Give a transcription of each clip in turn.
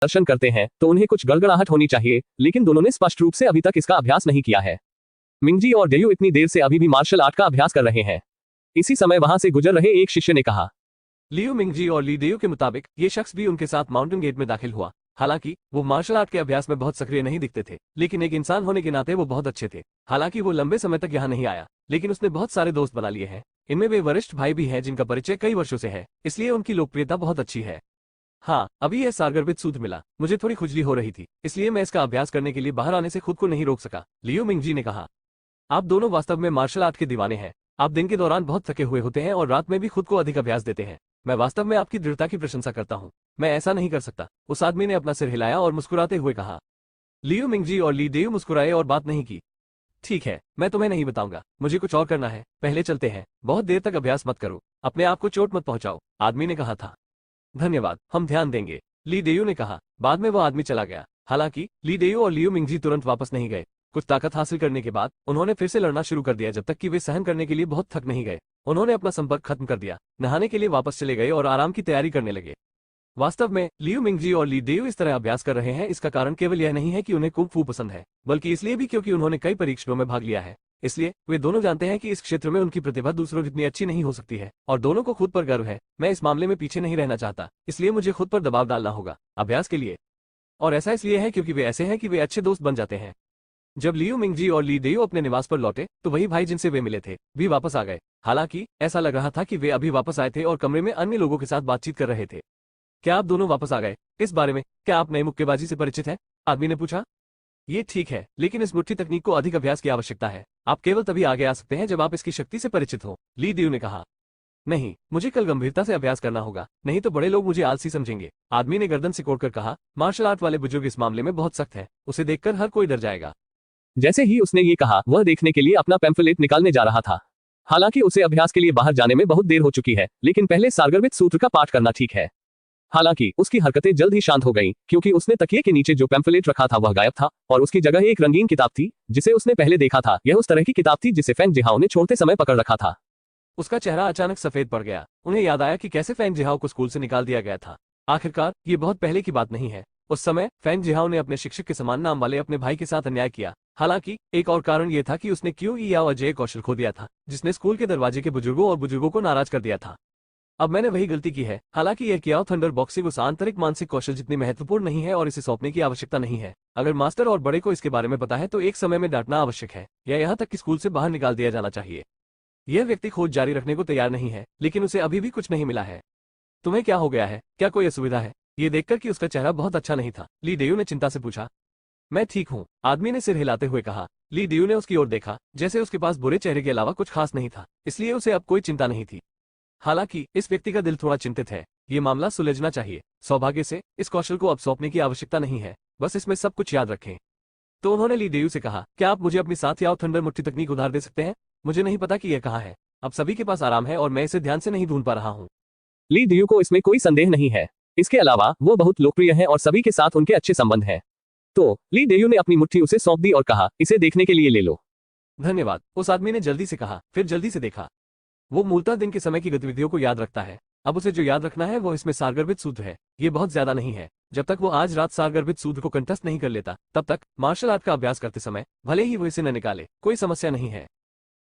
दर्शन करते हैं तो उन्हें कुछ गड़गड़ाहट होनी चाहिए, लेकिन दोनों ने स्पष्ट रूप से अभी तक इसका अभ्यास नहीं किया है। मिंगजी और डेयू इतनी देर से अभी भी मार्शल आर्ट का अभ्यास कर रहे हैं। इसी समय वहां से गुजर रहे एक शिष्य ने कहा। लियू मिंगजी और ली डेयू के मुताबिक ये शख्स भी उनके साथ माउंटेन गेट में दाखिल हुआ। हालांकि वो मार्शल आर्ट के अभ्यास में बहुत सक्रिय नहीं दिखते थे, लेकिन एक इंसान होने के नाते वो बहुत अच्छे थे। हालांकि वो लंबे समय तक यहाँ नहीं आया, लेकिन उसने बहुत सारे दोस्त बना लिए हैं। इनमें वे वरिष्ठ भाई भी हैं जिनका परिचय कई वर्षों से है, इसलिए उनकी लोकप्रियता बहुत अच्छी है। हाँ, अभी यह सारगर्भित सूत्र मिला, मुझे थोड़ी खुजली हो रही थी, इसलिए मैं इसका अभ्यास करने के लिए बाहर आने से खुद को नहीं रोक सका, लियू मिंगजी ने कहा। आप दोनों वास्तव में मार्शल आर्ट के दीवाने हैं। आप दिन के दौरान बहुत थके हुए होते हैं और रात में भी खुद को अधिक अभ्यास देते हैं। मैं वास्तव में आपकी दृढ़ता की प्रशंसा करता हूँ। मैं ऐसा नहीं कर सकता। उस आदमी ने अपना सिर हिलाया और मुस्कुराते हुए कहा। लियू मिंगजी और ली डेयू मुस्कुराए और बात नहीं की। ठीक है, मैं तुम्हें नहीं बताऊंगा, मुझे कुछ और करना है, पहले चलते हैं। बहुत देर तक अभ्यास मत करो, अपने आप को चोट मत पहुंचाओ, आदमी ने कहा था। धन्यवाद, हम ध्यान देंगे, ली डेयू ने कहा। बाद में वो आदमी चला गया। हालांकि ली डेयू और लियू मिंगजी तुरंत वापस नहीं गए। कुछ ताकत हासिल करने के बाद उन्होंने फिर से लड़ना शुरू कर दिया जब तक कि वे सहन करने के लिए बहुत थक नहीं गए। उन्होंने अपना संपर्क खत्म कर दिया, नहाने के लिए वापस चले गए और आराम की तैयारी करने लगे। वास्तव में लियू मिंगजी और ली डेयू इस तरह अभ्यास कर रहे हैं, इसका कारण केवल यह नहीं है कि उन्हें कुंग फू पसंद है, बल्कि इसलिए भी क्योंकि उन्होंने कई परीक्षणों में भाग लिया है। इसलिए वे दोनों जानते हैं कि इस क्षेत्र में उनकी प्रतिभा दूसरों जितनी अच्छी नहीं हो सकती है, और दोनों को खुद पर गर्व है। मैं इस मामले में पीछे नहीं रहना चाहता, इसलिए मुझे खुद पर दबाव डालना होगा अभ्यास के लिए। और ऐसा इसलिए है क्योंकि वे ऐसे हैं कि वे अच्छे दोस्त बन जाते हैं। जब लियू मिंगजी और ली डेयू अपने निवास पर लौटे तो वही भाई जिनसे वे मिले थे भी वापस आ गए। हालांकि ऐसा लग रहा था कि वे अभी वापस आए थे और कमरे में अन्य लोगों के साथ बातचीत कर रहे थे। क्या आप दोनों वापस आ गए? इस बारे में क्या आप नए मुक्केबाजी से परिचित हैं? आदमी ने पूछा। ये ठीक है, लेकिन इस मुट्ठी तकनीक को अधिक अभ्यास की आवश्यकता है। आप केवल तभी आगे आ सकते हैं जब आप इसकी शक्ति से परिचित हो, ली डेयू ने कहा। नहीं, मुझे कल गंभीरता से अभ्यास करना होगा, नहीं तो बड़े लोग मुझे आलसी समझेंगे, आदमी ने गर्दन सिकोड़कर कहा। मार्शल आर्ट वाले बुजुर्ग इस मामले में बहुत सख्त है, उसे देखकर हर कोई डर जाएगा। जैसे ही उसने ये कहा, वह देखने के लिए अपना पैम्फलेट निकालने जा रहा था। हालांकि उसे अभ्यास के लिए बाहर जाने में बहुत देर हो चुकी है, लेकिन पहले सारगर्भित सूत्र का पाठ करना ठीक है। हालांकि उसकी हरकतें जल्द ही शांत हो गईं, क्योंकि उसने तकिए के नीचे जो पैम्फलेट रखा था वह गायब था, और उसकी जगह एक रंगीन किताब थी जिसे उसने पहले देखा था। यह उस तरह की किताब थी जिसे फेंग जिहाओ ने छोड़ते समय पकड़ रखा था। उसका चेहरा अचानक सफेद पड़ गया। उन्हें याद आया कि कैसे फेंग जिहाओ को स्कूल से निकाल दिया गया था। आखिरकार ये बहुत पहले की बात नहीं है। उस समय फेंग जिहाओ ने अपने शिक्षक के समान नाम वाले अपने भाई के साथ अन्याय किया। हालांकि एक और कारण यह था कि उसने क्यू ई याओ अजय कौशल खो दिया था, जिसने स्कूल के दरवाजे के बुजुर्गों और बुजुर्गों को नाराज कर दिया था। अब मैंने वही गलती की है। हालांकि यह कियाओ थंडर बॉक्सिंग उस आंतरिक मानसिक कौशल जितनी महत्वपूर्ण नहीं है और इसे सौंपने की आवश्यकता नहीं है। अगर मास्टर और बड़े को इसके बारे में पता है तो एक समय में डांटना आवश्यक है, या यहाँ तक कि स्कूल से बाहर निकाल दिया जाना चाहिए। यह व्यक्ति खोज जारी रखने को तैयार नहीं है, लेकिन उसे अभी भी कुछ नहीं मिला है। तुम्हें क्या हो गया है? क्या कोई असुविधा है? ये देखकर कि उसका चेहरा बहुत अच्छा नहीं था, ली डेयू ने चिंता से पूछा। मैं ठीक हूँ, आदमी ने सिर हिलाते हुए कहा। ली डेयू ने उसकी ओर देखा, जैसे उसके पास बुरे चेहरे के अलावा कुछ खास नहीं था, इसलिए उसे अब कोई चिंता नहीं थी। हालांकि इस व्यक्ति का दिल थोड़ा चिंतित है। ये मामला सुलझना चाहिए। सौभाग्य से इस कौशल को अब सौंपने की आवश्यकता नहीं है, बस इसमें सब कुछ याद रखें। तो उन्होंने ली डेयू से कहा, क्या आप मुझे अपनी साथ याओ थंडर मुट्ठी तकनीक उधार दे सकते हैं? मुझे नहीं पता कि यह कहाँ है। अब सभी के पास आराम है और मैं इसे ध्यान से नहीं ढूंढ पा रहा हूँ। ली डेयू को इसमें कोई संदेह नहीं है। इसके अलावा वो बहुत लोकप्रिय है और सभी के साथ उनके अच्छे संबंध हैं। तो ली डेयू ने अपनी मुट्ठी उसे सौंप दी और कहा, इसे देखने के लिए ले लो। धन्यवाद, उस आदमी ने जल्दी से कहा, फिर जल्दी से देखा। वो मूलतः दिन के समय की गतिविधियों को याद रखता है। अब उसे जो याद रखना है वो इसमें सारगर्भित सूत्र है। ये बहुत ज्यादा नहीं है। जब तक वो आज रात सारगर्भित सूत्र को कंठस्थ नहीं कर लेता, तब तक मार्शल आर्ट का अभ्यास करते समय भले ही वो इसे न निकाले, कोई समस्या नहीं है।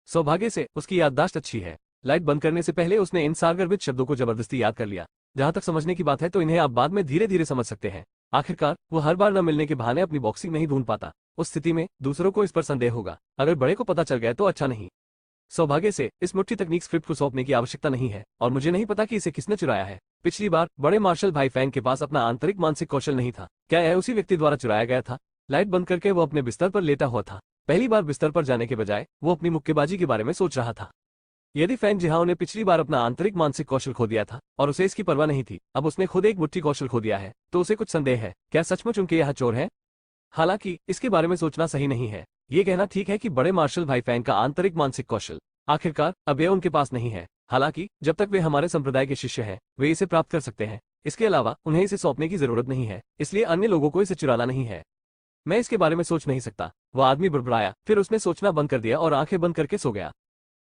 सौभाग्य से उसकी याददाश्त अच्छी है। लाइट बंद करने से पहले उसने इन सारगर्भित शब्दों को जबरदस्ती याद कर लिया। जहां तक समझने की बात है तो इन्हें आप बाद में धीरे धीरे समझ सकते हैं। आखिरकार वो हर बार न मिलने के बहाने अपनी बॉक्सिंग नहीं ढूंढ पाता। उस स्थिति में दूसरों को इस पर संदेह होगा। अगर बड़े को पता चल गया तो अच्छा नहीं। सौभाग्य से इस मुट्ठी तकनीक स्क्रिप्ट को सौंपने की आवश्यकता नहीं है, और मुझे नहीं पता कि इसे किसने चुराया है। पिछली बार बड़े मार्शल भाई फैंग के पास अपना आंतरिक मानसिक कौशल नहीं था। क्या यह उसी व्यक्ति द्वारा चुराया गया था? लाइट बंद करके वो अपने बिस्तर पर लेटा हुआ था। पहली बार बिस्तर पर जाने के बजाय वो अपनी मुक्केबाजी के बारे में सोच रहा था। यदि फेंग जिहाओ ने पिछली बार अपना आंतरिक मानसिक कौशल खो दिया था और उसे इसकी परवाह नहीं थी, अब उसने खुद एक मुट्ठी कौशल खो दिया है, तो उसे कुछ संदेह है। क्या सचमुच उनके यहाँ चोर है? हालांकि इसके बारे में सोचना सही नहीं है। ये कहना ठीक है कि बड़े मार्शल भाई फैंग का आंतरिक मानसिक कौशल आखिरकार अब यह उनके पास नहीं है। हालांकि जब तक वे हमारे संप्रदाय के शिष्य हैं, वे इसे प्राप्त कर सकते हैं। इसके अलावा उन्हें इसे सौंपने की जरूरत नहीं है, इसलिए अन्य लोगों को इसे चुराना नहीं है। मैं इसके बारे में सोच नहीं सकता। वो आदमी बड़बड़ाया, फिर उसने सोचना बंद कर दिया और आंखें बंद करके सो गया।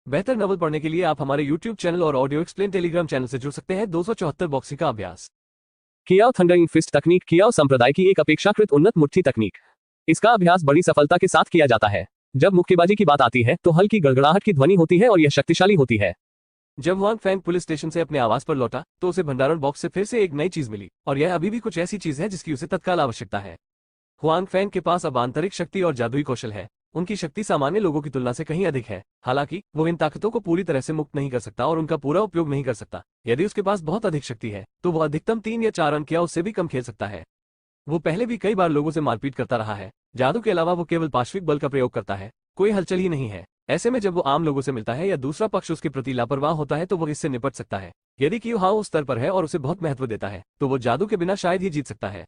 बेहतर नॉवल पढ़ने के लिए आप हमारे YouTube चैनल और ऑडियो एक्सप्लेन टेलीग्राम चैनल से जुड़ सकते हैं। 274 बॉक्सिंग का अभ्यास। कियाओ थंडरिंग फिस्ट तकनीक कियाओ संप्रदाय की एक अपेक्षाकृत उन्नत मुट्ठी तकनीक। इसका अभ्यास बड़ी सफलता के साथ किया जाता है। जब मुक्केबाजी की बात आती है तो हल्की गड़गड़ाहट की ध्वनि होती है और यह शक्तिशाली होती है। जब हुआंग फैंग पुलिस स्टेशन से अपने आवास पर लौटा तो उसे भंडारण बॉक्स से फिर से एक नई चीज मिली, और यह अभी भी कुछ ऐसी चीज है जिसकी उसे तत्काल आवश्यकता है। हुआंग फैंग के पास अब आंतरिक शक्ति और जादुई कौशल है। उनकी शक्ति सामान्य लोगों की तुलना से कहीं अधिक है। हालांकि वो इन ताकतों को पूरी तरह से मुक्त नहीं कर सकता और उनका पूरा उपयोग नहीं कर सकता। यदि उसके पास बहुत अधिक शक्ति है तो वह अधिकतम 3 या 4 अंक या उससे भी कम खेल सकता है। वो पहले भी कई बार लोगों से मारपीट करता रहा है। जादू के अलावा वो केवल पार्श्विक बल का प्रयोग करता है, कोई हलचल ही नहीं है। ऐसे में जब वो आम लोगों से मिलता है या दूसरा पक्ष उसके प्रति लापरवाह होता है तो वो इससे निपट सकता है। यदि क्यू हाओ उस स्तर पर है और उसे बहुत महत्व देता है तो वो जादू के बिना शायद ही जीत सकता है।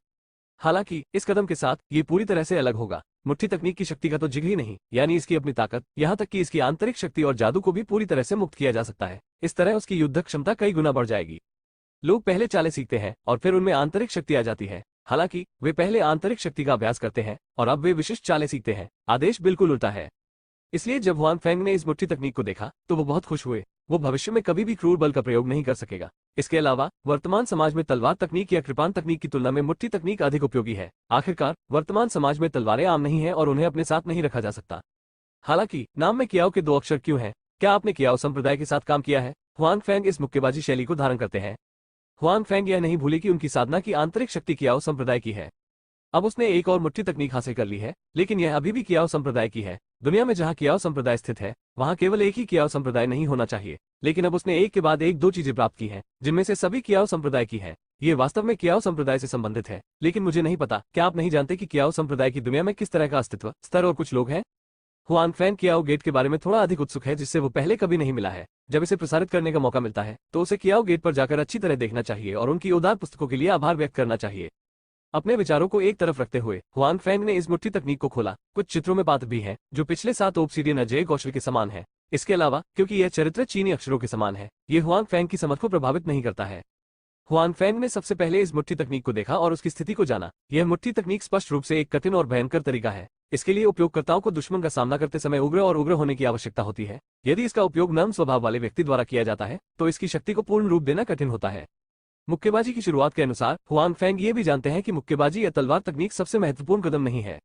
हालांकि इस कदम के साथ ये पूरी तरह से अलग होगा। मुट्ठी तकनीक की शक्ति का तो जिक्र ही नहीं, यानी इसकी अपनी ताकत, यहाँ तक कि इसकी आंतरिक शक्ति और जादू को भी पूरी तरह से मुक्त किया जा सकता है। इस तरह उसकी युद्ध क्षमता कई गुना बढ़ जाएगी। लोग पहले चालें सीखते हैं और फिर उनमें आंतरिक शक्ति आ जाती है। हालांकि वे पहले आंतरिक शक्ति का अभ्यास करते हैं और अब वे विशिष्ट चालें सीखते हैं। आदेश बिल्कुल उल्टा है। इसलिए जब हुआंग फैंग ने इस मुट्ठी तकनीक को देखा तो वो बहुत खुश हुए। वो भविष्य में कभी भी क्रूर बल का प्रयोग नहीं कर सकेगा। इसके अलावा वर्तमान समाज में तलवार तकनीक या कृपान तकनीक की तुलना में मुट्ठी तकनीक अधिक उपयोगी है। आखिरकार वर्तमान समाज में तलवारें आम नहीं है और उन्हें अपने साथ नहीं रखा जा सकता। हालांकि नाम में कियाओ के 2 अक्षर क्यों हैं? क्या आपने कियाओ संप्रदाय के साथ काम किया है? हुआंग फैंग इस मुक्केबाजी शैली को धारण करते हैं। हुआंग फैंग यह नहीं भूले कि उनकी साधना की आंतरिक शक्ति कियाओ संप्रदाय की है। अब उसने एक और मुट्ठी तकनीक हासिल कर ली है, लेकिन यह अभी भी कियाओ संप्रदाय की है। दुनिया में जहां कियाओ संप्रदाय स्थित है वहां केवल एक ही कियाओ संप्रदाय नहीं होना चाहिए, लेकिन अब उसने एक के बाद एक 2 चीजें प्राप्त की हैं, जिनमें से सभी कियाओ संप्रदाय की है। ये वास्तव में कियाओ संप्रदाय से संबंधित है, लेकिन मुझे नहीं पता। क्या आप नहीं जानते कि कियाओ संप्रदाय की दुनिया में किस तरह का अस्तित्व, स्तर और कुछ लोग हैं? हुआंग फैंग कियाओ गेट के बारे में थोड़ा अधिक उत्सुक है, जिससे वो पहले कभी नहीं मिला है। जब इसे प्रसारित करने का मौका मिलता है तो उसे कियाओ गेट पर जाकर अच्छी तरह देखना चाहिए और उनकी उदार पुस्तकों के लिए आभार व्यक्त करना चाहिए। अपने विचारों को एक तरफ रखते हुए हुआंग फैंग ने इस मुट्ठी तकनीक को खोला। कुछ चित्रों में पात्र भी हैं जो पिछले 7 ऑब्सीडियन अजय कौशल के समान है। इसके अलावा क्योंकि यह चरित्र चीनी अक्षरों के समान है, ये हुआंग फैंग की समझ को प्रभावित नहीं करता है। हुआंग फैंग ने सबसे पहले इस मुट्ठी तकनीक को देखा और उसकी स्थिति को जाना। यह मुट्ठी तकनीक स्पष्ट रूप से एक कठिन और भयंकर तरीका है। इसके लिए उपयोगकर्ताओं को दुश्मन का सामना करते समय उग्र और उग्र होने की आवश्यकता होती है। यदि इसका उपयोग नर्म स्वभाव वाले व्यक्ति द्वारा किया जाता है तो इसकी शक्ति को पूर्ण रूप देना कठिन होता है। मुक्केबाजी की शुरुआत के अनुसार हुआंग फैंग ये भी जानते हैं कि मुक्केबाजी या तलवार तकनीक सबसे महत्वपूर्ण कदम नहीं है,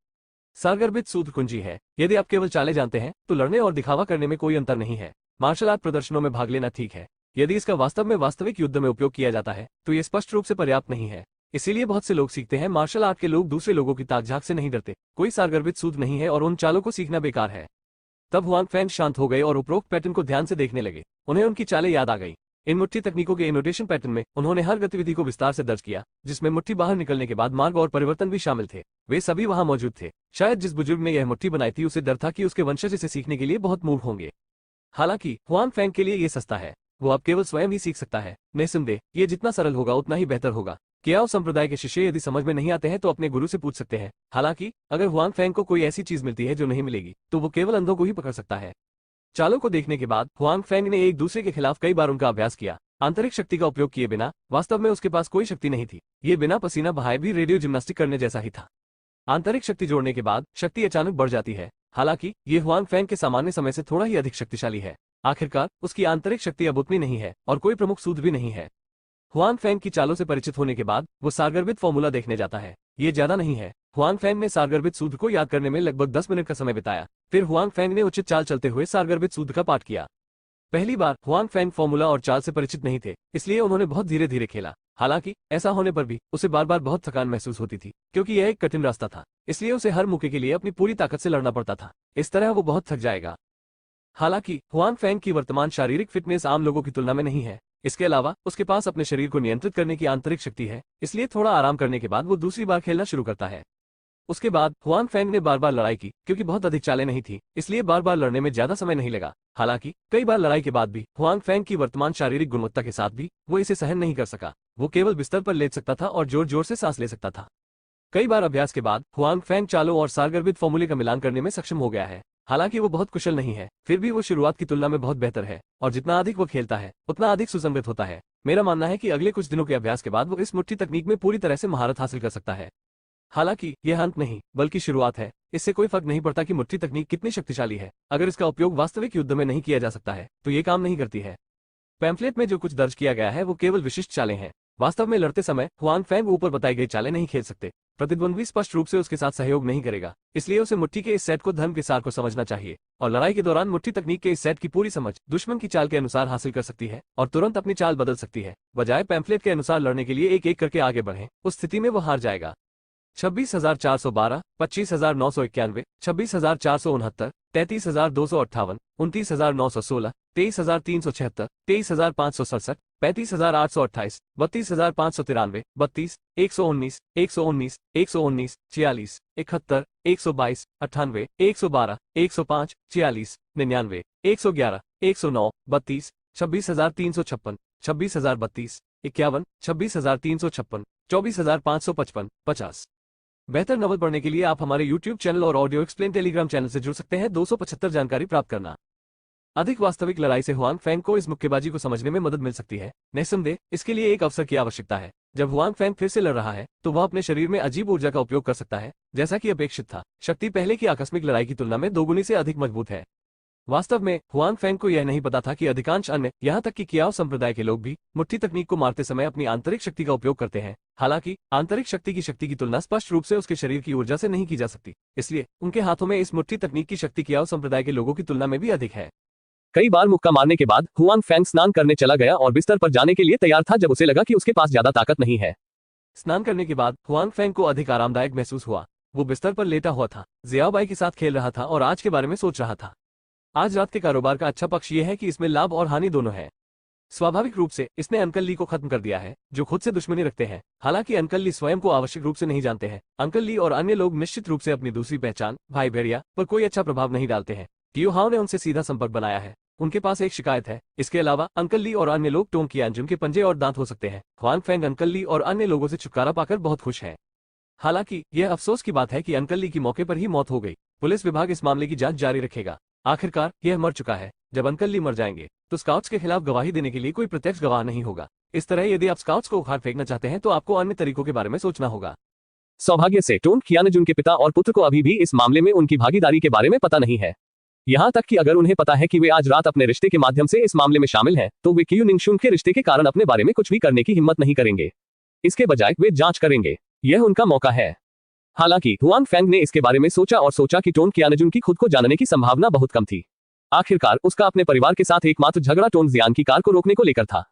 सारगर्भित सूत्र कुंजी है। यदि आप केवल चालें जानते हैं तो लड़ने और दिखावा करने में कोई अंतर नहीं है। मार्शल आर्ट प्रदर्शनों में भाग लेना ठीक है, यदि इसका वास्तव में वास्तविक युद्ध में उपयोग किया जाता है तो ये स्पष्ट रूप से पर्याप्त नहीं है। इसीलिए बहुत से लोग सीखते हैं। मार्शल आर्ट के लोग दूसरे लोगों की ताक-झाक से नहीं डरते। कोई सारगर्भित सूत्र नहीं है और उन चालों को सीखना बेकार है। तब हुआंग फैंग शांत हो गए और उपरोक्त पैटर्न को ध्यान से देखने लगे। उन्हें उनकी चालें याद आ गई। इन मुट्ठी तकनीकों के इनोटेशन पैटर्न में उन्होंने हर गतिविधि को विस्तार से दर्ज किया, जिसमें मुट्ठी बाहर निकलने के बाद मार्ग और परिवर्तन भी शामिल थे। वे सभी वहां मौजूद थे। शायद जिस बुजुर्ग ने यह मुट्ठी बनाई थी उसे डर था कि उसके वंशज इसे सीखने के लिए बहुत मूर्ख होंगे। हालांकि हुआंग फैंग के लिए ये सस्ता है। वो अब केवल स्वयं ही सीख सकता है। निस्संदेह ये जितना सरल होगा उतना ही बेहतर होगा। कियाओ संप्रदाय के शिष्य यदि समझ में नहीं आते हैं तो अपने गुरु से पूछ सकते हैं। हालांकि अगर हुआंग फैंग को कोई ऐसी चीज मिलती है जो नहीं मिलेगी तो वो केवल अंधों को ही पकड़ सकता है। चालों को देखने के बाद हुआंग फैंग ने एक दूसरे के खिलाफ कई बार उनका अभ्यास किया। आंतरिक शक्ति का उपयोग किए बिना वास्तव में उसके पास कोई शक्ति नहीं थी। ये बिना पसीना बहाए भी रेडियो जिम्नास्टिक करने जैसा ही था। आंतरिक शक्ति जोड़ने के बाद शक्ति अचानक बढ़ जाती है। हालांकि ये हुआंग फैंग के सामान्य समय से थोड़ा ही अधिक शक्तिशाली है। आखिरकार उसकी आंतरिक शक्ति अब उतनी नहीं है और कोई प्रमुख सूत्र भी नहीं है। हुआंग फैंग की चालों से परिचित होने के बाद वो सारगर्भित फॉर्मूला देखने जाता है। ये ज्यादा नहीं है। हुआंग फैंग ने सारगर्भित सूत्र को याद करने में लगभग 10 मिनट का समय बिताया। फिर हुआंग फैंग ने उचित चाल चलते हुए सारगर्भित सूत्र का पाठ किया। पहली बार हुआंग फैंग फॉर्मूला और चाल से परिचित नहीं थे, इसलिए उन्होंने बहुत धीरे धीरे खेला। हालांकि ऐसा होने पर भी उसे बार बार बहुत थकान महसूस होती थी, क्योंकि यह एक कठिन रास्ता था। इसलिए उसे हर मौके के लिए अपनी पूरी ताकत से लड़ना पड़ता था। इस तरह वो बहुत थक जाएगा। हालांकि हुआंग फैंग की वर्तमान शारीरिक फिटनेस आम लोगों की तुलना में नहीं है। इसके अलावा उसके पास अपने शरीर को नियंत्रित करने की आंतरिक शक्ति है, इसलिए थोड़ा आराम करने के बाद वो दूसरी बार खेलना शुरू करता है। उसके बाद हुआंग फैंग ने बार बार लड़ाई की। क्योंकि बहुत अधिक चालें नहीं थी, इसलिए बार बार लड़ने में ज्यादा समय नहीं लगा। हालांकि कई बार लड़ाई के बाद भी हुआंग फैंग की वर्तमान शारीरिक गुणवत्ता के साथ भी वो इसे सहन नहीं कर सका। वो केवल बिस्तर पर लेट सकता था और जोर जोर से सांस ले सकता था। कई बार अभ्यास के बाद हुआंग फैंग चालों और सारगर्भित फॉर्मूले का मिलान करने में सक्षम हो गया है। हालांकि वो बहुत कुशल नहीं है, फिर भी वो शुरुआत की तुलना में बहुत बेहतर है और जितना अधिक वो खेलता है उतना अधिक सुसंगत होता है। मेरा मानना है कि अगले कुछ दिनों के अभ्यास के बाद वो इस मुट्ठी तकनीक में पूरी तरह से महारत हासिल कर सकता है। हालांकि यह अंत नहीं बल्कि शुरुआत है। इससे कोई फर्क नहीं पड़ता कि मुट्ठी तकनीक कितनी शक्तिशाली है, अगर इसका उपयोग वास्तविक युद्ध में नहीं किया जा सकता है तो ये काम नहीं करती है। पैम्फलेट में जो कुछ दर्ज किया गया है वो केवल विशिष्ट चालें हैं। वास्तव में लड़ते समय हुआंग फैंग ऊपर बताई गई चालें नहीं खेल सकते। प्रतिद्वंद्वी स्पष्ट रूप से उसके साथ सहयोग नहीं करेगा, इसलिए उसे मुट्ठी के इस सेट को धर्म के सार को समझना चाहिए और लड़ाई के दौरान मुट्ठी तकनीक के इस सेट की पूरी समझ दुश्मन की चाल के अनुसार हासिल कर सकती है और तुरंत अपनी चाल बदल सकती है, बजाय पैम्फलेट के अनुसार लड़ने के लिए एक एक करके आगे बढ़े। उस स्थिति में वो हार जाएगा। 26,412, 25,991, 26,469, 33,258, 29,916, 23,376, 23,567, 35,828, 32,593, 32, 119, 119, 119, 46, 71, 122, 98, 112, 105, 46, 99, 111, 109, 32, 26,356, 26,032, 51, 26,356, 24,555, 50। बेहतर नॉवल पढ़ने के लिए आप हमारे YouTube चैनल और ऑडियो एक्सप्लेन टेलीग्राम चैनल से जुड़ सकते हैं। 275 जानकारी प्राप्त करना। अधिक वास्तविक लड़ाई से हुआंग फैंग को इस मुक्केबाजी को समझने में मदद मिल सकती है। निस्संदेह इसके लिए एक अवसर की आवश्यकता है। जब हुआंग फैंग फिर से लड़ रहा है तो वह अपने शरीर में अजीब ऊर्जा का उपयोग कर सकता है। जैसा कि अपेक्षित था, शक्ति पहले की आकस्मिक लड़ाई की तुलना में दोगुनी से अधिक मजबूत है। वास्तव में हुआंग फैंग को यह नहीं पता था कि अधिकांश अन्य, यहां तक कि कियाओ संप्रदाय के लोग भी मुट्ठी तकनीक को मारते समय अपनी आंतरिक शक्ति का उपयोग करते हैं। हालांकि आंतरिक शक्ति की तुलना स्पष्ट रूप से उसके शरीर की ऊर्जा से नहीं की जा सकती, इसलिए उनके हाथों में इस मुट्ठी तकनीक की शक्ति कियाओ संप्रदाय के लोगों की तुलना में भी अधिक है। कई बार मुक्का मारने के बाद हुआंग फैंग स्नान करने चला गया और बिस्तर पर जाने के लिए तैयार था जब उसे लगा कि उसके पास ज्यादा ताकत नहीं है। स्नान करने के बाद हुआंग फैंग को अधिक आरामदायक महसूस हुआ। वो बिस्तर पर लेटा हुआ था, जियाओबाई के साथ खेल रहा था और आज के बारे में सोच रहा था। आज रात के कारोबार का अच्छा पक्ष यह है कि इसमें लाभ और हानि दोनों है। स्वाभाविक रूप से इसने अंकल ली को खत्म कर दिया है, जो खुद से दुश्मनी रखते हैं। हालांकि अंकल ली स्वयं को आवश्यक रूप से नहीं जानते हैं। अंकल ली और अन्य लोग निश्चित रूप से अपनी दूसरी पहचान भाई भेड़िया पर कोई अच्छा प्रभाव नहीं डालते हैं। कियो हाओ ने उनसे सीधा संपर्क बनाया है। उनके पास एक शिकायत है। इसके अलावा अंकल ली और अन्य लोग टोंग कियानजुन के पंजे और दांत हो सकते हैं। हुआंग फैंग अंकल ली और अन्य लोगों से छुटकारा पाकर बहुत खुश है। हालांकि यह अफसोस की बात है कि अंकल ली की मौके पर ही मौत हो गई। पुलिस विभाग इस मामले की जांच जारी रखेगा। आखिरकार यह मर चुका है। जब अंकल ली मर जाएंगे तो स्काउट्स के खिलाफ गवाही देने के लिए कोई प्रत्यक्ष गवाह नहीं होगा। इस तरह यदि आप स्काउट्स को उखाड़ फेंकना चाहते हैं तो आपको अन्य तरीकों के बारे में सोचना होगा। सौभाग्य से टोंग कियानजुन के पिता और पुत्र को अभी भी इस मामले में उनकी भागीदारी के बारे में पता नहीं है। यहाँ तक कि अगर उन्हें पता है कि वे आज रात अपने रिश्ते के माध्यम से इस मामले में शामिल हैं, तो वे कियू निंगशुन के रिश्ते के कारण अपने बारे में कुछ भी करने की हिम्मत नहीं करेंगे। इसके बजाय वे जांच करेंगे। यह उनका मौका है। हालांकि हुआंग फैंग ने इसके बारे में सोचा कि टोंग कियानजुन की खुद को जानने की संभावना बहुत कम थी। आखिरकार उसका अपने परिवार के साथ एकमात्र झगड़ा टोंग जियान की कार को रोकने को लेकर था।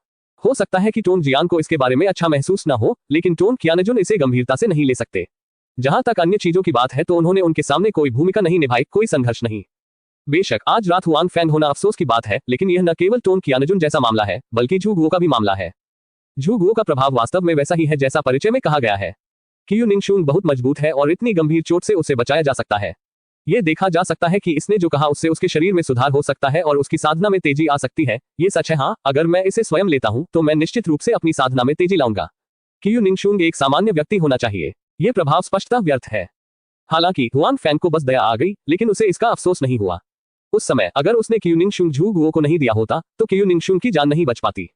हो सकता है कि टोंग जियान को इसके बारे में अच्छा महसूस न हो, लेकिन टोंग कियानजुन इसे गंभीरता से नहीं ले सकते। जहां तक अन्य चीजों की बात है तो उन्होंने उनके सामने कोई भूमिका नहीं निभाई, कोई संघर्ष नहीं। बेशक आज रात हुआंग फैंग होना अफसोस की बात है, लेकिन यह न केवल टोंग कियानजुन जैसा मामला है बल्कि झू गुओ का भी मामला है। झू गुओ का प्रभाव वास्तव में वैसा ही है जैसा परिचय में कहा गया है। कियू निंगशुन बहुत मजबूत है और इतनी गंभीर चोट से उसे बचाया जा सकता है। यह देखा जा सकता है कि इसने जो कहा उससे उसके शरीर में सुधार हो सकता है और उसकी साधना में तेजी आ सकती है। ये सच है। हाँ, अगर मैं इसे स्वयं लेता हूं तो मैं निश्चित रूप से अपनी साधना में तेजी लाऊंगा। कियू निंगशुन एक सामान्य व्यक्ति होना चाहिए। यह प्रभाव स्पष्टता व्यर्थ है। हालांकि हुआंग फैंग को बस दया आ गई, लेकिन उसे इसका अफसोस नहीं हुआ। उस समय अगर उसने कियू निंगशुन झू गुओ को नहीं दिया होता तो कियू निंगशुन की जान नहीं बच पाती।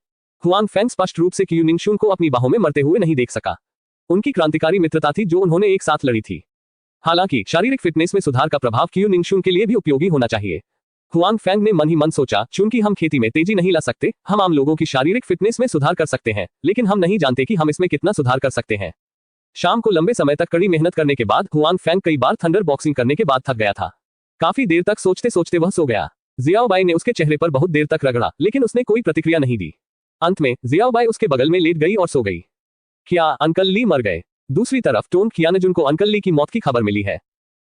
हुआंग फैंग स्पष्ट रूप से कियू निंगशुन को अपनी बाहों में मरते हुए नहीं देख सका। उनकी क्रांतिकारी मित्रता थी जो उन्होंने एक साथ लड़ी थी। हालांकि शारीरिक फिटनेस में सुधार का प्रभाव कियू निंगशुन के लिए भी उपयोगी होना चाहिए। हुआंग फैंग ने मन ही मन सोचा, चूंकि हम खेती में तेजी नहीं ला सकते, हम आम लोगों की शारीरिक फिटनेस में सुधार कर सकते हैं, लेकिन हम नहीं जानते कि हम इसमें कितना सुधार कर सकते हैं। शाम को लंबे समय तक कड़ी मेहनत करने के बाद हुआंग फैंग कई बार थंडर बॉक्सिंग करने के बाद थक गया था। काफी देर तक सोचते सोचते वह सो गया। जियाओबाई ने उसके चेहरे पर बहुत देर तक रगड़ा, लेकिन उसने कोई प्रतिक्रिया नहीं दी। अंत में जियाओबाई उसके बगल में लेट गई और सो गई। क्या अंकल ली मर गए? दूसरी तरफ टोंग कियानजुन को अंकल ली की मौत की खबर मिली है।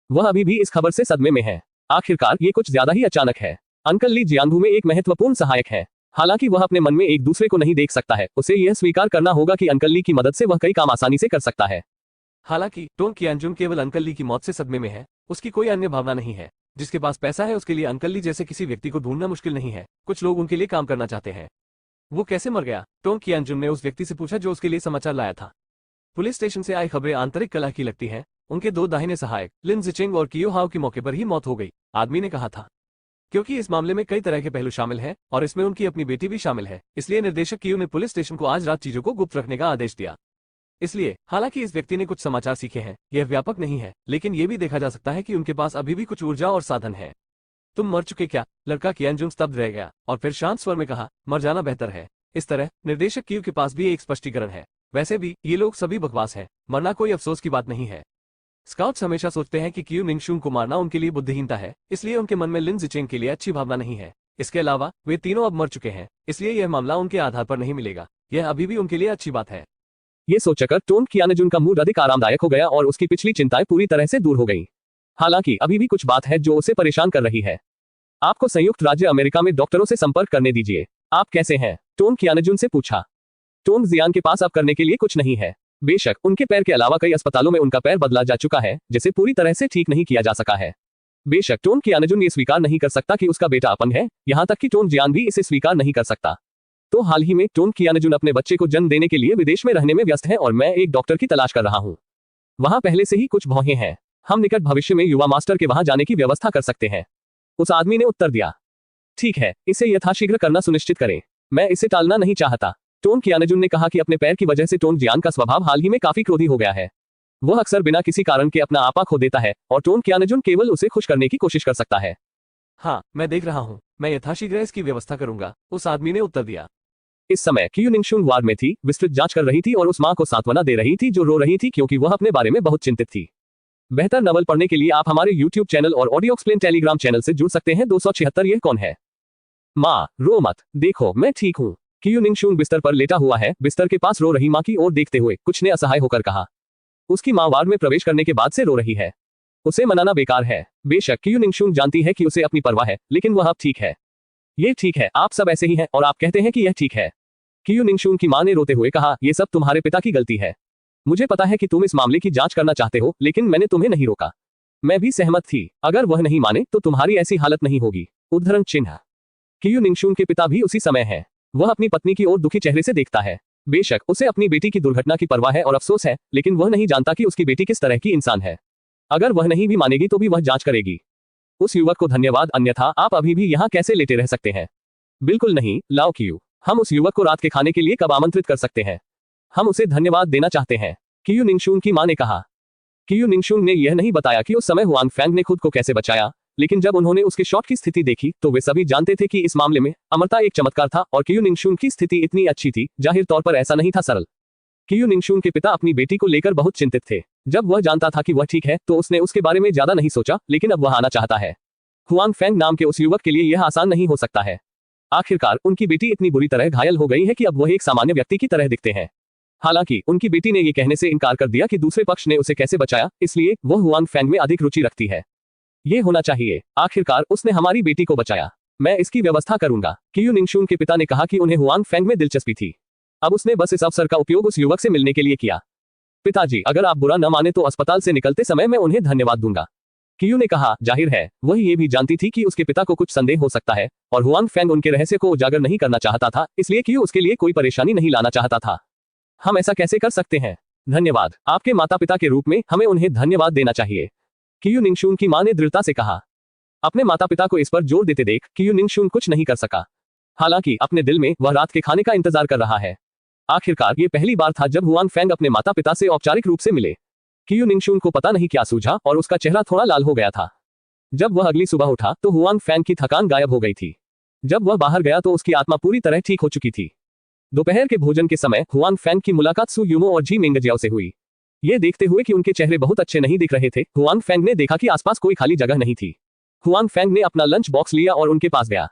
वह अभी भी इस खबर से सदमे में है। आखिरकार ये कुछ ज्यादा ही अचानक है। अंकल ली जियांगू में एक महत्वपूर्ण सहायक है। हालांकि वह अपने मन में एक दूसरे को नहीं देख सकता है, उसे यह स्वीकार करना होगा कि अंकल ली की मदद से वह कई काम आसानी से कर सकता है। हालांकि टोंग कियानजुन केवल अंकल ली की मौत से सदमे में है। उसकी कोई अन्य भावना नहीं है। जिसके पास पैसा है उसके लिए अंकल ली जैसे किसी व्यक्ति को ढूंढना मुश्किल नहीं है। कुछ लोग उनके लिए काम करना चाहते हैं। वो कैसे मर गया? टोंग कियानजुन ने उस व्यक्ति से पूछा जो उसके लिए समाचार लाया था। पुलिस स्टेशन से आई खबरें आंतरिक कलह की लगती हैं। उनके दो दाहिने सहायक लिन जिचिंग और कियो हाओ की मौके पर ही मौत हो गई, आदमी ने कहा था। क्योंकि इस मामले में कई तरह के पहलू शामिल हैं और इसमें उनकी अपनी बेटी भी शामिल है, इसलिए निर्देशक कियो ने पुलिस स्टेशन को आज रात चीजों को गुप्त रखने का आदेश दिया। इसलिए हालांकि इस व्यक्ति ने कुछ समाचार सीखे हैं, यह व्यापक नहीं है, लेकिन यह भी देखा जा सकता है कि उनके पास अभी भी कुछ ऊर्जा और साधन है। तुम मर चुके क्या? लड़का कियानजुन स्तब्ध रह गया और फिर शांत स्वर में कहा, मर जाना बेहतर है। इस तरह निर्देशक कियो के पास भी एक स्पष्टीकरण है। वैसे भी ये लोग सभी बकवास हैं, मरना कोई अफसोस की बात नहीं है। स्काउट्स हमेशा सोचते हैं कि क्यू निंगशुंग को मारना उनके लिए बुद्धिहीनता है, इसलिए उनके मन में लिन जिचेंग के लिए अच्छी भावना नहीं है। इसके अलावा वे तीनों अब मर चुके हैं, इसलिए यह मामला उनके आधार पर नहीं मिलेगा। यह अभी भी उनके लिए अच्छी बात है। ये सोचकर टोन कियानजुन का मूड अधिक आरामदायक हो गया और उसकी पिछली चिंताएं पूरी तरह से दूर हो गईं। हालांकि अभी भी कुछ बात है जो उसे परेशान कर रही है। आपको संयुक्त राज्य अमेरिका में डॉक्टरों से संपर्क करने दीजिए। आप कैसे हैं? टोन कियानजुन से पूछा। टोन जियान के पास अब करने के लिए कुछ नहीं है। बेशक उनके पैर के अलावा कई अस्पतालों में उनका पैर बदला जा चुका है, जिसे पूरी तरह से ठीक नहीं किया जा सका है। बेशक टोन कियानजुन ये स्वीकार नहीं कर सकता कि उसका बेटा अपंग है, यहां तक कि टोन जियान भी इसे स्वीकार नहीं कर सकता। तो हाल ही में टोन कियानजुन अपने बच्चे को जन्म देने के लिए विदेश में रहने में व्यस्त है और मैं एक डॉक्टर की तलाश कर रहा हूं। वहां पहले से ही कुछ भौहें हैं। हम निकट भविष्य में युवा मास्टर के वहां जाने की व्यवस्था कर सकते हैं। उस आदमी ने उत्तर दिया। ठीक है, इसे यथाशीघ्र करना सुनिश्चित करें। मैं इसे टालना नहीं चाहता। टोन कियानजुन ने कहा कि अपने पैर की वजह से टोन जियान का स्वभाव हाल ही में काफी क्रोधी हो गया है। वह अक्सर बिना किसी कारण के अपना आपा खो देता है और टोन कियानजुन केवल उसे खुश करने की कोशिश कर सकता है। हाँ, मैं देख रहा हूँ, मैं यथाशीघ्र इसकी व्यवस्था करूंगा, उस आदमी ने उत्तर दिया। इस समय क्यू निंगशुन वार्ड में थी, विस्तृत जांच कर रही थी और उस मां को सांत्वना दे रही थी जो रो रही थी क्योंकि वह अपने बारे में बहुत चिंतित थी। बेहतर नवल पढ़ने के लिए आप हमारे YouTube चैनल और ऑडियो एक्सप्लेन टेलीग्राम चैनल से जुड़ सकते हैं। 276 यह कौन है? माँ, रो मत, देखो मैं ठीक हूँ। क्यू निंगशुन बिस्तर पर लेटा हुआ है, बिस्तर के पास रो रही माँ की ओर देखते हुए कुछ ने असहाय होकर कहा। उसकी माँ वार्ड में प्रवेश करने के बाद से रो रही है। उसे मनाना बेकार है। बेशक क्यू निंगशुन जानती है कि उसे अपनी परवाह है, लेकिन वह अब ठीक है। ये ठीक है, आप सब ऐसे ही हैं और आप कहते हैं कि यह ठीक है। क्यू निंगशुन की माँ ने रोते हुए कहा, ये सब तुम्हारे पिता की गलती है। मुझे पता है कि तुम इस मामले की जांच करना चाहते हो, लेकिन मैंने तुम्हें नहीं रोका। मैं भी सहमत थी। अगर वह नहीं माने तो तुम्हारी ऐसी हालत नहीं होगी। उद्धरण चिन्ह। क्यू निंगशुन के पिता भी उसी समय है। वह अपनी पत्नी की ओर दुखी चेहरे से देखता है। बेशक उसे अपनी बेटी की दुर्घटना की परवाह है और अफसोस है, लेकिन वह नहीं जानता कि उसकी बेटी किस तरह की इंसान है। अगर वह नहीं भी मानेगी तो भी वह जांच करेगी। उस युवक को धन्यवाद, अन्यथा आप अभी भी यहाँ कैसे लेटे रह सकते हैं? बिल्कुल नहीं, लाओ क्यू। हम उस युवक को रात के खाने के लिए कब आमंत्रित कर सकते हैं? हम उसे धन्यवाद देना चाहते हैं, क्यू निंगशुन की मां ने कहा। क्यू निंगशुन ने यह नहीं बताया कि उस समय हुआंग फैंग ने खुद को कैसे बचाया, लेकिन जब उन्होंने उसके शॉट की स्थिति देखी तो वे सभी जानते थे कि इस मामले में अमरता एक चमत्कार था और क्यू निंगशुन की स्थिति इतनी अच्छी थी, जाहिर तौर पर ऐसा नहीं था सरल। क्यू निंगशुन के पिता अपनी बेटी को लेकर बहुत चिंतित थे। जब वह जानता था कि वह ठीक है तो उसने उसके बारे में ज्यादा नहीं सोचा, लेकिन अब वह आना चाहता है। हुआंग फैंग नाम के उस युवक के लिए यह आसान नहीं हो सकता है। आखिरकार उनकी बेटी इतनी बुरी तरह घायल हो गई है कि अब वह एक सामान्य व्यक्ति की तरह दिखते हैं। हालांकि उनकी बेटी ने यह कहने से इनकार कर दिया कि दूसरे पक्ष ने उसे कैसे बचाया, इसलिए वह हुआंग फैंग में अधिक रुचि रखती है। ये होना चाहिए, आखिरकार उसने हमारी बेटी को बचाया। मैं इसकी व्यवस्था करूंगा। क्यू निंगशुन के पिता ने कहा कि उन्हें हुआंग फैंग में दिलचस्पी थी। अब उसने बस इस अवसर का उपयोग उस युवक से मिलने के लिए किया। पिताजी, अगर आप बुरा न माने तो अस्पताल से निकलते समय मैं उन्हें धन्यवाद दूंगा। क्यू ने कहा, जाहिर है वह ये भी जानती थी कि उसके पिता को कुछ संदेह हो सकता है और हुआंग फैंग उनके रहस्य को उजागर नहीं करना चाहता था, इसलिए क्यू उसके लिए कोई परेशानी नहीं लाना चाहता था। हम ऐसा कैसे कर सकते हैं? धन्यवाद। आपके माता पिता के रूप में हमें उन्हें धन्यवाद देना चाहिए, क्यू निंगशुन की मां ने दृढ़ता से कहा। अपने माता पिता को इस पर जोर देते देख क्यू निंगशुन कुछ नहीं कर सका। हालांकि अपने दिल में वह रात के खाने का इंतजार कर रहा है। आखिरकार ये पहली बार था जब हुआंग फैंग अपने माता पिता से औपचारिक रूप से मिले। क्यू निंगशुन को पता नहीं क्या सूझा और उसका चेहरा थोड़ा लाल हो गया था। जब वह अगली सुबह उठा तो हुआंग फैंग की थकान गायब हो गई थी। जब वह बाहर गया तो उसकी आत्मा पूरी तरह ठीक हो चुकी थी। दोपहर के भोजन के समय हुआंग फैंग की मुलाकात सू यूमो और जी मिंगजियाओ से हुई। ये देखते हुए कि उनके चेहरे बहुत अच्छे नहीं दिख रहे थे, हुआंग फैंग ने देखा कि आसपास कोई खाली जगह नहीं थी। हुआंग फैंग ने अपना लंच बॉक्स लिया और उनके पास गया।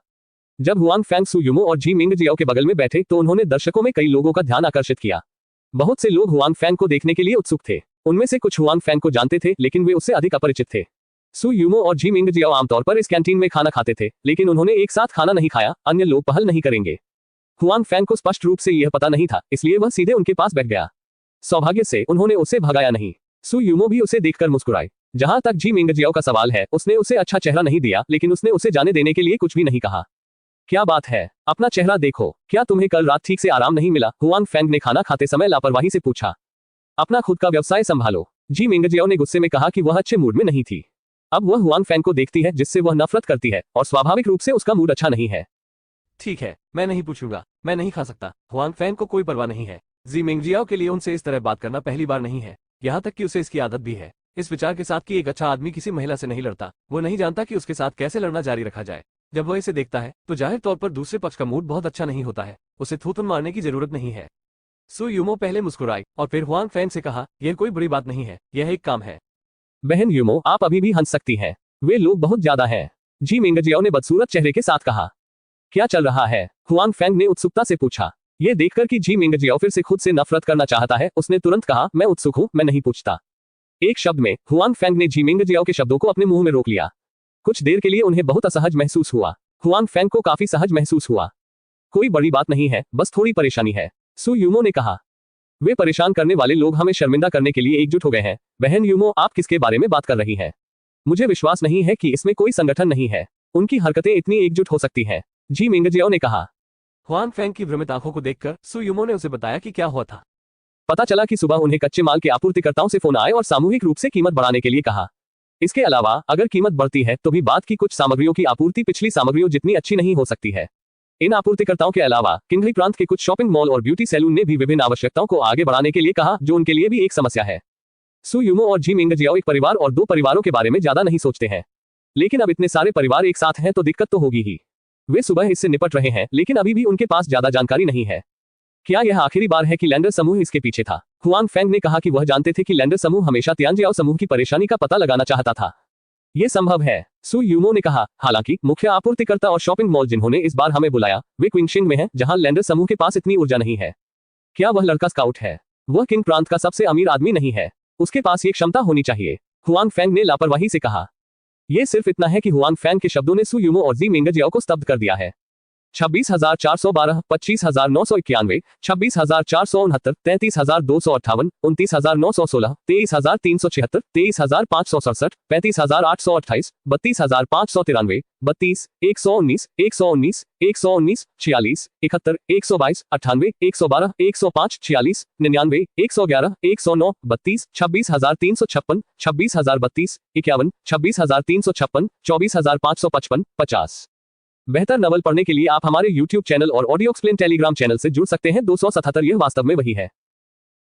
जब हुआंग फैंग सू यूमो और जी मिंगजियाओ के बगल में बैठे तो उन्होंने दर्शकों में कई लोगों का ध्यान आकर्षित किया। बहुत से लोग हुआंग फैंग को देखने के लिए उत्सुक थे। उनमें से कुछ हुआंग फैंग को जानते थे, लेकिन वे उससे अधिक अपरिचित थे। सू यूमो और जी मिंगजियाओ आमतौर पर इस कैंटीन में खाना खाते थे, लेकिन उन्होंने एक साथ खाना नहीं खाया, अन्य लोग पहल नहीं करेंगे। हुआंग फैंग को स्पष्ट रूप से यह पता नहीं था, इसलिए वह सीधे उनके पास बैठ गया। सौभाग्य से उन्होंने उसे भगाया नहीं। सू यूमो भी उसे देखकर मुस्कुराई। जहां तक जी मिंगजियाओ का सवाल है, उसने उसे अच्छा चेहरा नहीं दिया, लेकिन उसने उसे जाने देने के लिए कुछ भी नहीं कहा। क्या बात है? अपना चेहरा देखो। क्या तुम्हें कल रात ठीक से आराम नहीं मिला? हुआंग फैंग ने खाना खाते समय लापरवाही से पूछा। अपना खुद का व्यवसाय संभालो, जी मिंगजियाओ ने गुस्से में कहा कि वह अच्छे मूड में नहीं थी। अब वह हुआंग फैंग को देखती है जिससे वह नफरत करती है और स्वाभाविक रूप से उसका मूड अच्छा नहीं है। ठीक है, मैं नहीं पूछूंगा, मैं नहीं खा सकता। हुआंग फैंग को कोई परवाह नहीं है। जी मिंगजियाओ के लिए उनसे इस तरह बात करना पहली बार नहीं है, यहाँ तक कि उसे इसकी आदत भी है। इस विचार के साथ कि एक अच्छा आदमी किसी महिला से नहीं लड़ता, वो नहीं जानता कि उसके साथ कैसे लड़ना जारी रखा जाए। जब वह इसे देखता है तो जाहिर तौर पर दूसरे पक्ष का मूड बहुत अच्छा नहीं होता है। उसे थूथन मारने की जरूरत नहीं है। सु यूमो पहले मुस्कुराई और फिर हुआंग फैंग से कहा, यह कोई बड़ी बात नहीं है, यह एक काम है। बहन यूमो, आप अभी भी हंस सकती हैं। वे लोग बहुत ज्यादा हैं। जी मिंगजियाओ ने बदसूरत चेहरे के साथ कहा। क्या चल रहा है? हुआंग फैंग ने उत्सुकता से पूछा। ये देखकर कि जी मिंगजियाओ फिर से खुद से नफरत करना चाहता है, उसने तुरंत कहा, मैं उत्सुक हूं, मैं नहीं पूछता। एक शब्द में हुआंग फैंग ने जी मिंगजियाओ के शब्दों को अपने मुंह में रोक लिया। कुछ देर के लिए उन्हें बहुत असहज महसूस हुआ। हुआंग फैंग को काफी सहज महसूस हुआ। कोई बड़ी बात नहीं है, बस थोड़ी परेशानी है, सु यूमो ने कहा। वे परेशान करने वाले लोग हमें शर्मिंदा करने के लिए एकजुट हो गए हैं। बहन यूमो, आप किसके बारे में बात कर रही हैं? मुझे विश्वास नहीं है कि इसमें कोई संगठन नहीं है। उनकी हरकतें इतनी एकजुट हो सकती हैं, जी मिंगजियाओ ने कहा। हुआंग फैंग की भ्रमित आंखों को देखकर सु यूमो ने उसे बताया कि क्या हुआ था। पता चला कि सुबह उन्हें कच्चे माल के आपूर्तिकर्ताओं से फोन आए और सामूहिक रूप से कीमत बढ़ाने के लिए कहा। इसके अलावा अगर कीमत बढ़ती है तो भी बात की कुछ सामग्रियों की आपूर्ति पिछली सामग्रियों जितनी अच्छी नहीं हो सकती है। इन आपूर्तिकर्ताओं के अलावा किंगली प्रांत के कुछ शॉपिंग मॉल और ब्यूटी सैलून ने भी विभिन्न आवश्यकताओं को आगे बढ़ाने के लिए कहा, जो उनके लिए भी एक समस्या है। सु यूमो और जी मिंगजियाओ एक परिवार और दो परिवारों के बारे में ज्यादा नहीं सोचते हैं, लेकिन अब इतने सारे परिवार एक साथ हैं तो दिक्कत तो होगी ही। वे सुबह इससे निपट रहे हैं, लेकिन अभी भी उनके पास ज्यादा जानकारी नहीं है। क्या यह आखिरी बार है कि लैंडर समूह इसके पीछे था? हुआंग फैंग ने कहा कि वह जानते थे कि लैंडर समूह हमेशा तियानजियाओ समूह की परेशानी का पता लगाना चाहता था। यह संभव है, सु यूमो ने कहा। हालांकि मुख्य आपूर्तिकर्ता और शॉपिंग मॉल जिन्होंने इस बार हमें बुलाया, वे क्विंगशिंग में हैं, जहां लैंडर समूह के पास इतनी ऊर्जा नहीं है। क्या वह लड़का स्काउट है? वह किंग प्रांत का सबसे अमीर आदमी नहीं है, उसके पास ये क्षमता होनी चाहिए, हुआंग फैंग ने लापरवाही से कहा। यह सिर्फ इतना है कि हुआंग फैंग के शब्दों ने सु यूमो और जी मिंगजियाओ को स्तब्ध कर दिया है। 26,412, 25,991, 26,469, 33,258, 29,916, 23,376, 23,567, 35,828, 32,593, 32, 119, 119, 119, 46, 71, 122, 98, 112, 105, 46, 99, 111, 109, 32, 26,356, 26,032, 51, 26,356, 24,555, 50। बेहतर नवल पढ़ने के लिए आप हमारे YouTube चैनल और ऑडियो एक्सप्लेन टेलीग्राम चैनल से जुड़ सकते हैं। 277 यह वास्तव में वही है।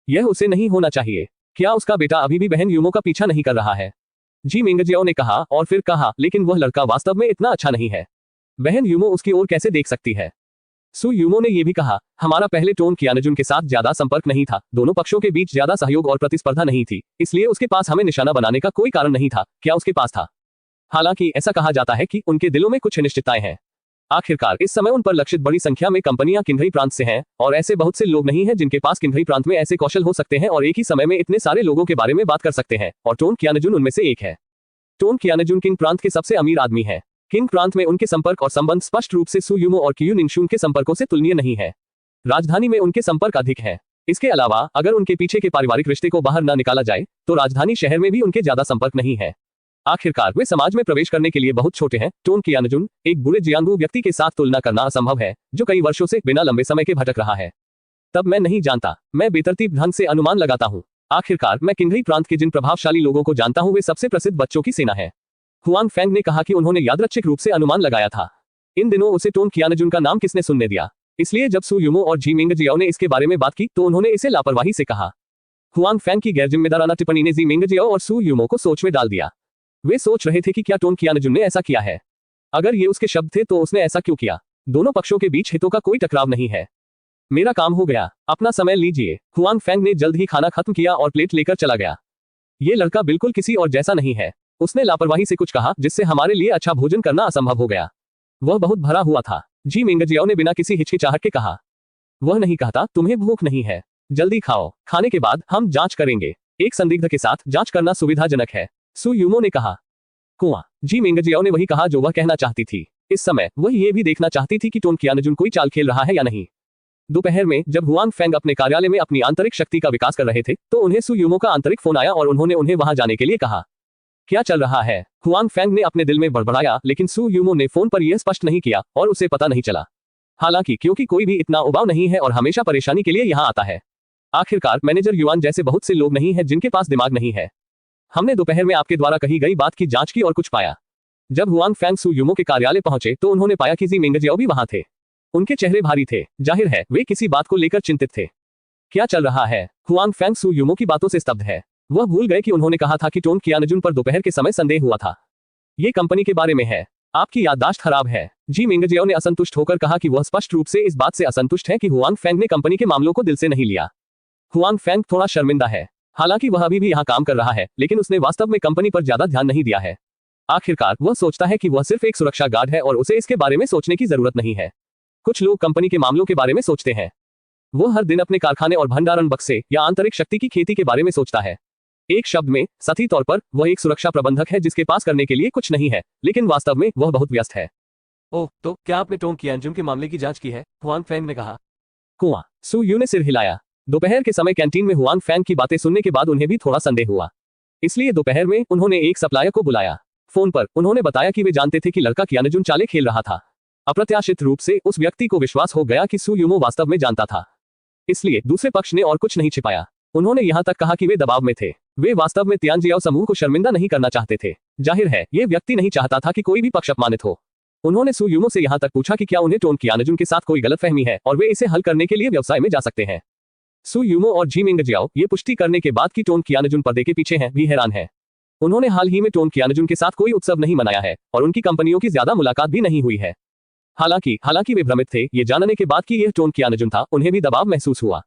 यह उसे नहीं होना चाहिए। क्या उसका बेटा अभी भी बहन यूमो का पीछा नहीं कर रहा है? जी मिंगजियाओ ने कहा और फिर कहा, लेकिन वह लड़का वास्तव में इतना अच्छा नहीं है। बहन यूमो उसकी ओर कैसे देख सकती है? सु यूमो ने यह भी कहा, हमारा पहले टोन कियानजुन के साथ ज्यादा संपर्क नहीं था, दोनों पक्षों के बीच ज्यादा सहयोग और प्रतिस्पर्धा नहीं थी, इसलिए उसके पास हमें निशाना बनाने का कोई कारण नहीं था। क्या उसके पास था? हालांकि ऐसा कहा जाता है कि उनके दिलों में कुछ अनिश्चितताएं हैं। आखिरकार इस समय उन पर लक्षित बड़ी संख्या में कंपनियां किंगरी प्रांत से हैं, और ऐसे बहुत से लोग नहीं हैं जिनके पास किंगरी प्रांत में ऐसे कौशल हो सकते हैं और एक ही समय में इतने सारे लोगों के बारे में बात कर सकते हैं, और टोन कियानजुन उनमें से एक है। टोन कियानजुन किंग प्रांत के सबसे अमीर आदमी है। किंग प्रांत में उनके संपर्क और संबंध स्पष्ट रूप से सु यूमो और कियू निंगशुन के संपर्कों से तुलनीय नहीं है। राजधानी में उनके संपर्क अधिक है। इसके अलावा अगर उनके पीछे के पारिवारिक रिश्ते को बाहर न निकाला जाए तो राजधानी शहर में भी उनके ज्यादा संपर्क नहीं है। आखिरकार वे समाज में प्रवेश करने के लिए बहुत छोटे हैं। टोन कियानजुन एक बुरे जियांगू व्यक्ति के साथ तुलना करना असंभव है, जो कई वर्षों से बिना लंबे समय के भटक रहा है। तब मैं नहीं जानता, मैं बेतरतीब ढंग से अनुमान लगाता हूँ। आखिरकार मैं किंगरी प्रांत के जिन प्रभावशाली लोगों को जानता हूँ वे सबसे प्रसिद्ध बच्चों की सेना है। हुआंग फैंग ने कहा कि उन्होंने यादृच्छिक रूप से अनुमान लगाया था। इन दिनों उसे टोन कियानजुन का नाम किसने सुनने दिया? इसलिए जब सु यूमो और जी मिंगजियाओ ने इसके बारे में बात की तो उन्होंने इसे लापरवाही से कहा। हुआंग फैंग की गैरजिम्मेदाराना टिप्पणी ने जी मिंगजियाओ और सु यूमो को सोच में डाल दिया। वे सोच रहे थे कि क्या टोन कियानजुन ने ऐसा किया है। अगर ये उसके शब्द थे तो उसने ऐसा क्यों किया? दोनों पक्षों के बीच हितों का कोई टकराव नहीं है। मेरा काम हो गया, अपना समय लीजिए। हुआंग फैंग ने जल्द ही खाना खत्म किया और प्लेट लेकर चला गया। ये लड़का बिल्कुल किसी और जैसा नहीं है। उसने लापरवाही से कुछ कहा जिससे हमारे लिए अच्छा भोजन करना असंभव हो गया। वह बहुत भरा हुआ था, जी मिंगजियाओ ने बिना किसी हिचकिचाहट के कहा। वह नहीं कहता तुम्हें भूख नहीं है, जल्दी खाओ, खाने के बाद हम जांच करेंगे। एक संदिग्ध के साथ जांच करना सुविधाजनक है, सु यूमो ने कहा। कुआं, जी मिंगजियाओ ने वही कहा जो वह कहना चाहती थी। इस समय वह ये भी देखना चाहती थी कि टोन कियानजुन कोई चाल खेल रहा है या नहीं। दोपहर में जब हुआंग फैंग अपने कार्यालय में अपनी आंतरिक शक्ति का विकास कर रहे थे तो उन्हें सु यूमो का आंतरिक फोन आया और उन्होंने उन्हें वहां जाने के लिए कहा। क्या चल रहा है? हुआंग फैंग ने अपने दिल में बड़बड़ाया, लेकिन सु यूमो ने फोन पर यह स्पष्ट नहीं किया और उसे पता नहीं चला। हालांकि क्योंकि कोई भी इतना उबाऊ नहीं है और हमेशा परेशानी के लिए यहाँ आता है। आखिरकार मैनेजर युआन जैसे बहुत से लोग नहीं हैं जिनके पास दिमाग नहीं है। हमने दोपहर में आपके द्वारा कही गई बात की जांच की और कुछ पाया। जब हुआंग फैंग सु यूमो के कार्यालय पहुंचे तो उन्होंने पाया कि जी मिंगजियाओ भी वहां थे। उनके चेहरे भारी थे, जाहिर है वे किसी बात को लेकर चिंतित थे। क्या चल रहा है? हुआंग फैंग सु यूमो की बातों से स्तब्ध है। वह भूल गए कि उन्होंने कहा था कि टोन कियानजुन पर दोपहर के समय संदेह हुआ था। ये कंपनी के बारे में है। आपकी याददाश्त खराब है, जी मिंगजियाओ ने असंतुष्ट होकर कहा कि वह स्पष्ट रूप से इस बात से असंतुष्ट है कि हुआंग फैंग ने कंपनी के मामलों को दिल से नहीं लिया। हुआंग फेंग थोड़ा शर्मिंदा है। हालांकि वह अभी भी यहाँ काम कर रहा है, लेकिन उसने वास्तव में कंपनी पर ज्यादा ध्यान नहीं दिया है। आखिरकार वह सोचता है कि वह सिर्फ एक सुरक्षा गार्ड है और उसे इसके बारे में सोचने की जरूरत नहीं है। कुछ लोग कंपनी के मामलों के बारे में सोचते हैं। वो हर दिन अपने कारखाने और भंडारण बक्से या आंतरिक शक्ति की खेती के बारे में सोचता है। एक शब्द में, सही तौर पर वह एक सुरक्षा प्रबंधक है जिसके पास करने के लिए कुछ नहीं है, लेकिन वास्तव में वह बहुत व्यस्त है। ओह, तो क्या आपने टोंग कियानजुन के मामले की जांच की है? हुआंग फेंग ने कहा। कुआं सु यू ने सिर हिलाया। दोपहर के समय कैंटीन में हुआंग फेंग की बातें सुनने के बाद उन्हें भी थोड़ा संदेह हुआ। इसलिए दोपहर में उन्होंने एक सप्लायर को बुलाया। फोन पर उन्होंने बताया कि वे जानते थे कि लड़का कियानजुन चाले खेल रहा था। अप्रत्याशित रूप से उस व्यक्ति को विश्वास हो गया कि सु यूमो वास्तव में जानता था। इसलिए दूसरे पक्ष ने और कुछ नहीं छिपाया। उन्होंने यहां तक कहा कि वे दबाव में थे। वे वास्तव में तियानजियाओ समूह को शर्मिंदा नहीं करना चाहते थे। जाहिर है ये व्यक्ति नहीं चाहता था कि कोई भी पक्ष अपमानित हो। उन्होंने सु यूमो से यहां तक पूछा कि क्या उन्हें टोंग कियानजुन के साथ कोई गलतफहमी है और वे इसे हल करने के लिए व्यवसाय में जा सकते हैं। सु यूमो और जी मिंगजियाओ ये पुष्टि करने के बाद कि टोंग कियानजुन पर्दे के पीछे हैं भी हैरान है। उन्होंने हाल ही में टोंग कियानजुन के साथ कोई उत्सव नहीं मनाया है और उनकी कंपनियों की ज्यादा मुलाकात भी नहीं हुई है। हालांकि वे भ्रमित थे ये जानने के बाद कि यह टोंग कियानजुन था। उन्हें भी दबाव महसूस हुआ।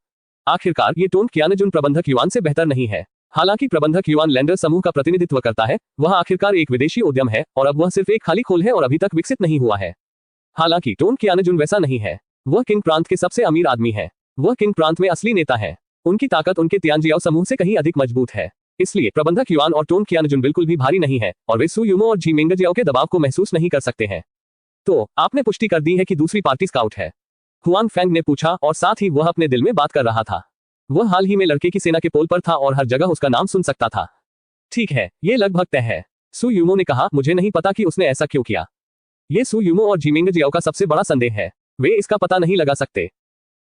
आखिरकार ये टोंग कियानजुन प्रबंधक युआन से बेहतर नहीं है। हालांकि प्रबंधक युआन लैंडर समूह का प्रतिनिधित्व करता है, वह आखिरकार एक विदेशी उद्यम है और अब वह सिर्फ एक खाली खोल है और अभी तक विकसित नहीं हुआ है। हालांकि टोंग कियानजुन वैसा नहीं है। वह किंग प्रांत के सबसे अमीर आदमी है। वह किंग प्रांत में असली नेता है। उनकी ताकत उनके तियानजियाओ समूह से कहीं अधिक मजबूत है। इसलिए प्रबंधक युआन और टोंग कियानजुन बिल्कुल भी भारी नहीं है और वे सु यूमो और जी मिंगजियाओ के दबाव को महसूस नहीं कर सकते हैं। तो आपने पुष्टि कर दी है कि दूसरी पार्टी स्काउट है? हुआंग फेंग ने पूछा और साथ ही वह अपने दिल में बात कर रहा था। वह हाल ही में लड़के की सेना के पोल पर था और हर जगह उसका नाम सुन सकता था। ठीक है, ये लगभग तय है, सु यूमो ने कहा। मुझे नहीं पता कि उसने ऐसा क्यों किया। ये सु यूमो और जी मिंगजियाओ का सबसे बड़ा संदेह है। वे इसका पता नहीं लगा सकते।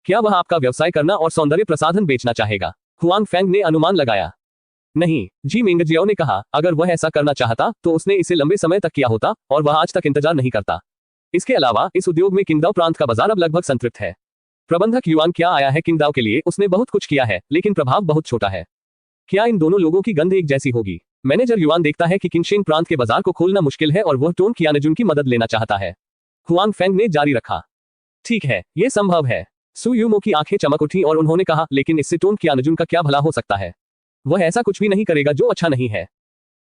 क्या वह आपका व्यवसाय करना और सौंदर्य प्रसाधन बेचना चाहेगा? हुआंग फेंग ने अनुमान लगाया। नहीं, जी मिंगजियाओ ने कहा। अगर वह ऐसा करना चाहता तो उसने इसे लंबे समय तक किया होता और वह आज तक इंतजार नहीं करता। इसके अलावा इस उद्योग में किंगदाओ प्रांत का बाजार अब लगभग संतृप्त है। प्रबंधक युआन क्या आया है किंगदाओ के लिए? उसने बहुत कुछ किया है, लेकिन प्रभाव बहुत छोटा है। क्या इन दोनों लोगों की गंध एक जैसी होगी? मैनेजर युआन देखता है कि किंगशेंग प्रांत के बाजार को खोलना मुश्किल है और वह टोंग कियानजुन की मदद लेना चाहता है। हुआंग फेंग ने जारी रखा। ठीक है, यह संभव है। सु यूमो की आंखें चमक उठी और उन्होंने कहा, लेकिन इससे टोंग कियानजुन का क्या भला हो सकता है? वह ऐसा कुछ भी नहीं करेगा जो अच्छा नहीं है।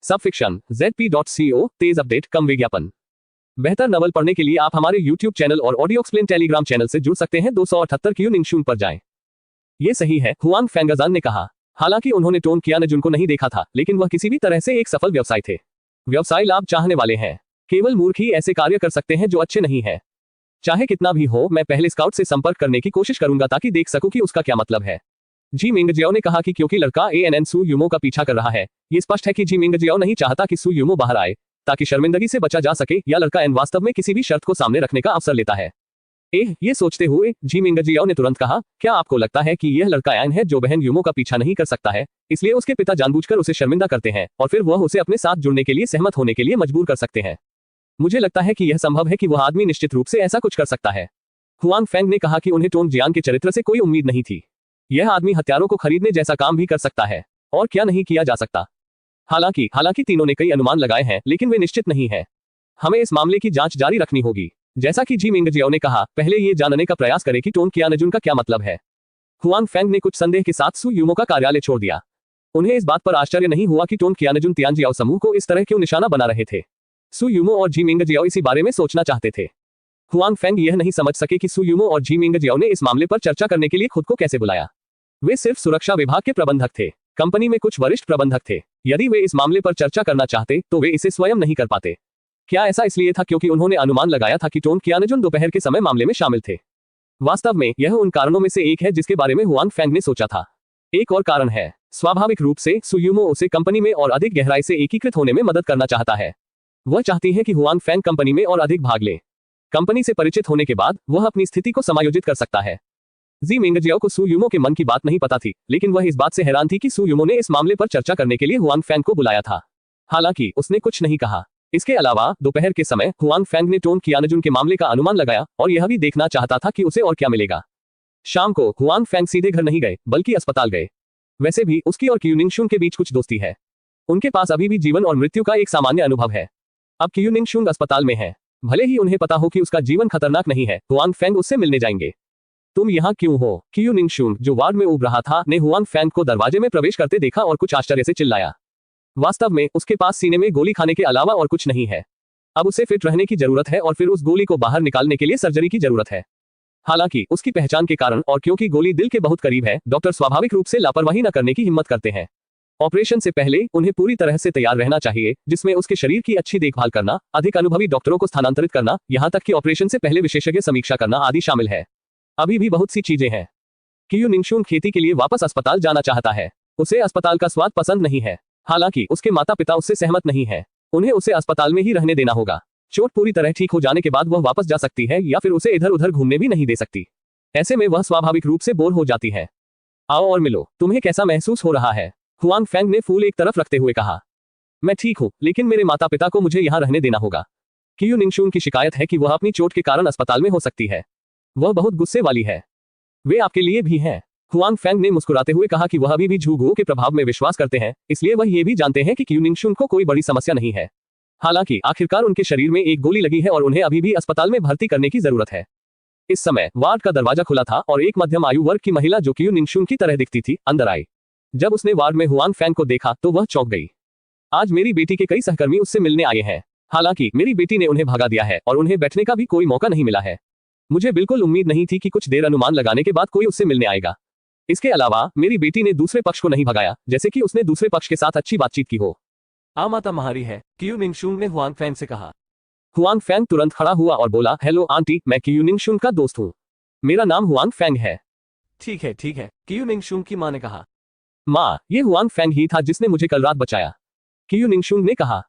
सब फिक्शन zp.co तेज अपडेट कम विज्ञापन। बेहतर नवल पढ़ने के लिए आप हमारे YouTube चैनल और ऑडियो एक्सप्लेन टेलीग्राम चैनल से जुड़ सकते हैं। 278 क्यू निंगशून पर जाएं। ये सही है, हुआंग फेंगाजान ने कहा। हालांकि उन्होंने टोंग कियानजुन को नहीं देखा था, लेकिन वह किसी भी तरह से एक सफल व्यवसाय थे। व्यवसाय लाभ चाहने वाले हैं। केवल मूर्ख ही ऐसे कार्य कर सकते हैं जो अच्छे नहीं है। चाहे कितना भी हो, मैं पहले स्काउट से संपर्क करने की कोशिश करूंगा ताकि देख सकूं कि उसका क्या मतलब है। जी मिंगजियाओ ने कहा कि क्योंकि लड़का एएनएन सु यूमो का पीछा कर रहा है, ये स्पष्ट है कि जी मिंगजियाओ नहीं चाहता कि सु यूमो बाहर आए ताकि शर्मिंदगी से बचा जा सके, या लड़का एन वास्तव में किसी भी शर्त को सामने रखने का अवसर लेता है। ये सोचते हुए जी मिंगजियाओ ने तुरंत कहा, क्या आपको लगता है कि यह लड़का एन है जो बहन यूमो का पीछा नहीं कर सकता है, इसलिए उसके पिता जानबूझकर उसे शर्मिंदा करते हैं और फिर वह उसे अपने साथ जुड़ने के लिए सहमत होने के लिए मजबूर कर सकते हैं? मुझे लगता है कि यह संभव है कि वह आदमी निश्चित रूप से ऐसा कुछ कर सकता है। हुआंग फेंग ने कहा कि उन्हें टोंग जियान के चरित्र से कोई उम्मीद नहीं थी। यह आदमी हथियारों को खरीदने जैसा काम भी कर सकता है, और क्या नहीं किया जा सकता। हालांकि तीनों ने कई अनुमान लगाए हैं, लेकिन वे निश्चित नहीं है। हमें इस मामले की जांच जारी रखनी होगी। जैसा कि जी मिंगजियाओ ने कहा, पहले ये जानने का प्रयास करें कि टोंग कियानजुन का क्या मतलब है। हुआंग फेंग ने कुछ संदेह के साथ सु यूमो का कार्यालय छोड़ दिया। उन्हें इस बात पर आश्चर्य नहीं हुआ कि टोंग कियानजुन तियानजियाओ समूह को इस तरह क्यों निशाना बना रहे थे। सु यूमो और जी मिंगजियाओ इसी बारे में सोचना चाहते थे। हुआंग फेंग यह नहीं समझ सके कि सु यूमो और जी मिंगजियाओ ने इस मामले पर चर्चा करने के लिए खुद को कैसे बुलाया। वे सिर्फ सुरक्षा विभाग के प्रबंधक थे। कंपनी में कुछ वरिष्ठ प्रबंधक थे। यदि वे इस मामले पर चर्चा करना चाहते तो वे इसे स्वयं नहीं कर पाते। क्या ऐसा इसलिए था क्योंकि उन्होंने अनुमान लगाया था कि टोंग कियानजुन दोपहर के समय मामले में शामिल थे? वास्तव में यह उन कारणों में से एक है जिसके बारे में हुआंग फेंग ने सोचा था। एक और कारण है, स्वाभाविक रूप से सु यूमो उसे कंपनी में और अधिक गहराई से एकीकृत होने में मदद करना चाहता है। वह चाहती है कि हुआंग फेंग कंपनी में और अधिक भाग ले। कंपनी से परिचित होने के बाद वह अपनी स्थिति को समायोजित कर सकता है। जी मिंगजियाओ को सु यूमो के मन की बात नहीं पता थी, लेकिन वह इस बात से हैरान थी कि सु यूमो ने इस मामले पर चर्चा करने के लिए हुआंग फेंग को बुलाया था। हालांकि उसने कुछ नहीं कहा। इसके अलावा दोपहर के समय हुआंग फेंग ने टोंग कियानजुन के मामले का अनुमान लगाया और यह भी देखना चाहता था कि उसे और क्या मिलेगा। शाम को हुआंग फेंग सीधे घर नहीं गए, बल्कि अस्पताल गए। वैसे भी उसकी और क्यूनिंगशुंग के बीच कुछ दोस्ती है। उनके पास अभी भी जीवन और मृत्यु का एक सामान्य अनुभव है। अब क्यूनिंगशुंग अस्पताल में है। भले ही उन्हें पता हो कि उसका जीवन खतरनाक नहीं है, हुआंग फेंग उससे मिलने जाएंगे। तुम यहाँ क्यों हो? कियू निंगशुन, जो वार्ड में उब रहा था, ने हुआंग फैंग को दरवाजे में प्रवेश करते देखा और कुछ आश्चर्य से चिल्लाया। वास्तव में उसके पास सीने में गोली खाने के अलावा और कुछ नहीं है। अब उसे फिट रहने की जरूरत है और फिर उस गोली को बाहर निकालने के लिए सर्जरी की जरूरत है। हालांकि उसकी पहचान के कारण और क्योंकि गोली दिल के बहुत करीब है, डॉक्टर स्वाभाविक रूप से लापरवाही न करने की हिम्मत करते हैं। ऑपरेशन से पहले उन्हें पूरी तरह से तैयार रहना चाहिए, जिसमें उसके शरीर की अच्छी देखभाल करना, अधिक अनुभवी डॉक्टरों को स्थानांतरित करना, यहाँ तक कि ऑपरेशन से पहले विशेषज्ञ समीक्षा करना आदि शामिल है। अभी भी बहुत सी चीजें हैं। कियू निंगशुन खेती के लिए वापस अस्पताल जाना चाहता है। उसे अस्पताल का स्वाद पसंद नहीं है। हालांकि उसके माता पिता उससे सहमत नहीं है। उन्हें उसे अस्पताल में ही रहने देना होगा। चोट पूरी तरह ठीक हो जाने के बाद वह वापस जा सकती है या फिर उसे इधर उधर घूमने भी नहीं दे सकती। ऐसे में वह स्वाभाविक रूप से बोर हो जाती है। आओ और मिलो, तुम्हें कैसा महसूस हो रहा है? हुआंग फैंग ने फूल एक तरफ रखते हुए कहा। मैं ठीक हूँ, लेकिन मेरे माता पिता को मुझे यहाँ रहने देना होगा। कियू निंगशुन की शिकायत है कि वह अपनी चोट के कारण अस्पताल में हो सकती है। वह बहुत गुस्से वाली है। वे आपके लिए भी हैं। हुआंग फैंग ने मुस्कुराते हुए कहा कि वह अभी भी झूगुओ के प्रभाव में विश्वास करते हैं, इसलिए वह ये भी जानते हैं कि कियू निंगशुन को कोई बड़ी समस्या नहीं है। हालांकि आखिरकार उनके शरीर में एक गोली लगी है और उन्हें अभी भी अस्पताल में भर्ती करने की जरूरत है। इस समय वार्ड का दरवाजा खुला था और एक मध्यम आयु वर्ग की महिला जो कियू निंगशुन की तरह दिखती थी, अंदर आई। जब उसने वार्ड में हुआंग फैंग को देखा तो वह चौंक गई। आज मेरी बेटी के कई सहकर्मी उससे मिलने आए हैं। हालांकि मेरी बेटी ने उन्हें भगा दिया है और उन्हें बैठने का भी कोई मौका नहीं मिला है। मुझे बिल्कुल उम्मीद नहीं थी कि कुछ देर अनुमान लगाने के बाद कोई उससे मिलने आएगा। इसके अलावा मेरी बेटी ने दूसरे पक्ष को नहीं भगाया, जैसे कि उसने दूसरे पक्ष के साथ अच्छी बातचीत की हो। माता महारी है, कियू निंगशुन ने हुआंग फैंग से कहा। हुआंग फैंग तुरंत खड़ा हुआ और बोला, हेलो आंटी, मैं कियू निंगशुन का दोस्त हूँ। मेरा नाम हुआंग फैंग है। ठीक है, कियू निंगशुन की माँ ने कहा। माँ, ये हुआंग फैंग ही था जिसने मुझे कल रात बचाया, कियू निंगशुन ने कहा।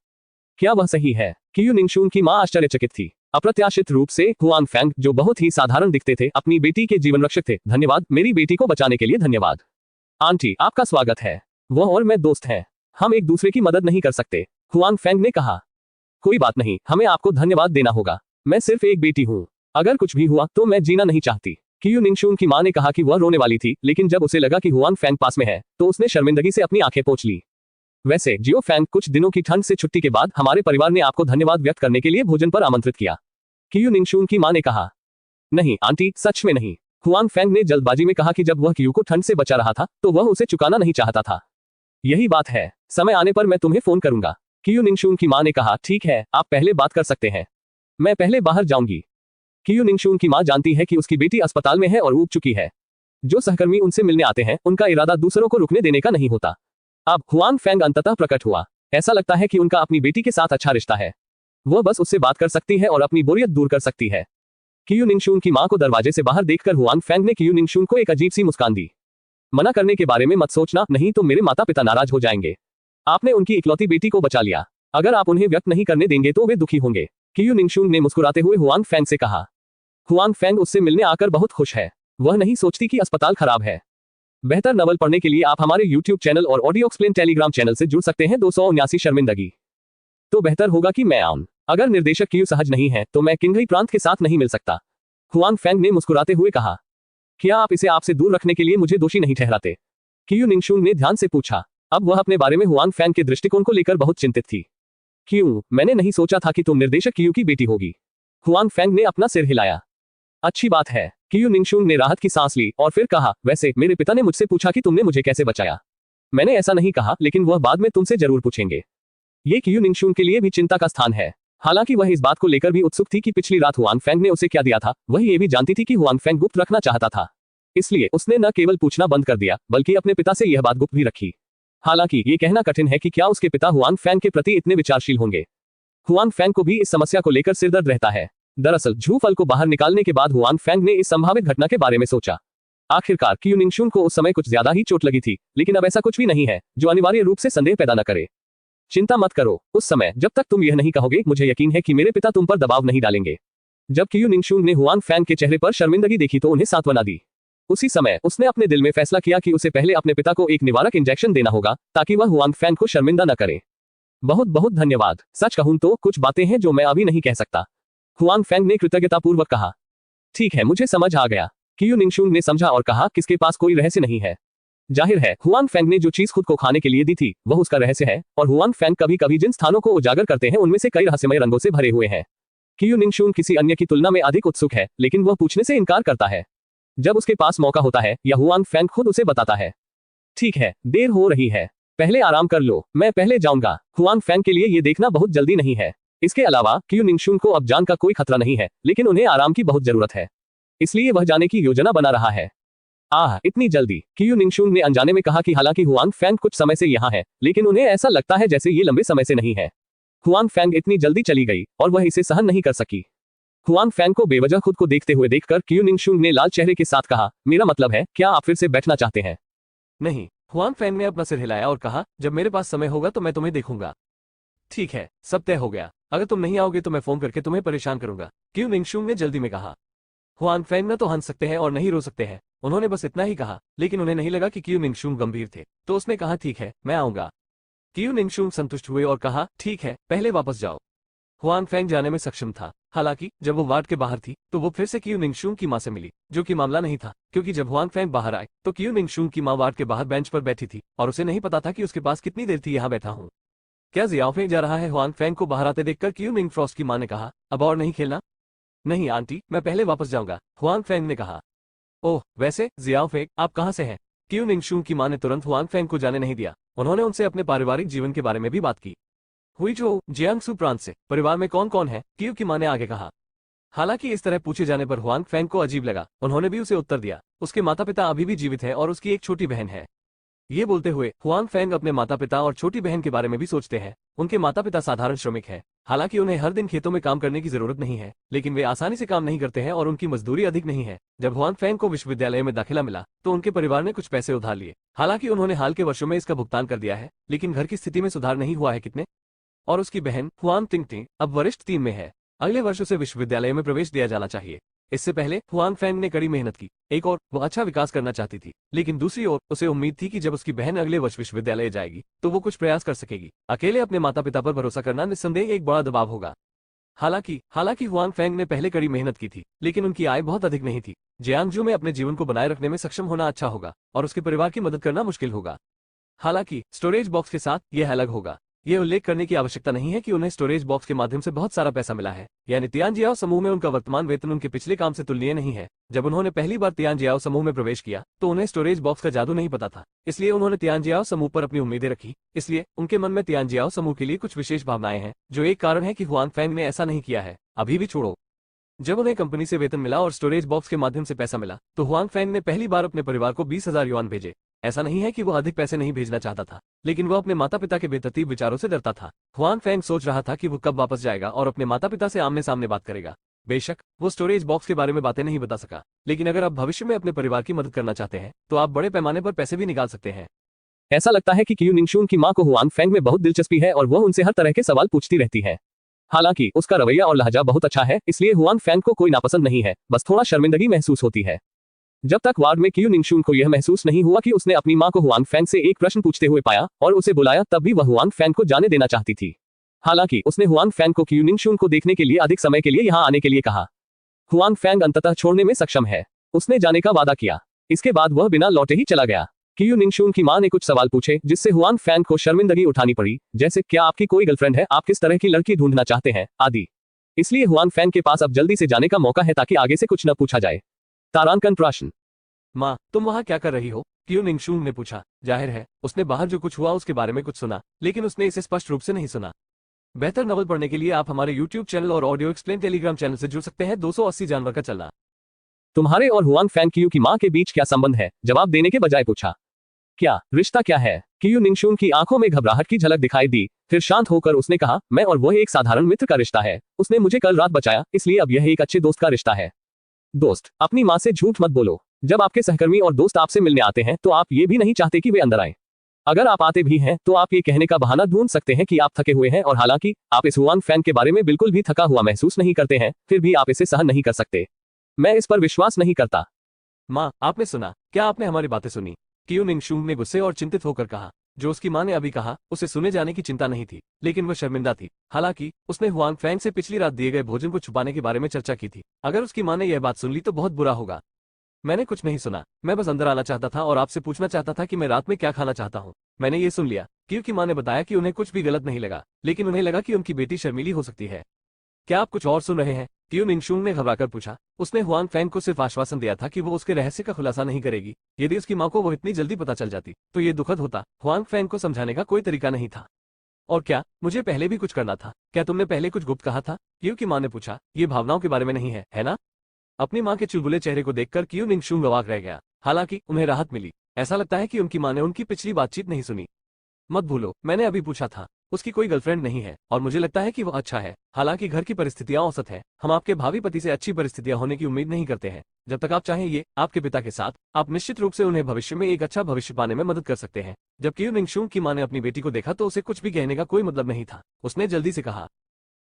क्या वह सही है? कियू निंगशुन की माँ आश्चर्यचकित थी। अप्रत्याशित रूप से हुआंग फैंग, जो बहुत ही साधारण दिखते थे, अपनी बेटी के जीवन रक्षक थे। धन्यवाद, मेरी बेटी को बचाने के लिए धन्यवाद। आंटी, आपका स्वागत है। वह और मैं दोस्त हैं। हम एक दूसरे की मदद नहीं कर सकते, हुआंग फैंग ने कहा। कोई बात नहीं, हमें आपको धन्यवाद देना होगा। मैं सिर्फ एक बेटी हूँ। अगर कुछ भी हुआ तो मैं जीना नहीं चाहती। कियू निंगशुन की माँ ने कहा कि वह रोने वाली थी, लेकिन जब उसे लगा कि हुआंग फैंग पास में है तो उसने शर्मिंदगी से अपनी आंखें पोंछ ली। वैसे जियो फैंग, कुछ दिनों की ठंड से छुट्टी के बाद हमारे परिवार ने आपको धन्यवाद व्यक्त करने के लिए भोजन पर आमंत्रित किया, कियू निंगशुन की माँ ने कहा। नहीं आंटी, सच में नहीं, हुआंग फैंग ने जल्दबाजी में कहा कि जब वह कियू को ठंड से बचा रहा था तो वह उसे चुकाना नहीं चाहता था। यही बात है, समय आने पर मैं तुम्हें फोन करूंगा, कियू निंगशुन की माँ ने कहा। ठीक है, आप पहले बात कर सकते हैं, मैं पहले बाहर जाऊंगी। कियू निंगशुन की माँ जानती है कि उसकी बेटी अस्पताल में है और ऊब चुकी है। जो सहकर्मी उनसे मिलने आते हैं, उनका इरादा दूसरों को रुकने देने का नहीं होता। अब हुआंग फैंग अंततः प्रकट हुआ। ऐसा लगता है कि उनका अपनी बेटी के साथ अच्छा रिश्ता है। वह बस उससे बात कर सकती है और अपनी बोरियत दूर कर सकती है। कियू निंगशुन की माँ को दरवाजे से बाहर देखकर हुआंग फैंग ने कियू निंगशुन को एक अजीब सी मुस्कान दी। मना करने के बारे में मत सोचना, नहीं तो मेरे माता पिता नाराज हो जाएंगे। आपने उनकी इकलौती बेटी को बचा लिया। अगर आप उन्हें व्यक्त नहीं करने देंगे तो वे दुखी होंगे, कियू निंगशुन ने मुस्कुराते हुए हुआंग फैंग से कहा। हुआंग फैंग उससे मिलने आकर बहुत खुश है। वह नहीं सोचती कि अस्पताल खराब है। बेहतर नवल पढ़ने के लिए आप हमारे YouTube चैनल और ऑडियो एक्सप्लेन टेलीग्राम चैनल से जुड़ सकते हैं। 279 शर्मिंदगी। तो बेहतर होगा कि मैं आऊं। अगर निर्देशक कियू सहज नहीं है तो मैं किंगई प्रांत के साथ नहीं मिल सकता, हुआंग फैंग ने मुस्कुराते हुए कहा। क्या आप इसे आपसे दूर रखने के लिए मुझे दोषी नहीं ठहराते? कियू निंगशुन ने ध्यान से पूछा। अब वह अपने बारे में हुआंग फैंग के दृष्टिकोण को लेकर बहुत चिंतित थी। क्यों? मैंने नहीं सोचा था कि तुम निर्देशक कियू की बेटी होगी, हुआंग फैंग ने अपना सिर हिलाया। अच्छी बात है, कियू निंगशुन ने राहत की सांस ली और फिर कहा, वैसे मेरे पिता ने मुझसे पूछा कि तुमने मुझे कैसे बचाया। मैंने ऐसा नहीं कहा, लेकिन वह बाद में तुमसे जरूर पूछेंगे। ये कियू निंगशुन के लिए भी चिंता का स्थान है। हालांकि वह इस बात को लेकर भी उत्सुक थी कि पिछली रात हुआंग फैंग ने उसे क्या दिया था। वह ये भी जानती थी कि हुआंग फैंग गुप्त रखना चाहता था, इसलिए उसने न केवल पूछना बंद कर दिया बल्कि अपने पिता से यह बात गुप्त भी रखी। हालांकि ये कहना कठिन है कि क्या उसके पिता हुआंग फैंग के प्रति इतने विचारशील होंगे। हुआंग फैंग को भी इस समस्या को लेकर सिरदर्द रहता है। दरअसल झू फल को बाहर निकालने के बाद हुआंग फैंग ने इस संभावित घटना के बारे में सोचा। आखिरकार कियू निंगशुन को उस समय कुछ ज्यादा ही चोट लगी थी, लेकिन अब ऐसा कुछ भी नहीं है जो अनिवार्य रूप से संदेह पैदा न करे। चिंता मत करो, उस समय जब तक तुम यह नहीं कहोगे मुझे यकीन है कि मेरे पिता तुम पर दबाव नहीं डालेंगे। जब कियू निंगशुन ने हुआंग फैंग के चेहरे पर शर्मिंदगी देखी तो उन्हें सांत्वना दी। उसी समय उसने अपने दिल में फैसला किया कि उसे पहले अपने पिता को एक निवारक इंजेक्शन देना होगा ताकि वह हुआंग फैंग को शर्मिंदा न करे। बहुत बहुत धन्यवाद। सच कहूं तो कुछ बातें हैं जो मैं अभी नहीं कह सकता, हुआंग फैंग ने कृतज्ञतापूर्वक कहा। ठीक है, मुझे समझ आ गया, कियू निंगशुन ने समझा और कहा, किसके पास कोई रहस्य नहीं है। जाहिर है हुआंग फैंग ने जो चीज खुद को खाने के लिए दी थी वह उसका रहस्य है, और हुआंग फैंग कभी कभी जिन स्थानों को उजागर करते हैं उनमें से कई रहस्यमय रंगों से भरे हुए हैं। कियू निंगशुन किसी अन्य की तुलना में अधिक उत्सुक है, लेकिन वह पूछने से इनकार करता है। जब उसके पास मौका होता है या हुआंग फैंग खुद उसे बताता है। ठीक है, देर हो रही है, पहले आराम कर लो, मैं पहले जाऊंगा। हुआंग फैंग के लिए ये देखना बहुत जल्दी नहीं है। इसके अलावा क्यू निंगशुन को अब जान का कोई खतरा नहीं है, लेकिन उन्हें आराम की बहुत जरूरत है, इसलिए वह जाने की योजना बना रहा है। इतनी जल्दी, क्यू निंगशुन ने अनजाने में कहा कि हालांकि हुआंग फैंग कुछ समय से यहाँ है, लेकिन उन्हें ऐसा लगता है जैसे ये लंबे समय से नहीं है। हुआंग फैंग इतनी जल्दी चली गई और वह इसे सहन नहीं कर सकी। हुआंग फैंग को बेवजह खुद को देखते हुए देखकर क्यू निंगशुन ने लाल चेहरे के साथ कहा, मेरा मतलब है, क्या आप फिर से बैठना चाहते हैं? नहीं, हुआंग फैंग ने अपना सिर हिलाया और कहा, जब मेरे पास समय होगा तो मैं तुम्हें देखूंगा। ठीक है, सब तय हो गया, अगर तुम नहीं आओगे तो मैं फोन करके तुम्हें परेशान करूंगा, क्यू निंगशुन ने जल्दी में कहा। हुआंग फैंग न तो हंस सकते हैं और नहीं रो सकते हैं, उन्होंने बस इतना ही कहा, लेकिन उन्हें नहीं लगा कि क्यू निंगशुन गंभीर थे, तो उसने कहा, ठीक है, मैं आऊंगा। क्यू निंगशुन संतुष्ट हुए और कहा, ठीक है, पहले वापस जाओ। हुआंग फैंग जाने में सक्षम था। हालांकि जब वो वार्ड के बाहर थी तो वो फिर से क्यू निंगशुन की मां से मिली, जो कि मामला नहीं था, क्योंकि जब हुआंग फैंग बाहर आए तो क्यू निंगशुन की मां वार्ड के बाहर बेंच पर बैठी थी और उसे नहीं पता था कि उसके पास कितनी देर थी यहाँ बैठा हूँ। क्या जियाओ फेंग जा रहा है? हुआंग फैंग को बाहर आते देखकर क्यू निंग फ्रॉस्ट की मां ने कहा, अब और नहीं खेलना? नहीं आंटी, मैं पहले वापस जाऊंगा, हुआंग फैंग ने कहा। ओह, वैसे जियाओ फेंग, आप कहाँ से हैं? क्यू निंगशुन की मां ने तुरंत हुआंग फैंग को जाने नहीं दिया। उन्होंने उनसे अपने पारिवारिक जीवन के बारे में भी बात की। हुईचो, जियांगसू प्रांत से, परिवार में कौन कौन है? क्यू की मां ने आगे कहा। हालांकि इस तरह पूछे जाने पर हुआंग फैंग को अजीब लगा। उन्होंने भी उसे उत्तर दिया, उसके माता पिता अभी भी जीवित है और उसकी एक छोटी बहन है। ये बोलते हुए हुआंग फैंग अपने माता पिता और छोटी बहन के बारे में भी सोचते हैं। उनके माता पिता साधारण श्रमिक हैं। हालांकि उन्हें हर दिन खेतों में काम करने की जरूरत नहीं है, लेकिन वे आसानी से काम नहीं करते हैं और उनकी मजदूरी अधिक नहीं है। जब हुआंग फैंग को विश्वविद्यालय में दाखिला मिला तो उनके परिवार ने कुछ पैसे उधार लिए। हालांकि उन्होंने हाल के वर्षों में इसका भुगतान कर दिया है, लेकिन घर की स्थिति में सुधार नहीं हुआ है। कितने? और उसकी बहन हुआंग टिंगटिंग अब वरिष्ठ 3 में है। अगले वर्ष उसे विश्वविद्यालय में प्रवेश दिया जाना चाहिए। इससे पहले हुआंग फैंग ने कड़ी मेहनत की। एक और वो अच्छा विकास करना चाहती थी, लेकिन दूसरी ओर उसे उम्मीद थी कि जब उसकी बहन अगले वर्ष विश्वविद्यालय जाएगी तो वो कुछ प्रयास कर सकेगी। अकेले अपने माता पिता पर भरोसा करना निस्संदेह एक बड़ा दबाव होगा। हालांकि हुआंग फैंग ने पहले कड़ी मेहनत की थी, लेकिन उनकी आय बहुत अधिक नहीं थी। जियांगजू में अपने जीवन को बनाए रखने में सक्षम होना अच्छा होगा और उसके परिवार की मदद करना मुश्किल होगा। हालांकि स्टोरेज बॉक्स के साथ यह अलग होगा। यह उल्लेख करने की आवश्यकता नहीं है कि उन्हें स्टोरेज बॉक्स के माध्यम से बहुत सारा पैसा मिला है। यानी तियानजियाओ समूह में उनका वर्तमान वेतन उनके पिछले काम से तुलनीय नहीं है। जब उन्होंने पहली बार तियानजियाओ समूह में प्रवेश किया तो उन्हें स्टोरेज बॉक्स का जादू नहीं पता था, इसलिए उन्होंने तियानजियाओ समूह पर अपनी उम्मीदें रखी। इसलिए उनके मन में तियानजियाओ समूह के लिए कुछ विशेष भावनाएं हैं, जो एक कारण है कि हुआंग फैंग ने ऐसा नहीं किया है। अभी भी छोड़ो। जब उन्हें कंपनी से वेतन मिला और स्टोरेज बॉक्स के माध्यम से पैसा मिला तो हुआंग फैंग ने पहली बार अपने परिवार को 20,000 युआन भेजे। ऐसा नहीं है कि वह अधिक पैसे नहीं भेजना चाहता था, लेकिन वह अपने माता पिता के बेतरतीब विचारों से डरता था। हुआंग फैंग सोच रहा था कि वो कब वापस जाएगा और अपने माता पिता से आमने सामने बात करेगा। बेशक वो स्टोरेज बॉक्स के बारे में बातें नहीं बता सका, लेकिन अगर आप भविष्य में अपने परिवार की मदद करना चाहते हैं तो आप बड़े पैमाने पर पैसे भी निकाल सकते हैं। ऐसा लगता है कि क्यू निंगशुन की मां को हुआंग फैंग में बहुत दिलचस्पी है और वह उनसे हर तरह के सवाल पूछती रहती है। हालांकि उसका रवैया और लहजा बहुत अच्छा है, इसलिए हुआंग फैंग को कोई नापसंद नहीं है, बस थोड़ा शर्मिंदगी महसूस होती है। जब तक वार्ड में क्यू निंगशुन को यह महसूस नहीं हुआ कि उसने अपनी मां को हुआंग फैंग से एक प्रश्न पूछते हुए पाया और उसे बुलाया, तब भी वह हुआंग फैंग को जाने देना चाहती थी। हालांकि उसने हुआंग फैंग को क्यू निंगशुन को देखने के लिए अधिक समय के लिए यहां आने के लिए कहा। हुआंग फैंग अंततः छोड़ने में सक्षम है। उसने जाने का वादा किया। इसके बाद वह बिना लौटे ही चला गया। क्यू निंगशुन की मां ने कुछ सवाल पूछे जिससे हुआंग फैंग को शर्मिंदगी उठानी पड़ी, जैसे क्या आपकी कोई गर्लफ्रेंड है, आप किस तरह की लड़की ढूंढना चाहते हैं, आदि। इसलिए हुआंग फैंग के पास अब जल्दी से जाने का मौका है ताकि आगे से कुछ न पूछा जाए। तारांकन प्रश्न। माँ, तुम वहाँ क्या कर रही हो? क्यू निंगशुन ने पूछा। जाहिर है उसने बाहर जो कुछ हुआ उसके बारे में कुछ सुना, लेकिन उसने इसे स्पष्ट रूप से नहीं सुना। बेहतर नॉवल पढ़ने के लिए आप हमारे YouTube चैनल और ऑडियो एक्सप्लेन टेलीग्राम चैनल से जुड़ सकते हैं। 280 जानवर का चलना। तुम्हारे और हुआंग फैंग क्यू की मां के बीच क्या संबंध है? जवाब देने के बजाय पूछा। क्या रिश्ता क्या है? क्यू निंगशुन की आंखों में घबराहट की झलक दिखाई दी। फिर शांत होकर उसने कहा, मैं और वह एक साधारण मित्र का रिश्ता है। उसने मुझे कल रात बचाया, इसलिए अब यह एक अच्छे दोस्त का रिश्ता है। दोस्त, अपनी मां से झूठ मत बोलो। जब आपके सहकर्मी और दोस्त आपसे मिलने आते हैं तो आप ये भी नहीं चाहते कि वे अंदर आए। अगर आप आते भी हैं तो आप ये कहने का बहाना ढूंढ सकते हैं कि आप थके हुए हैं, और हालांकि आप इस हुआंग फैंग के बारे में बिल्कुल भी थका हुआ महसूस नहीं करते हैं, फिर भी आप इसे सहन नहीं कर सकते। मैं इस पर विश्वास नहीं करता। माँ, आपने सुना? क्या आपने हमारी बातें सुनी? क्यू निंगशुन ने गुस्से और चिंतित होकर कहा। जो उसकी मां ने अभी कहा उसे सुने जाने की चिंता नहीं थी, लेकिन वह शर्मिंदा थी। हालांकि उसने हुआंग फैंग से पिछली रात दिए गए भोजन को छुपाने के बारे में चर्चा की थी। अगर उसकी मां ने यह बात सुन ली तो बहुत बुरा होगा। मैंने कुछ नहीं सुना, मैं बस अंदर आना चाहता था और आपसे पूछना चाहता था कि मैं रात में क्या खाना चाहता हूँ। मैंने ये सुन लिया। क्यू की मां ने बताया कि उन्हें कुछ भी गलत नहीं लगा, लेकिन उन्हें लगा कि उनकी बेटी शर्मीली हो सकती है। क्या आप कुछ और सुन रहे हैं? क्यू निंगशुंग ने घबराकर पूछा। उसने हुआंग फैंग को सिर्फ आश्वासन दिया था कि वो उसके रहस्य का खुलासा नहीं करेगी। यदि उसकी माँ को वो इतनी जल्दी पता चल जाती तो ये दुखद होता। हुआंग फैंग को समझाने का कोई तरीका नहीं था। और क्या मुझे पहले भी कुछ करना था? क्या तुमने पहले कुछ गुप्त कहा था? क्यू की माँ ने पूछा। ये भावनाओं के बारे में नहीं है ना? अपनी माँ के चुलबुले चेहरे को देखकर क्यू निंगशुंग अवाक रह गया। हालांकि उन्हें राहत मिली। ऐसा लगता है कि उनकी माँ ने उनकी पिछली बातचीत नहीं सुनी। मत भूलो, मैंने अभी पूछा था। उसकी कोई गर्लफ्रेंड नहीं है और मुझे लगता है कि वो अच्छा है। हालांकि घर की परिस्थितियां औसत है। हम आपके भावी पति से अच्छी परिस्थितियां होने की उम्मीद नहीं करते हैं। जब तक आप चाहें ये आपके पिता के साथ, आप निश्चित रूप से उन्हें भविष्य में एक अच्छा भविष्य पाने में मदद कर सकते हैं। जब क्यू निंगशुंग की माँ ने अपनी बेटी को देखा तो उसे कुछ भी कहने का कोई मतलब नहीं था। उसने जल्दी से कहा,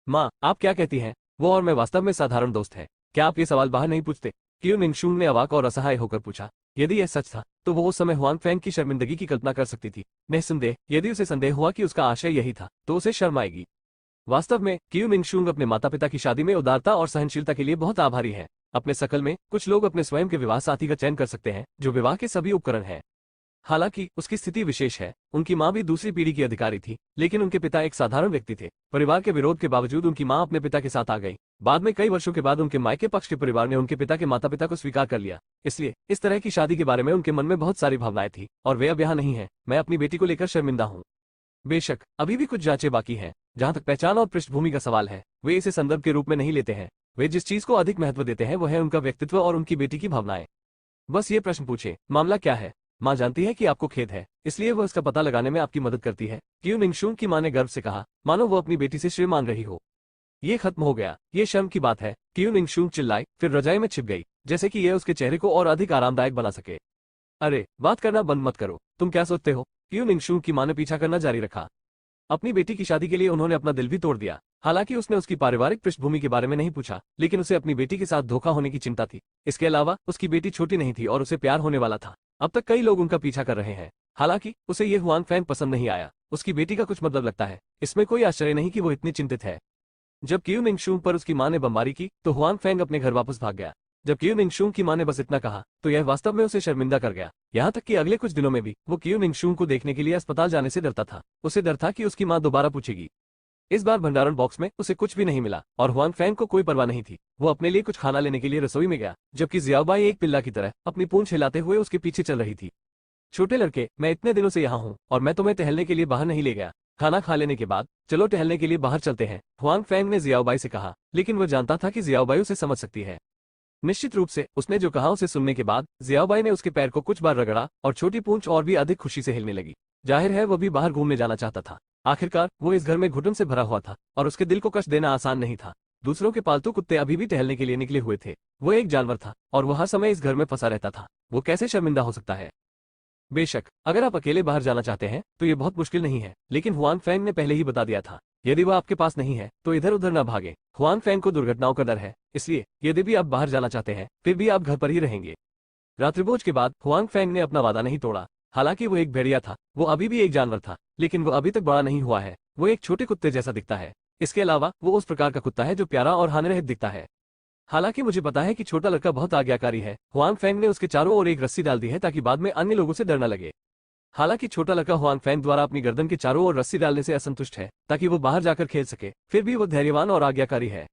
माँ आप क्या कहती हैं? वो और मैं वास्तव में साधारण दोस्त हैं। क्या आप ये सवाल बाहर नहीं पूछते? क्यू निंगशुंग ने अवाक और असहाय होकर पूछा। यदि यह सच था तो वो उस समय हुआंग फैंग की शर्मिंदगी की कल्पना कर सकती थी। निस्संदेह यदि उसे संदेह हुआ कि उसका आशय यही था तो उसे शर्म आएगी। वास्तव में क्यू निंगशुंग अपने माता पिता की शादी में उदारता और सहनशीलता के लिए बहुत आभारी है। अपने शकल में कुछ लोग अपने स्वयं के विवाह साथी का चयन कर सकते हैं जो विवाह के सभी उपकरण हैं। हालांकि उसकी स्थिति विशेष है। उनकी माँ भी दूसरी पीढ़ी की अधिकारी थी, लेकिन उनके पिता एक साधारण व्यक्ति थे। परिवार के विरोध के बावजूद उनकी माँ अपने पिता के साथ आ गई। बाद में कई वर्षों के बाद उनके मायके पक्ष के परिवार ने उनके पिता के माता पिता को स्वीकार कर लिया। इसलिए इस तरह की शादी के बारे में उनके मन में बहुत सारी भावनाएं थी और वे अब यहाँ नहीं है। मैं अपनी बेटी को लेकर शर्मिंदा हूँ। बेशक अभी भी कुछ जांचें बाकी हैं। जहां तक पहचान और पृष्ठभूमि का सवाल है, वे इसे संदर्भ के रूप में नहीं लेते हैं। वे जिस चीज को अधिक महत्व देते हैं वो है उनका व्यक्तित्व और उनकी बेटी की भावनाएं। बस ये प्रश्न पूछे, मामला क्या है? माँ जानती है कि आपको खेद है, इसलिए वो इसका पता लगाने में आपकी मदद करती है। क्यू निंगशुंग की माँ ने गर्व से कहा, मानो वो अपनी बेटी से श्रेय मान रही हो। ये खत्म हो गया, ये शर्म की बात है। क्यू निंगशुंग चिल्लाई, फिर रजाई में छिप गई, जैसे कि यह उसके चेहरे को और अधिक आरामदायक बना सके। अरे बात करना बंद मत करो, तुम क्या सोचते हो? क्यू निंगशुंग की माँ ने पीछा करना जारी रखा। अपनी बेटी की शादी के लिए उन्होंने अपना दिल भी तोड़ दिया। हालांकि उसने उसकी पारिवारिक पृष्ठभूमि के बारे में नहीं पूछा, लेकिन उसे अपनी बेटी के साथ धोखा होने की चिंता थी। इसके अलावा उसकी बेटी छोटी नहीं थी और उसे प्यार होने वाला था। अब तक कई लोग उनका पीछा कर रहे हैं। हालांकि उसे ये हुआंग फैंग पसंद नहीं आया। उसकी बेटी का कुछ मतलब लगता है। इसमें कोई आश्चर्य नहीं कि वो इतनी चिंतित है। जब क्यू निंगशुंग पर उसकी माँ ने बमबारी की तो हुआंग फैंग अपने घर वापस भाग गया। जब क्यू निंगशुंग की माँ ने बस इतना कहा तो यह वास्तव में उसे शर्मिंदा कर गया। यहाँ तक कि अगले कुछ दिनों में भी वो क्यू निंगशुंग को देखने के लिए अस्पताल जाने से डरता था। उसे डर था कि उसकी माँ दोबारा पूछेगी। इस बार भंडारण बॉक्स में उसे कुछ भी नहीं मिला और हुआंग फैंग को कोई परवाह नहीं थी। वो अपने लिए कुछ खाना लेने के लिए रसोई में गया, जबकि जियाओबाई एक पिल्ला की तरह अपनी पूंछ हिलाते हुए उसके पीछे चल रही थी। छोटे लड़के, मैं इतने दिनों से यहाँ हूँ और मैं तुम्हें टहलने के लिए बाहर नहीं ले गया। खाना खा लेने के बाद चलो टहलने के लिए बाहर चलते हैं, हुआंग फैंग ने जियाओबाई से कहा। लेकिन वह जानता था कि जियाओबाई उसे समझ सकती है। निश्चित रूप से उसने जो कहा उसे सुनने के बाद जियाओबाई ने उसके पैर को कुछ बार रगड़ा और छोटी पूंछ और भी अधिक खुशी से हिलने लगी। जाहिर है वो भी बाहर घूमने जाना चाहता था। आखिरकार वो इस घर में घुटन से भरा हुआ था और उसके दिल को कष्ट देना आसान नहीं था। दूसरों के पालतू कुत्ते अभी भी टहलने के लिए निकले हुए थे। वो एक जानवर था और वो हर समय इस घर में फंसा रहता था। वो कैसे शर्मिंदा हो सकता है? बेशक अगर आप अकेले बाहर जाना चाहते हैं तो ये बहुत मुश्किल नहीं है, लेकिन हुआंग फैंग ने पहले ही बता दिया था, यदि वह आपके पास नहीं है तो इधर उधर न भागे। हुआंग फैंग को दुर्घटनाओं का डर है, इसलिए यदि भी आप बाहर जाना चाहते हैं फिर भी आप घर पर ही रहेंगे। रात्रिभोज के बाद हुआंग फैंग ने अपना वादा नहीं तोड़ा। हालांकि वो एक भेड़िया था, वो अभी भी एक जानवर था, लेकिन वो अभी तक बड़ा नहीं हुआ है। वो एक छोटे कुत्ते जैसा दिखता है। इसके अलावा वो उस प्रकार का कुत्ता है जो प्यारा और हानिरहित दिखता है। हालांकि मुझे पता है कि छोटा लड़का बहुत आज्ञाकारी है। हुआंग फैंग ने उसके चारों ओर एक रस्सी डाल दी है ताकि बाद में अन्य लोगों से डर न लगे। हालांकि छोटा लड़का हुआंग फैंग द्वारा अपनी गर्दन के चारों ओर रस्सी डालने से असंतुष्ट है ताकि वो बाहर जाकर खेल सके, फिर भी वो धैर्यवान और आज्ञाकारी है।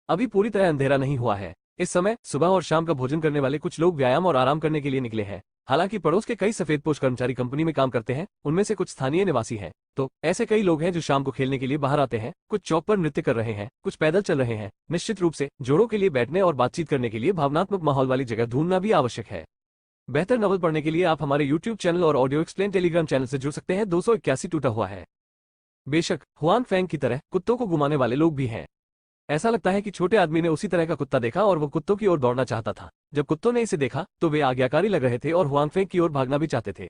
अभी पूरी तरह अंधेरा नहीं हुआ है। इस समय सुबह और शाम का भोजन करने वाले कुछ लोग व्यायाम और आराम करने के लिए निकले हैं। हालांकि पड़ोस के कई सफेदपोश कर्मचारी कंपनी में काम करते हैं, उनमें से कुछ स्थानीय निवासी हैं। तो ऐसे कई लोग हैं जो शाम को खेलने के लिए बाहर आते हैं। कुछ चौक पर नृत्य कर रहे हैं, कुछ पैदल चल रहे हैं। निश्चित रूप से जोड़ों के लिए बैठने और बातचीत करने के लिए भावनात्मक माहौल वाली जगह ढूंढना भी आवश्यक है। बेहतर नॉवल पढ़ने के लिए आप हमारे YouTube चैनल और ऑडियो एक्सप्लेन टेलीग्राम चैनल से जुड़ सकते हैं। 281 टूटा हुआ है। बेशक हुआंग फैंग की तरह कुत्तों को घुमाने वाले लोग भी हैं। ऐसा लगता है कि छोटे आदमी ने उसी तरह का कुत्ता देखा और वो कुत्तों की ओर दौड़ना चाहता था। जब कुत्तों ने इसे देखा तो वे आज्ञाकारी लग रहे थे और हुआंग फैंग की ओर भागना भी चाहते थे।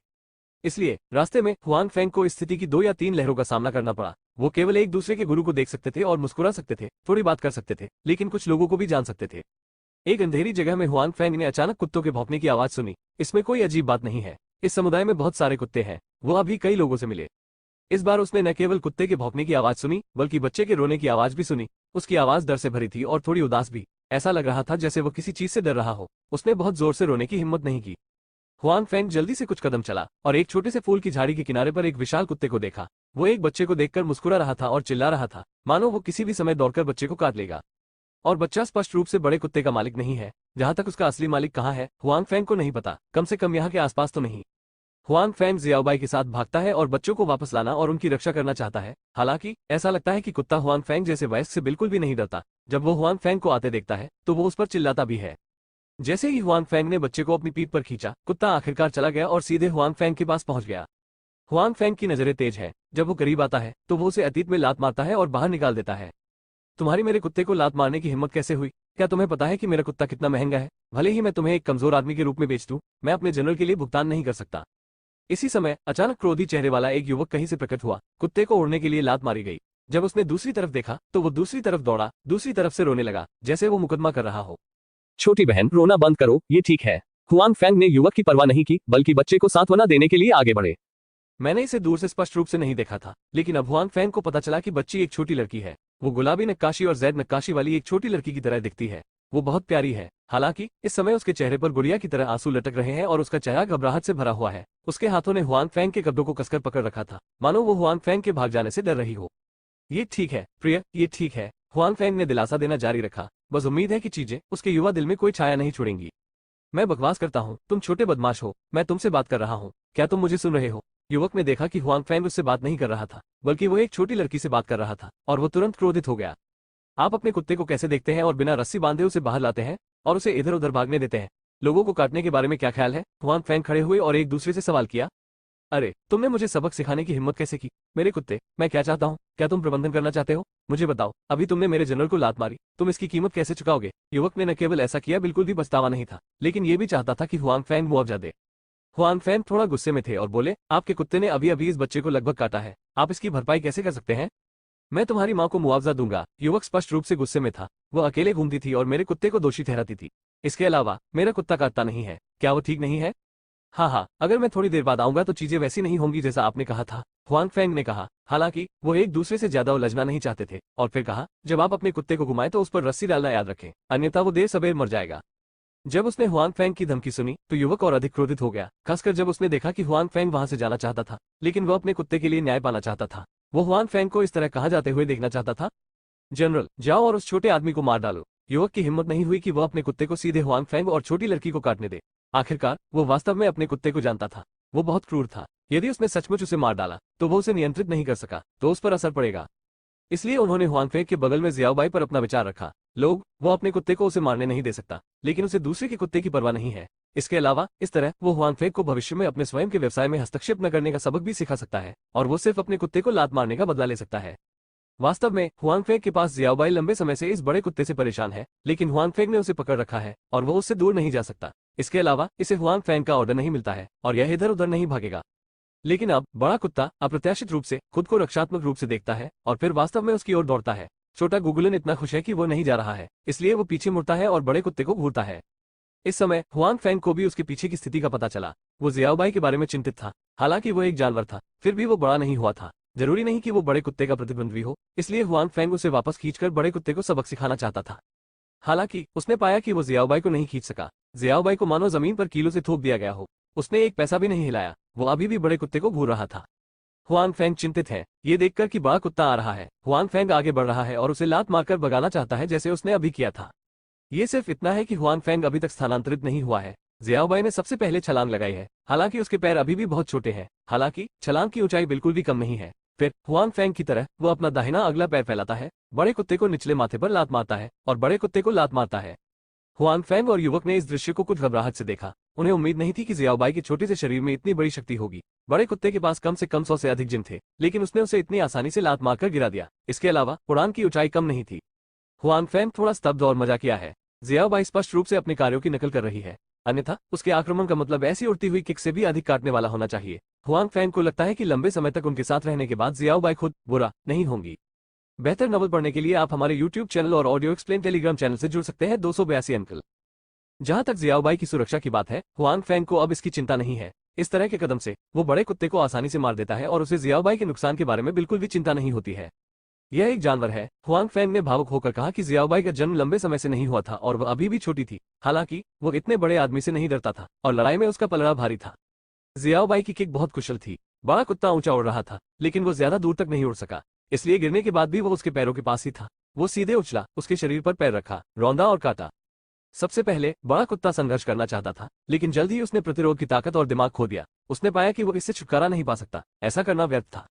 इसलिए रास्ते में हुआंग फैंग को इस स्थिति की 2 या 3 लहरों का सामना करना पड़ा। वो केवल एक दूसरे के गुरु को देख सकते थे और मुस्कुरा सकते थे, थोड़ी बात कर सकते थे, लेकिन कुछ लोगों को भी जान सकते थे। एक अंधेरी जगह में हुआंग फैंग ने अचानक कुत्तों के भौंकने की आवाज सुनी। इसमें कोई अजीब बात नहीं है, इस समुदाय में बहुत सारे कुत्ते हैं। वो अभी कई लोगों से मिले। इस बार उसने न केवल कुत्ते के भौंकने की आवाज सुनी बल्कि बच्चे के रोने की आवाज भी सुनी। उसकी आवाज डर से भरी थी और थोड़ी उदास भी। ऐसा लग रहा था जैसे वो किसी चीज से डर रहा हो। उसने बहुत जोर से रोने की हिम्मत नहीं की। हुआंग फैंग जल्दी से कुछ कदम चला और एक छोटे से फूल की झाड़ी के किनारे पर एक विशाल कुत्ते को देखा। वो एक बच्चे को देखकर मुस्कुरा रहा था और चिल्ला रहा था, मानो वो किसी भी समय दौड़कर बच्चे को काट लेगा। और बच्चा स्पष्ट रूप से बड़े कुत्ते का मालिक नहीं है। जहां तक उसका असली मालिक कहाँ है, हुआंग फेंग को नहीं पता, कम से कम यहाँ के आसपास तो नहीं। हुआंग फेंग जियाओबाई के साथ भागता है और बच्चों को वापस लाना और उनकी रक्षा करना चाहता है। हालांकि ऐसा लगता है कि कुत्ता हुआंग फेंग जैसे वयस्क से बिल्कुल भी नहीं डरता। जब वो हुआंग फेंग को आते देखता है तो वो उस पर चिल्लाता भी है। जैसे ही हुआंग फेंग ने बच्चे को अपनी पीठ पर खींचा, कुत्ता आखिरकार चला गया और सीधे हुआंग फेंग के पास पहुंच गया। हुआंग फेंग की नजरें तेज है। जब वो करीब आता है तो वो उसे अतीत में लात मारता है और बाहर निकाल देता है। तुम्हारी मेरे कुत्ते को लात मारने की हिम्मत कैसे हुई? क्या तुम्हें पता है कि मेरा कुत्ता कितना महंगा है? भले ही मैं तुम्हें एक कमजोर आदमी के रूप में बेच दूं, मैं अपने जनरल के लिए भुगतान नहीं कर सकता। इसी समय अचानक क्रोधी चेहरे वाला एक युवक कहीं से प्रकट हुआ। कुत्ते को उड़ने के लिए लात मारी गई। जब उसने दूसरी तरफ देखा तो वो दूसरी तरफ दौड़ा, दूसरी तरफ से रोने लगा जैसे वो मुकदमा कर रहा हो। छोटी बहन, रोना बंद करो, ये ठीक है। हुआंग फेंग ने युवक की परवाह नहीं की, बल्कि बच्चे को सांत्वना देने के लिए आगे बढ़े। मैंने इसे दूर से स्पष्ट रूप से नहीं देखा था, लेकिन अब हुआंग फेंग को पता चला कि बच्ची एक छोटी लड़की है। वो गुलाबी नक्काशी और जैद नक्काशी वाली एक छोटी लड़की की तरह दिखती है। वो बहुत प्यारी है। हालांकि इस समय उसके चेहरे पर गुड़िया की तरह आंसू लटक रहे हैं और उसका चेहरा घबराहट से भरा हुआ है। उसके हाथों ने हुआंग फेंग के कब्जों को कसकर पकड़ रखा था, मानो वो हुआंग फेंग के भाग जाने से डर रही हो। ये ठीक है प्रिय, ये ठीक है, हुआंग फेंग ने दिलासा देना जारी रखा। बस उम्मीद है कि चीजें उसके युवा दिल में कोई छाया नहीं छोड़ेंगी। मैं बकवास करता हूँ, तुम छोटे बदमाश हो, मैं तुमसे बात कर रहा हूँ, क्या तुम मुझे सुन रहे हो? युवक ने देखा कि हुआंग फेंग उससे बात नहीं कर रहा था, बल्कि वो एक छोटी लड़की से बात कर रहा था, और वो तुरंत क्रोधित हो गया। आप अपने कुत्ते को कैसे देखते हैं और बिना रस्सी बांधे उसे बाहर लाते हैं और उसे इधर उधर भागने देते हैं? लोगों को काटने के बारे में क्या ख्याल है? हुआंग फेंग खड़े हुए और एक दूसरे से सवाल किया। अरे, तुमने मुझे सबक सिखाने की हिम्मत कैसे की? मेरे कुत्ते, मैं क्या चाहता हूँ? क्या तुम प्रबंधन करना चाहते हो? मुझे बताओ, अभी तुमने मेरे जनरल को लात मारी, तुम इसकी कीमत कैसे चुकाओगे? युवक ने न केवल ऐसा किया, बिल्कुल भी पछतावा नहीं था, लेकिन ये भी चाहता था कि हुआंग फेंग मुआवजा दे। हुआंग फेंग थोड़ा गुस्से में थे और बोले, आपके कुत्ते ने अभी अभी इस बच्चे को लगभग काटा है, आप इसकी भरपाई कैसे कर सकते हैं? मैं तुम्हारी माँ को मुआवजा दूंगा। युवक स्पष्ट रूप से गुस्से में था। वो अकेले घूमती थी और मेरे कुत्ते को दोषी ठहराती थी। इसके अलावा मेरा कुत्ता काटता नहीं है, क्या वो ठीक नहीं है? हाँ हाँ, अगर मैं थोड़ी देर बाद आऊंगा तो चीजें वैसी नहीं होंगी जैसा आपने कहा था, हुआंग फेंग ने कहा। हालांकि वो एक दूसरे से ज्यादा उलझना नहीं चाहते थे, और फिर कहा, जब आप अपने कुत्ते को घुमाएं तो उस पर रस्सी डालना याद रखें, अन्यथा वो देर सबेर मर जाएगा। जब उसने हुआंग फेंग की धमकी सुनी तो युवक और अधिक क्रोधित हो गया, खासकर जब उसने देखा कि हुआंग फेंग वहां से जाना चाहता था, लेकिन वो अपने कुत्ते के लिए न्याय पाना चाहता था। वो हुआंग फेंग को इस तरह कहा जाते हुए देखना चाहता था। जनरल, जाओ और उस छोटे आदमी को मार डालो। युवक की हिम्मत नहीं हुई कि वह अपने कुत्ते को सीधे हुआंग फेंग और छोटी लड़की को काटने दे। आखिरकार वो वास्तव में अपने कुत्ते को जानता था। वो बहुत क्रूर था। यदि उसने सचमुच उसे मार डाला तो वो उसे नियंत्रित नहीं कर सका, तो उस पर असर पड़ेगा। इसलिए उन्होंने हुआंग फेंग के बगल में जियाओबाई पर अपना विचार रखा। लोग, वो अपने कुत्ते को उसे मारने नहीं दे सकता, लेकिन उसे दूसरे के कुत्ते की परवाह नहीं है। इसके अलावा इस तरह वो हुआंग फेंग को भविष्य में अपने स्वयं के व्यवसाय में हस्तक्षेप न करने का सबक भी सिखा सकता है, और वो सिर्फ अपने कुत्ते को लात मारने का बदला ले सकता है। वास्तव में हुआंग फेंग के पास जियाओबाई लंबे समय से इस बड़े कुत्ते से परेशान है, लेकिन हुआंग फेंग ने उसे पकड़ रखा है और वो उससे दूर नहीं जा सकता। इसके अलावा इसे हुआंग फेंग का ऑर्डर नहीं मिलता है और यह इधर उधर नहीं भागेगा। लेकिन अब बड़ा कुत्ता अप्रत्याशित रूप से खुद को रक्षात्मक रूप से देखता है और फिर वास्तव में उसकी ओर दौड़ता है। छोटा गुगुलन इतना खुश है कि वो नहीं जा रहा है, इसलिए वो पीछे मुड़ता है और बड़े कुत्ते को घूरता है। इस समय हुआंग फेंग को भी उसके पीछे की स्थिति का पता चला। वो जियाओबाई के बारे में चिंतित था। हालांकि वो एक जानवर था, फिर भी वो बड़ा नहीं हुआ था। जरूरी नहीं कि वो बड़े कुत्ते का प्रतिद्वंद्वी हो, इसलिए हुआंग फेंग उसे वापस खींचकर बड़े कुत्ते को सबक सिखाना चाहता था। हालांकि उसने पाया कि वो जियाओबाई को नहीं खींच सका। जियाओबाई को मानो जमीन पर कीलों से थोप दिया गया हो। उसने एक पैसा भी नहीं हिलाया। वो अभी भी बड़े कुत्ते को घूर रहा था। हुआंग फेंग चिंतित है, ये देखकर कि बड़ा कुत्ता आ रहा है। हुआंग फेंग आगे बढ़ रहा है और उसे लात मारकर भगाना चाहता है जैसे उसने अभी किया था। ये सिर्फ इतना है कि हुआंग फेंग अभी तक स्थानांतरित नहीं हुआ है। जियाओबाई ने सबसे पहले छलांग लगाई है, हालांकि उसके पैर अभी भी बहुत छोटे हैं। हालांकि छलांग की ऊंचाई बिल्कुल भी कम नहीं है। फिर हुआंग फेंग की तरह वो अपना दाहिना अगला पैर फैलाता है, बड़े कुत्ते को निचले माथे पर लात मारता है और बड़े कुत्ते को लात मारता है। हुआंग फेंग और युवक ने इस दृश्य को कुछ घबराहट से देखा। उन्हें उम्मीद नहीं थी कि जियाओबाई के छोटे से शरीर में इतनी बड़ी शक्ति होगी। बड़े कुत्ते के पास कम से कम 100 से अधिक जिम थे, लेकिन उसने उसे इतनी आसानी से लात मारकर गिरा दिया। इसके अलावा उड़ान की ऊंचाई कम नहीं थी। हुआंग फेंग थोड़ा स्तब्ध और मजाकिया है। जियाओबाई स्पष्ट रूप से अपने कार्यों की नकल कर रही है, अन्यथा उसके आक्रमण का मतलब ऐसी उड़ती हुई किक से भी अधिक काटने वाला होना चाहिए। हुआंग फेंग को लगता है कि लंबे समय तक उनके साथ रहने के बाद जियाओबाई खुद बुरा नहीं होंगी। बेहतर नॉवल पढ़ने के लिए आप हमारे YouTube चैनल और ऑडियो एक्सप्लेन टेलीग्राम चैनल से जुड़ सकते हैं। 282 अंकल। जहां तक जियाओबाई की सुरक्षा की बात है, हुआंग फेंग को अब इसकी चिंता नहीं है। इस तरह के कदम से वो बड़े कुत्ते को आसानी से मार देता है और उसे जियाओबाई के नुकसान के बारे में बिल्कुल भी चिंता नहीं होती है। यह एक जानवर है। हुआंग फेंग ने भावुक होकर कहा कि जियाओबाई का जन्म लंबे समय से नहीं हुआ था और वह अभी भी छोटी थी। हालांकि वो इतने बड़े आदमी से नहीं डरता था और लड़ाई में उसका पलड़ा भारी था। जियाओबाई की किक बहुत कुशल थी। बड़ा कुत्ता ऊंचा उड़ रहा था, लेकिन वो ज्यादा दूर तक नहीं उड़ सका, इसलिए गिरने के बाद भी वो उसके पैरों के पास ही था। वो सीधे उछला, उसके शरीर पर पैर रखा, रौंदा और काटा। सबसे पहले बड़ा कुत्ता संघर्ष करना चाहता था, लेकिन जल्द ही उसने प्रतिरोध की ताकत और दिमाग खो दिया। उसने पाया कि वो इससे छुटकारा नहीं पा सकता, ऐसा करना व्यर्थ था।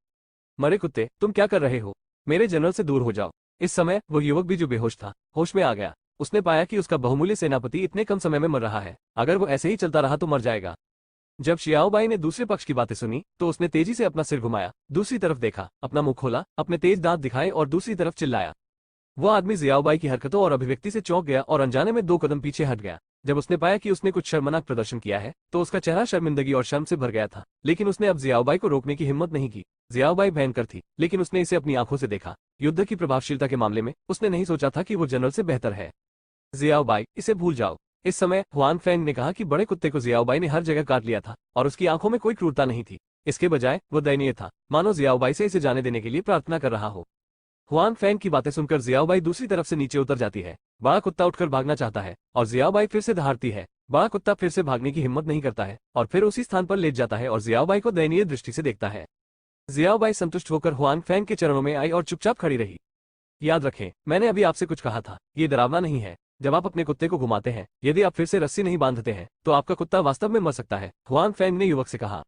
मरे कुत्ते, तुम क्या कर रहे हो? मेरे जनरल से दूर हो जाओ। इस समय वो युवक भी जो बेहोश था, होश में आ गया। उसने पाया कि उसका बहुमूल्य सेनापति इतने कम समय में मर रहा है। अगर वो ऐसे ही चलता रहा तो मर जाएगा। जब शियाओबाई ने दूसरे पक्ष की बातें सुनी तो उसने तेजी से अपना सिर घुमाया, दूसरी तरफ देखा, अपना मुंह खोला, अपने तेज दांत दिखाए और दूसरी तरफ चिल्लाया। वो आदमी जियाओबाई की हरकतों और अभिव्यक्ति से चौंक गया और अनजाने में 2 कदम पीछे हट गया। जब उसने पाया कि उसने कुछ शर्मनाक प्रदर्शन किया है तो उसका चेहरा शर्मिंदगी और शर्म से भर गया था, लेकिन उसने अब जियाओबाई को रोकने की हिम्मत नहीं की। जियाओबाई भयंकर थी, लेकिन उसने इसे अपनी आंखों से देखा। युद्ध की प्रभावशीलता के मामले में उसने नहीं सोचा था कि वो जनरल से बेहतर है। जियाओबाई, इसे भूल जाओ। इस समय हुआन फैंग ने कहा कि बड़े कुत्ते को जियाओबाई ने हर जगह काट लिया था और उसकी आंखों में कोई क्रूरता नहीं थी। इसके बजाय वो दयनीय था, मानो जियाओबाई से इसे जाने देने के लिए प्रार्थना कर रहा हो। हुआन फैंग की बातें सुनकर जियाओबाई दूसरी तरफ से नीचे उतर जाती है। बड़ा कुत्ता उठकर भागना चाहता है और जियाओबाई फिर से दहाड़ती है। बड़ा कुत्ता फिर से भागने की हिम्मत नहीं करता है और फिर उसी स्थान पर लेट जाता है और जियाओबाई को दयनीय दृष्टि से देखता है। जियाओबाई संतुष्ट होकर हुआन फैंग के चरणों में आई और चुपचाप खड़ी रही। याद रखें, मैंने अभी आपसे कुछ कहा था, ये डरावना नहीं है। जब आप अपने कुत्ते को घुमाते हैं, यदि आप फिर से रस्सी नहीं बांधते हैं तो आपका कुत्ता वास्तव में मर सकता है, हुआन फैंग ने युवक से कहा।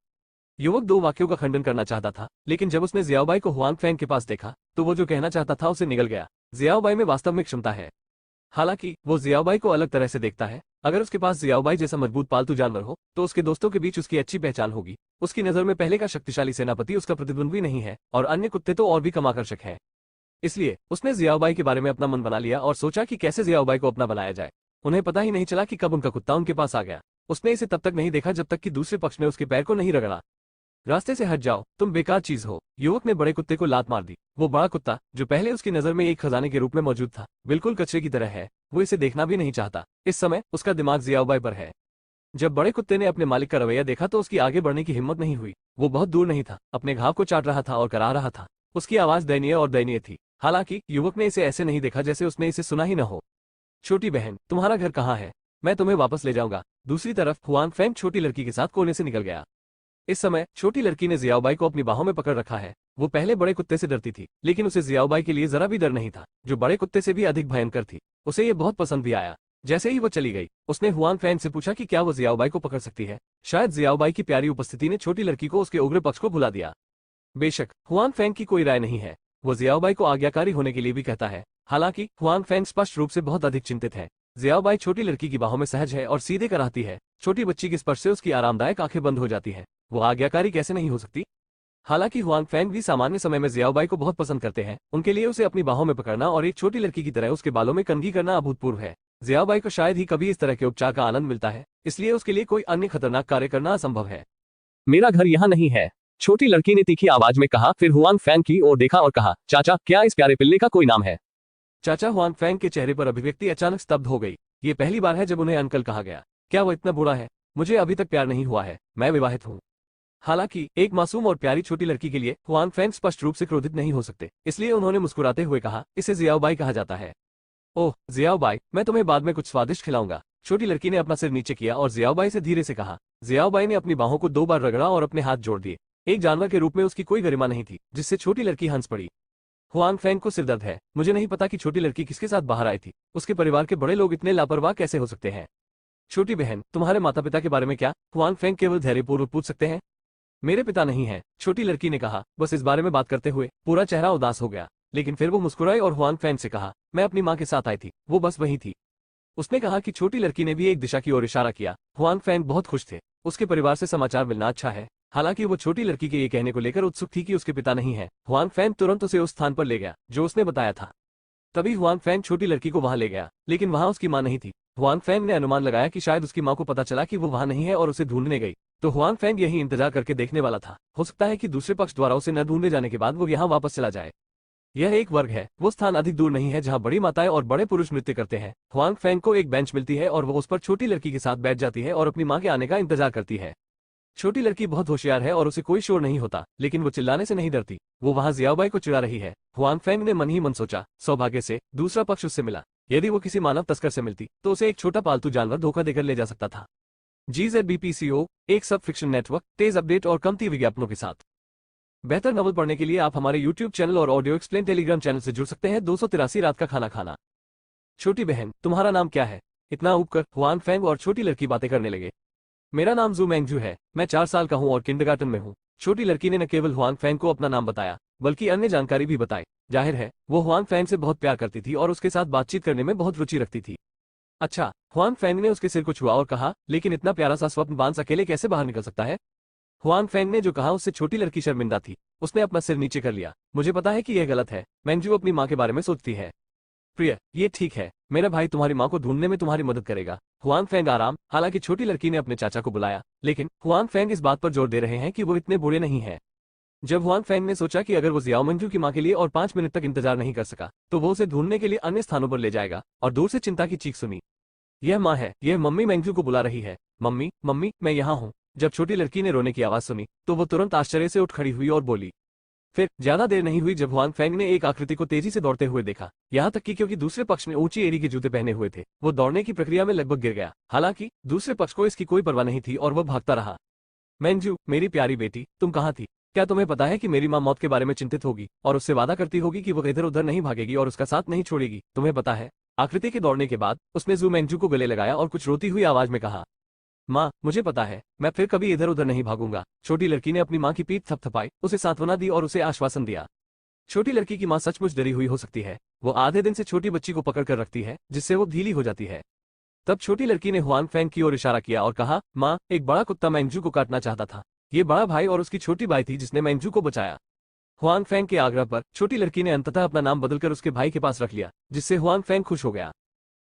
युवक 2 वाक्यों का खंडन करना चाहता था, लेकिन जब उसने जियाओबाई को हुआन फैंग के पास देखा तो वो जो कहना चाहता था उसे निगल गया। जियाओबाई में वास्तव में क्षमता है। हालांकि वो जियाओबाई को अलग तरह से देखता है। अगर उसके पास जियाओबाई जैसा मजबूत पालतू जानवर हो तो उसके दोस्तों के बीच उसकी अच्छी पहचान होगी। उसकी नजर में पहले का शक्तिशाली सेनापति उसका प्रतिद्वंद्वी नहीं है और अन्य कुत्ते तो और भी कम आकर्षक हैं। इसलिए उसने जियाओबाई के बारे में अपना मन बना लिया और सोचा कि कैसे जियाओबाई को अपना बनाया जाए। उन्हें पता ही नहीं चला कि कब उनका कुत्ता उनके पास आ गया। उसने इसे तब तक नहीं देखा जब तक कि दूसरे पक्ष ने उसके पैर को नहीं रगड़ा। रास्ते से हट जाओ, तुम बेकार चीज हो। युवक ने बड़े कुत्ते को लात मार दी। वो बड़ा कुत्ता, जो पहले उसकी नजर में एक खजाने के रूप में मौजूद था, बिल्कुल कचरे की तरह है। वो इसे देखना भी नहीं चाहता। इस समय उसका दिमाग जियाओबाई पर है। जब बड़े कुत्ते ने अपने मालिक का रवैया देखा तो उसकी आगे बढ़ने की हिम्मत नहीं हुई। वो बहुत दूर नहीं था, अपने घाव को चाट रहा था और करा रहा था। उसकी आवाज दयनीय और दयनीय थी। हालांकि युवक ने इसे ऐसे नहीं देखा जैसे उसने इसे सुना ही न हो। छोटी बहन, तुम्हारा घर कहाँ है? मैं तुम्हें वापस ले जाऊंगा। दूसरी तरफ हुआन फैंग छोटी लड़की के साथ कोने से निकल गया। इस समय छोटी लड़की ने जियाओबाई को अपनी बाहों में पकड़ रखा है। वो पहले बड़े कुत्ते से डरती थी, लेकिन उसे जियाओबाई के लिए जरा भी डर नहीं था, जो बड़े कुत्ते से भी अधिक भयंकर थी। उसे ये बहुत पसंद भी आया। जैसे ही वो चली गई, उसने हुआन फैंग से पूछा कि क्या वो जियाओबाई को पकड़ सकती है। शायद जियाओबाई की प्यारी उपस्थिति ने छोटी लड़की को उसके उग्र पक्ष को भुला दिया। बेशक हुआन फैंग की कोई राय नहीं है। वो जियाओबाई को आज्ञाकारी होने के लिए भी कहता है। हालांकि हुआन फैंग स्पष्ट रूप से बहुत अधिक चिंतित है। जियाओबाई छोटी लड़की की बाहों में सहज है और सीधे कराहती है। छोटी बच्ची के स्पर्श से उसकी आरामदायक आंखें बंद हो जाती हैं। वो आज्ञाकारी कैसे नहीं हो सकती? हालांकि हुआन फैंग भी सामान्य समय में जियाओबाई को बहुत पसंद करते हैं। उनके लिए उसे अपनी बाहों में पकड़ना और एक छोटी लड़की की तरह उसके बालों में कंघी करना अभूतपूर्व है। जियाओबाई को शायद ही कभी इस तरह के उपचार का आनंद मिलता है, इसलिए उसके लिए कोई अन्य खतरनाक कार्य करना असंभव है। मेरा घर यहाँ नहीं है, छोटी लड़की ने तीखी आवाज में कहा। फिर हुआन फैंग की ओर देखा और कहा, चाचा, क्या इस प्यारे पिल्ले का कोई नाम है? चाचा, हुआन फैंग के चेहरे पर अभिव्यक्ति अचानक स्तब्ध हो गई। ये पहली बार है जब उन्हें अंकल कहा गया। क्या वो इतना बुरा है? मुझे अभी तक प्यार नहीं हुआ है, मैं विवाहित हूँ। हालांकि एक मासूम और प्यारी छोटी लड़की के लिए हुआन फैंग स्पष्ट रूप से क्रोधित नहीं हो सकते, इसलिए उन्होंने मुस्कुराते हुए कहा, इसे जियाओबाई कहा जाता है। ओह जियाओबाई, मैं तुम्हें बाद में कुछ स्वादिष्ट खिलाऊंगा। छोटी लड़की ने अपना सिर नीचे किया और जियाओबाई से धीरे से कहा। जियाओबाई ने अपनी बाहों को 2 बार रगड़ा और अपने हाथ जोड़ दिए। एक जानवर के रूप में उसकी कोई गरिमा नहीं थी, जिससे छोटी लड़की हंस पड़ी। हुआन फैंग को सिरदर्द है। मुझे नहीं पता कि छोटी लड़की किसके साथ बाहर आई थी। उसके परिवार के बड़े लोग इतने लापरवाह कैसे हो सकते हैं? छोटी बहन, तुम्हारे माता पिता के बारे में क्या? हुआन फैंग केवल धैर्यपूर्वक पूछ सकते हैं। मेरे पिता नहीं है, छोटी लड़की ने कहा। बस इस बारे में बात करते हुए पूरा चेहरा उदास हो गया, लेकिन फिर वो मुस्कुराई और हुआन फैंग से कहा, मैं अपनी माँ के साथ आई थी, वो बस वही थी। उसने कहा कि छोटी लड़की ने भी एक दिशा की ओर इशारा किया। हुआन फैंग बहुत खुश थे। उसके परिवार से समाचार मिलना अच्छा है। हालांकि वो छोटी लड़की के ये कहने को लेकर उत्सुक थी कि उसके पिता नहीं है। हुआन फैंग तुरंत उसे उस स्थान पर ले गया जो उसने बताया था। तभी हुआन फैंग छोटी लड़की को वहां ले गया, लेकिन वहां उसकी मां नहीं थी। हुआन फैंग ने अनुमान लगाया कि शायद उसकी मां को पता चला कि वो वहां नहीं है और उसे ढूंढने गई। तो हुआन फैंग यही इंतजार करके देखने वाला था। हो सकता है कि दूसरे पक्ष द्वारा उसे न ढूंढे जाने के बाद वो यहाँ वापस चला जाए। यह एक वर्ग है, वो स्थान अधिक दूर नहीं है जहाँ बड़ी माताएं और बड़े पुरुष नृत्य करते हैं। हुआन फैंग को एक बेंच मिलती है और वो उस पर छोटी लड़की के साथ बैठ जाती है और अपनी मां के आने का इंतजार करती है। छोटी लड़की बहुत होशियार है और उसे कोई शोर नहीं होता, लेकिन वो चिल्लाने से नहीं डरती। वो वहां जियाओबाई को चिढ़ा रही है। हुआन फैंग ने मन ही मन सोचा, सौभाग्य से दूसरा पक्ष उससे मिला। यदि वो किसी मानव तस्कर से मिलती तो उसे एक छोटा पालतू जानवर धोखा देकर ले जा सकता था। GZBPCO, एक सब फिक्शन नेटवर्क, तेज अपडेट और कमती विज्ञापनों के साथ। बेहतर नॉवल पढ़ने के लिए आप हमारे YouTube चैनल और ऑडियो एक्सप्लेन टेलीग्राम चैनल से जुड़ सकते हैं। 283 रात का खाना खाना। छोटी बहन, तुम्हारा नाम क्या है? इतना उबकर हुआन फेंग और छोटी लड़की बातें करने लगे। मेरा नाम जू मेंगजू है, मैं 4 साल का हूँ और किंडरगार्टन में हूँ। छोटी लड़की ने न केवल हुआन फेंग को अपना नाम बताया, बल्कि अन्य जानकारी भी बताई। जाहिर है, वो हुआन फेंग से बहुत प्यार करती थी और उसके साथ बातचीत करने में बहुत रुचि रखती थी। अच्छा, हुआन फेंग ने उसके सिर को छुआ और कहा, लेकिन इतना प्यारा सा स्वप्न बांस अकेले कैसे बाहर निकल सकता है? हुआन फेंग ने जो कहा उससे छोटी लड़की शर्मिंदा थी। उसने अपना सिर नीचे कर लिया। मुझे पता है कि यह गलत है, मेंगजू अपनी माँ के बारे में सोचती है। प्रिय, ये ठीक है, मेरा भाई तुम्हारी माँ को ढूंढने में तुम्हारी मदद करेगा। हुआन फेंग आराम। हालांकि छोटी लड़की ने अपने चाचा को बुलाया, लेकिन हुआन फेंग इस बात पर जोर दे रहे हैं कि वो इतने बुरे नहीं हैं। जब हुआन फेंग ने सोचा कि अगर वो जियाओ मंजू की माँ के लिए और 5 मिनट तक इंतजार नहीं कर सका, तो वो उसे ढूंढने के लिए अन्य स्थानों पर ले जाएगा, और दूर से चिंता की चीख सुनी। यह माँ है, यह मम्मी मेंगजू को बुला रही है। मम्मी, मम्मी, मैं यहाँ हूँ। जब छोटी लड़की ने रोने की आवाज सुनी, तो वो तुरंत आश्चर्य से उठ खड़ी हुई और बोली। फिर ज्यादा देर नहीं हुई जब हुआन फेंग ने एक आकृति को तेजी से दौड़ते हुए देखा। यहाँ तक कि क्योंकि दूसरे पक्ष में ऊंची एड़ी के जूते पहने हुए थे, वो दौड़ने की प्रक्रिया में लगभग गिर गया। हालांकि दूसरे पक्ष को इसकी कोई परवाह नहीं थी और वह भागता रहा। मेंगजू, मेरी प्यारी बेटी, तुम कहाँ थी? क्या तुम्हें पता है कि मेरी माँ मौत के बारे में चिंतित होगी और उससे वादा करती होगी कि वो इधर उधर नहीं भागेगी और उसका साथ नहीं छोड़ेगी? तुम्हें पता है? आकृति के दौड़ने के बाद उसने जू मेंगजू को गले लगाया और कुछ रोती हुई आवाज में कहा, माँ, मुझे पता है, मैं फिर कभी इधर उधर नहीं भागूंगा। छोटी लड़की ने अपनी माँ की पीठ थपथपाई, उसे सांत्वना दी और उसे आश्वासन दिया। छोटी लड़की की माँ सचमुच डरी हुई हो सकती है। वो आधे दिन से छोटी बच्ची को पकड़ कर रखती है, जिससे वो ढीली हो जाती है। तब छोटी लड़की ने हुआन फेंग की ओर इशारा किया और कहा, माँ, एक बड़ा कुत्ता मेंगजू को काटना चाहता था। ये बड़ा भाई और उसकी छोटी भाई थी जिसने मेंगजू को बचाया। हुआन फेंग के आग्रह पर छोटी लड़की ने अंततः अपना नाम बदलकर उसके भाई के पास रख लिया, जिससे हुआन फेंग खुश हो गया।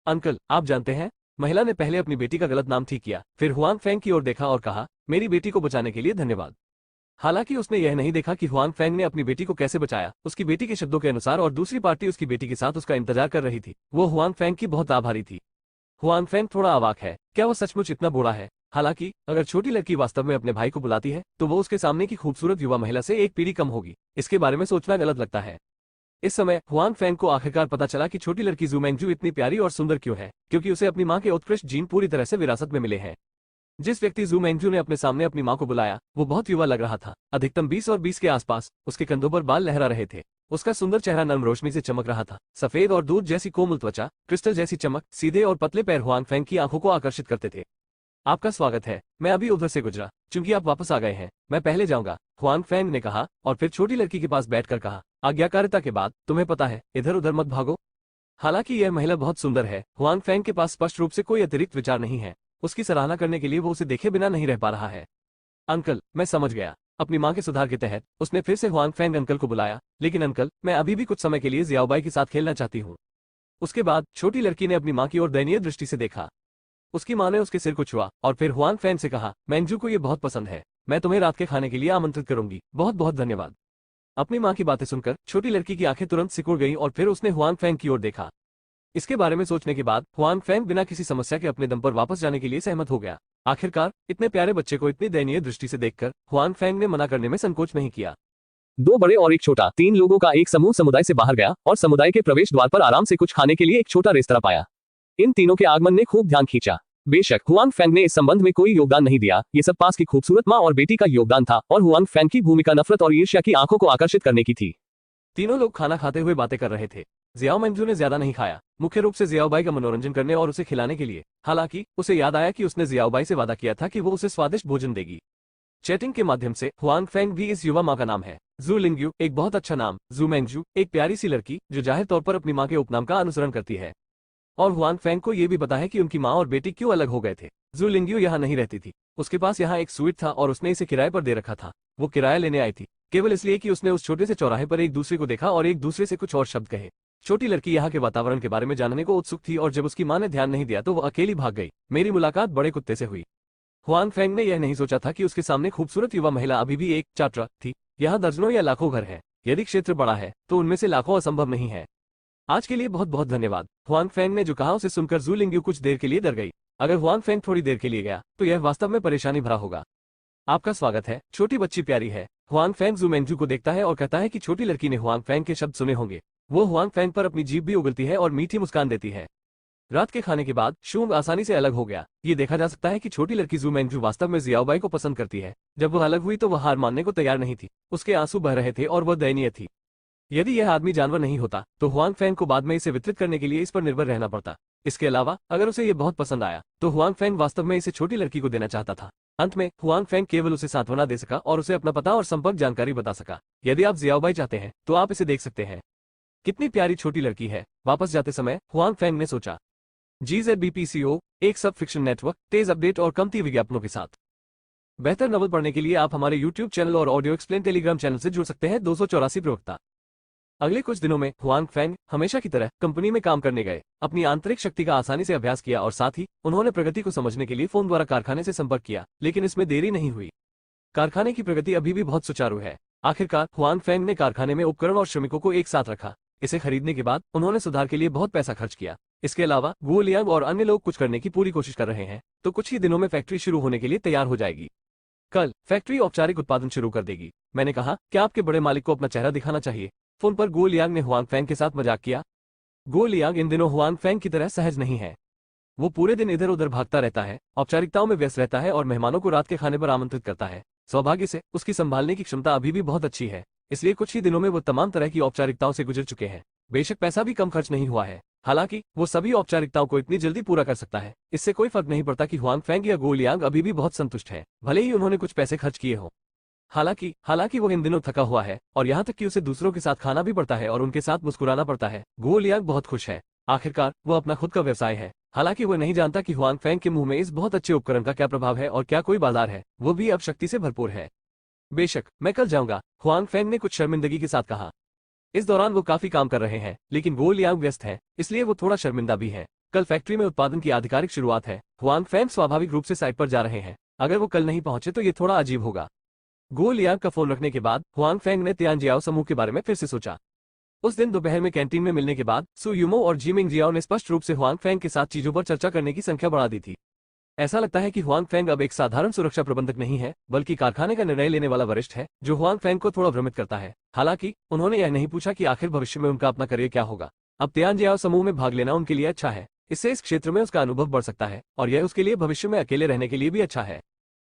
अंकल, आप जानते हैं, महिला ने पहले अपनी बेटी का गलत नाम ठीक किया, फिर हुआन फेंग की ओर देखा और कहा, मेरी बेटी को बचाने के लिए धन्यवाद। हालांकि उसने यह नहीं देखा कि हुआन फेंग ने अपनी बेटी को कैसे बचाया। उसकी बेटी के शब्दों के अनुसार और दूसरी पार्टी उसकी बेटी के साथ उसका इंतजार कर रही थी। वो हुआन फेंग की बहुत आभारी थी। हुआन फेंग थोड़ा अवाक है, क्या वो सचमुच इतना बुरा है? हालांकि अगर छोटी लड़की वास्तव में अपने भाई को बुलाती है, तो वो उसके सामने की खूबसूरत युवा महिला से एक पीढ़ी कम होगी। इसके बारे में सोचना गलत लगता है। इस समय हुआन फेंग को आखिरकार पता चला कि छोटी लड़की जू मेंगजू इतनी प्यारी और सुंदर क्यों है, क्योंकि उसे अपनी माँ के उत्कृष्ट जीन पूरी तरह से विरासत में मिले हैं। जिस व्यक्ति जू मेंगजू ने अपने सामने अपनी माँ को बुलाया, वो बहुत युवा लग रहा था, अधिकतम 20 और 20 के आसपास। उसके कंधों पर बाल लहरा रहे थे। उसका सुंदर चेहरा नर्म रोशनी से चमक रहा था। सफेद और दूध जैसी कोमल त्वचा, क्रिस्टल जैसी चमक, सीधे और पतले पैर हुआन फेंग की आंखों को आकर्षित करते थे। आपका स्वागत है, मैं अभी उधर से गुजरा, चूंकि आप वापस आ गए हैं, मैं पहले जाऊंगा, हुआन फेंग ने कहा, और फिर छोटी लड़की के पास बैठकर कहा, आज्ञाकारिता के बाद, तुम्हें पता है, इधर उधर मत भागो। हालांकि यह महिला बहुत सुंदर है, हुआन फेंग के पास स्पष्ट रूप से कोई अतिरिक्त विचार नहीं है। उसकी सराहना करने के लिए वो उसे देखे बिना नहीं रह पा रहा है। अंकल, मैं समझ गया। अपनी माँ के सुधार के तहत उसने फिर से हुआन फेंग अंकल को बुलाया। लेकिन अंकल, मैं अभी भी कुछ समय के लिए जियाओबाई के साथ खेलना चाहती हूँ। उसके बाद छोटी लड़की ने अपनी माँ की ओर दयनीय दृष्टि से देखा। उसकी माँ ने उसके सिर को छुआ और फिर हुआन फेंग से कहा, मेंगजू को ये बहुत पसंद है, मैं तुम्हें रात के खाने के लिए आमंत्रित करूंगी, बहुत बहुत धन्यवाद। अपनी माँ की बातें सुनकर छोटी लड़की की आंखें तुरंत सिकुड़ गईं और फिर उसने हुआन फेंग की ओर देखा। इसके बारे में सोचने के बाद हुआन फेंग बिना किसी समस्या के अपने दम पर वापस जाने के लिए सहमत हो गया। आखिरकार इतने प्यारे बच्चे को इतनी दयनीय दृष्टि से देखकर हुआन फेंग ने मना करने में संकोच नहीं किया। 2 बड़े और एक छोटा, 3 लोगों का एक समूह समुदाय से बाहर गया और समुदाय के प्रवेश द्वार पर आराम से कुछ खाने के लिए एक छोटा रेस्तरां पाया। इन तीनों के आगमन ने खूब ध्यान खींचा। बेशक हुआन फेंग ने इस संबंध में कोई योगदान नहीं दिया, ये सब पास की खूबसूरत माँ और बेटी का योगदान था, और हुआन फेंग की भूमिका नफरत और ईर्ष्या की आंखों को आकर्षित करने की थी। तीनों लोग खाना खाते हुए बातें कर रहे थे। जियाओ मेंगजू ने ज्यादा नहीं खाया, मुख्य रूप से जियाओबाई का मनोरंजन करने और उसे खिलाने के लिए। हालांकि उसे याद आया कि उसने जियाओबाई से वादा किया था कि वो उसे स्वादिष्ट भोजन देगी। चैटिंग के माध्यम से हुआन फेंग भी इस युवा माँ का नाम है। जू लिंग्यू, एक बहुत अच्छा नाम। जू मेंगजू, एक प्यारी सी लड़की जो जाहिर तौर पर अपनी माँ के उपनाम का अनुसरण करती है। और हुआन फेंग को यह भी पता है कि उनकी माँ और बेटी क्यों अलग हो गए थे। जू लिंग्यू यहाँ नहीं रहती थी, उसके पास यहाँ एक स्वीट था और उसने इसे किराए पर दे रखा था। वो किराया लेने आई थी केवल इसलिए कि उसने उस छोटे से चौराहे पर एक दूसरे को देखा और एक दूसरे से कुछ और शब्द कहे। छोटी लड़की यहाँ के वातावरण के बारे में जानने को उत्सुक थी और जब उसकी माँ ने ध्यान नहीं दिया तो वो अकेली भाग गई। मेरी मुलाकात बड़े कुत्ते से हुई। हुआन फेंग ने यह नहीं सोचा था कि उसके सामने खूबसूरत युवा महिला अभी भी एक छात्रा थी। यहाँ दर्जनों या लाखों घर हैं। यदि क्षेत्र बड़ा है तो उनमें से लाखों असंभव नहीं है। आज के लिए बहुत बहुत धन्यवाद। हुआन फेंग ने जो कहा उसे सुनकर जू लिंग्यू कुछ देर के लिए डर गई। अगर हुआन फेंग थोड़ी देर के लिए गया तो यह वास्तव में परेशानी भरा होगा। आपका स्वागत है, छोटी बच्ची प्यारी है। हुआन फेंग जू मेंगजू को देखता है और कहता है कि छोटी लड़की ने हुआन फेंग के शब्द सुने होंगे। वो हुआन फेंग पर अपनी जीभ भी उगलती है और मीठी मुस्कान देती है। रात के खाने के बाद शुंग आसानी से अलग हो गया। ये देखा जा सकता है कि छोटी लड़की जू मेंगजू वास्तव में जियाओबाई को पसंद करती है। जब वह अलग हुई तो वह हार मानने को तैयार नहीं थी। उसके आंसू बह रहे थे और वह दयनीय थी। यदि यह आदमी जानवर नहीं होता तो हुआंग फैंग को बाद में इसे वितरित करने के लिए इस पर निर्भर रहना पड़ता। इसके अलावा अगर उसे ये बहुत पसंद आया तो हुआंग फैंग वास्तव में इसे छोटी लड़की को देना चाहता था। अंत में हुआंग फैंग केवल उसे सांत्वना दे सका और उसे अपना पता और संपर्क जानकारी बता सका। यदि आप जियाओबाई चाहते हैं तो आप इसे देख सकते हैं। कितनी प्यारी छोटी लड़की है। वापस जाते समय हुआंग फैंग ने सोचा। GZBPCO, एक सब फिक्शन नेटवर्क, तेज अपडेट और कमती विज्ञापनों के साथ। बेहतर नॉवल पढ़ने के लिए आप हमारे YouTube चैनल और ऑडियो एक्सप्लेन टेलीग्राम चैनल से जुड़ सकते हैं। 284 प्रवक्ता। अगले कुछ दिनों में हुआंग फैंग हमेशा की तरह कंपनी में काम करने गए। अपनी आंतरिक शक्ति का आसानी से अभ्यास किया और साथ ही उन्होंने प्रगति को समझने के लिए फोन द्वारा कारखाने से संपर्क किया, लेकिन इसमें देरी नहीं हुई। कारखाने की प्रगति अभी भी बहुत सुचारू है। आखिरकार हुआंग फैंग ने कारखाने में उपकरण और श्रमिकों को एक साथ रखा। इसे खरीदने के बाद उन्होंने सुधार के लिए बहुत पैसा खर्च किया। इसके अलावा गुओ लियांग और अन्य लोग कुछ करने की पूरी कोशिश कर रहे हैं, तो कुछ ही दिनों में फैक्ट्री शुरू होने के लिए तैयार हो जाएगी। कल फैक्ट्री औपचारिक उत्पादन शुरू कर देगी। मैंने कहा, क्या आपके बड़े मालिक को अपना चेहरा दिखाना चाहिए? फोन पर गुओ लियांग ने हुआंग फैंग के साथ मजाक किया। गुओ लियांग इन दिनों हुआंग फैंग की तरह सहज नहीं है। वो पूरे दिन इधर उधर भागता रहता है, औपचारिकताओं में व्यस्त रहता है और मेहमानों को रात के खाने पर आमंत्रित करता है। सौभाग्य से उसकी संभालने की क्षमता अभी भी बहुत अच्छी है, इसलिए कुछ ही दिनों में वो तमाम तरह की औपचारिकताओं से गुजर चुके हैं। बेशक पैसा भी कम खर्च नहीं हुआ है, हालांकि वो सभी औपचारिकताओं को इतनी जल्दी पूरा कर सकता है। इससे कोई फर्क नहीं पड़ता कि हुआंग फैंग या गुओ लियांग अभी भी बहुत संतुष्ट है, भले ही उन्होंने कुछ पैसे खर्च किए हों। हालांकि वो इन दिनों थका हुआ है और यहाँ तक कि उसे दूसरों के साथ खाना भी पड़ता है और उनके साथ मुस्कुराना पड़ता है। गुओ लियांग बहुत खुश है। आखिरकार वो अपना खुद का व्यवसाय है। हालांकि वो नहीं जानता कि हुआंग फैंग के मुंह में इस बहुत अच्छे उपकरण का क्या प्रभाव है और क्या कोई बाजार है। वो भी अब शक्ति से भरपूर है। बेशक मैं कल जाऊंगा, हुआंग फैंग ने कुछ शर्मिंदगी के साथ कहा। इस दौरान वो काफी काम कर रहे हैं, लेकिन गुओ लियांग व्यस्त है, इसलिए वो थोड़ा शर्मिंदा भी है। कल फैक्ट्री में उत्पादन की आधिकारिक शुरुआत है। हुआंग फैंग स्वाभाविक रूप से साइट पर जा रहे हैं। अगर वो कल नहीं पहुंचे तो ये थोड़ा अजीब होगा। गुओ लियांग का फोन रखने के बाद हुआंग फैंग ने तियानजियाओ समूह के बारे में फिर से सोचा। उस दिन दोपहर में कैंटीन में मिलने के बाद सु यूमो और जीमिंग जियाओ ने स्पष्ट रूप से हुआंग फैंग के साथ चीजों पर चर्चा करने की संख्या बढ़ा दी थी। ऐसा लगता है कि हुआंग फैंग अब एक साधारण सुरक्षा प्रबंधक नहीं है, बल्कि कारखाने का निर्णय लेने वाला वरिष्ठ है, जो हुआंग फैंग को थोड़ा भ्रमित करता है। हालांकि उन्होंने यह नहीं पूछा कि आखिर भविष्य में उनका अपना करियर क्या होगा। अब तियानजियाओ समूह में भाग लेना उनके लिए अच्छा है। इससे इस क्षेत्र में उसका अनुभव बढ़ सकता है और यह उसके लिए भविष्य में अकेले रहने के लिए भी अच्छा है।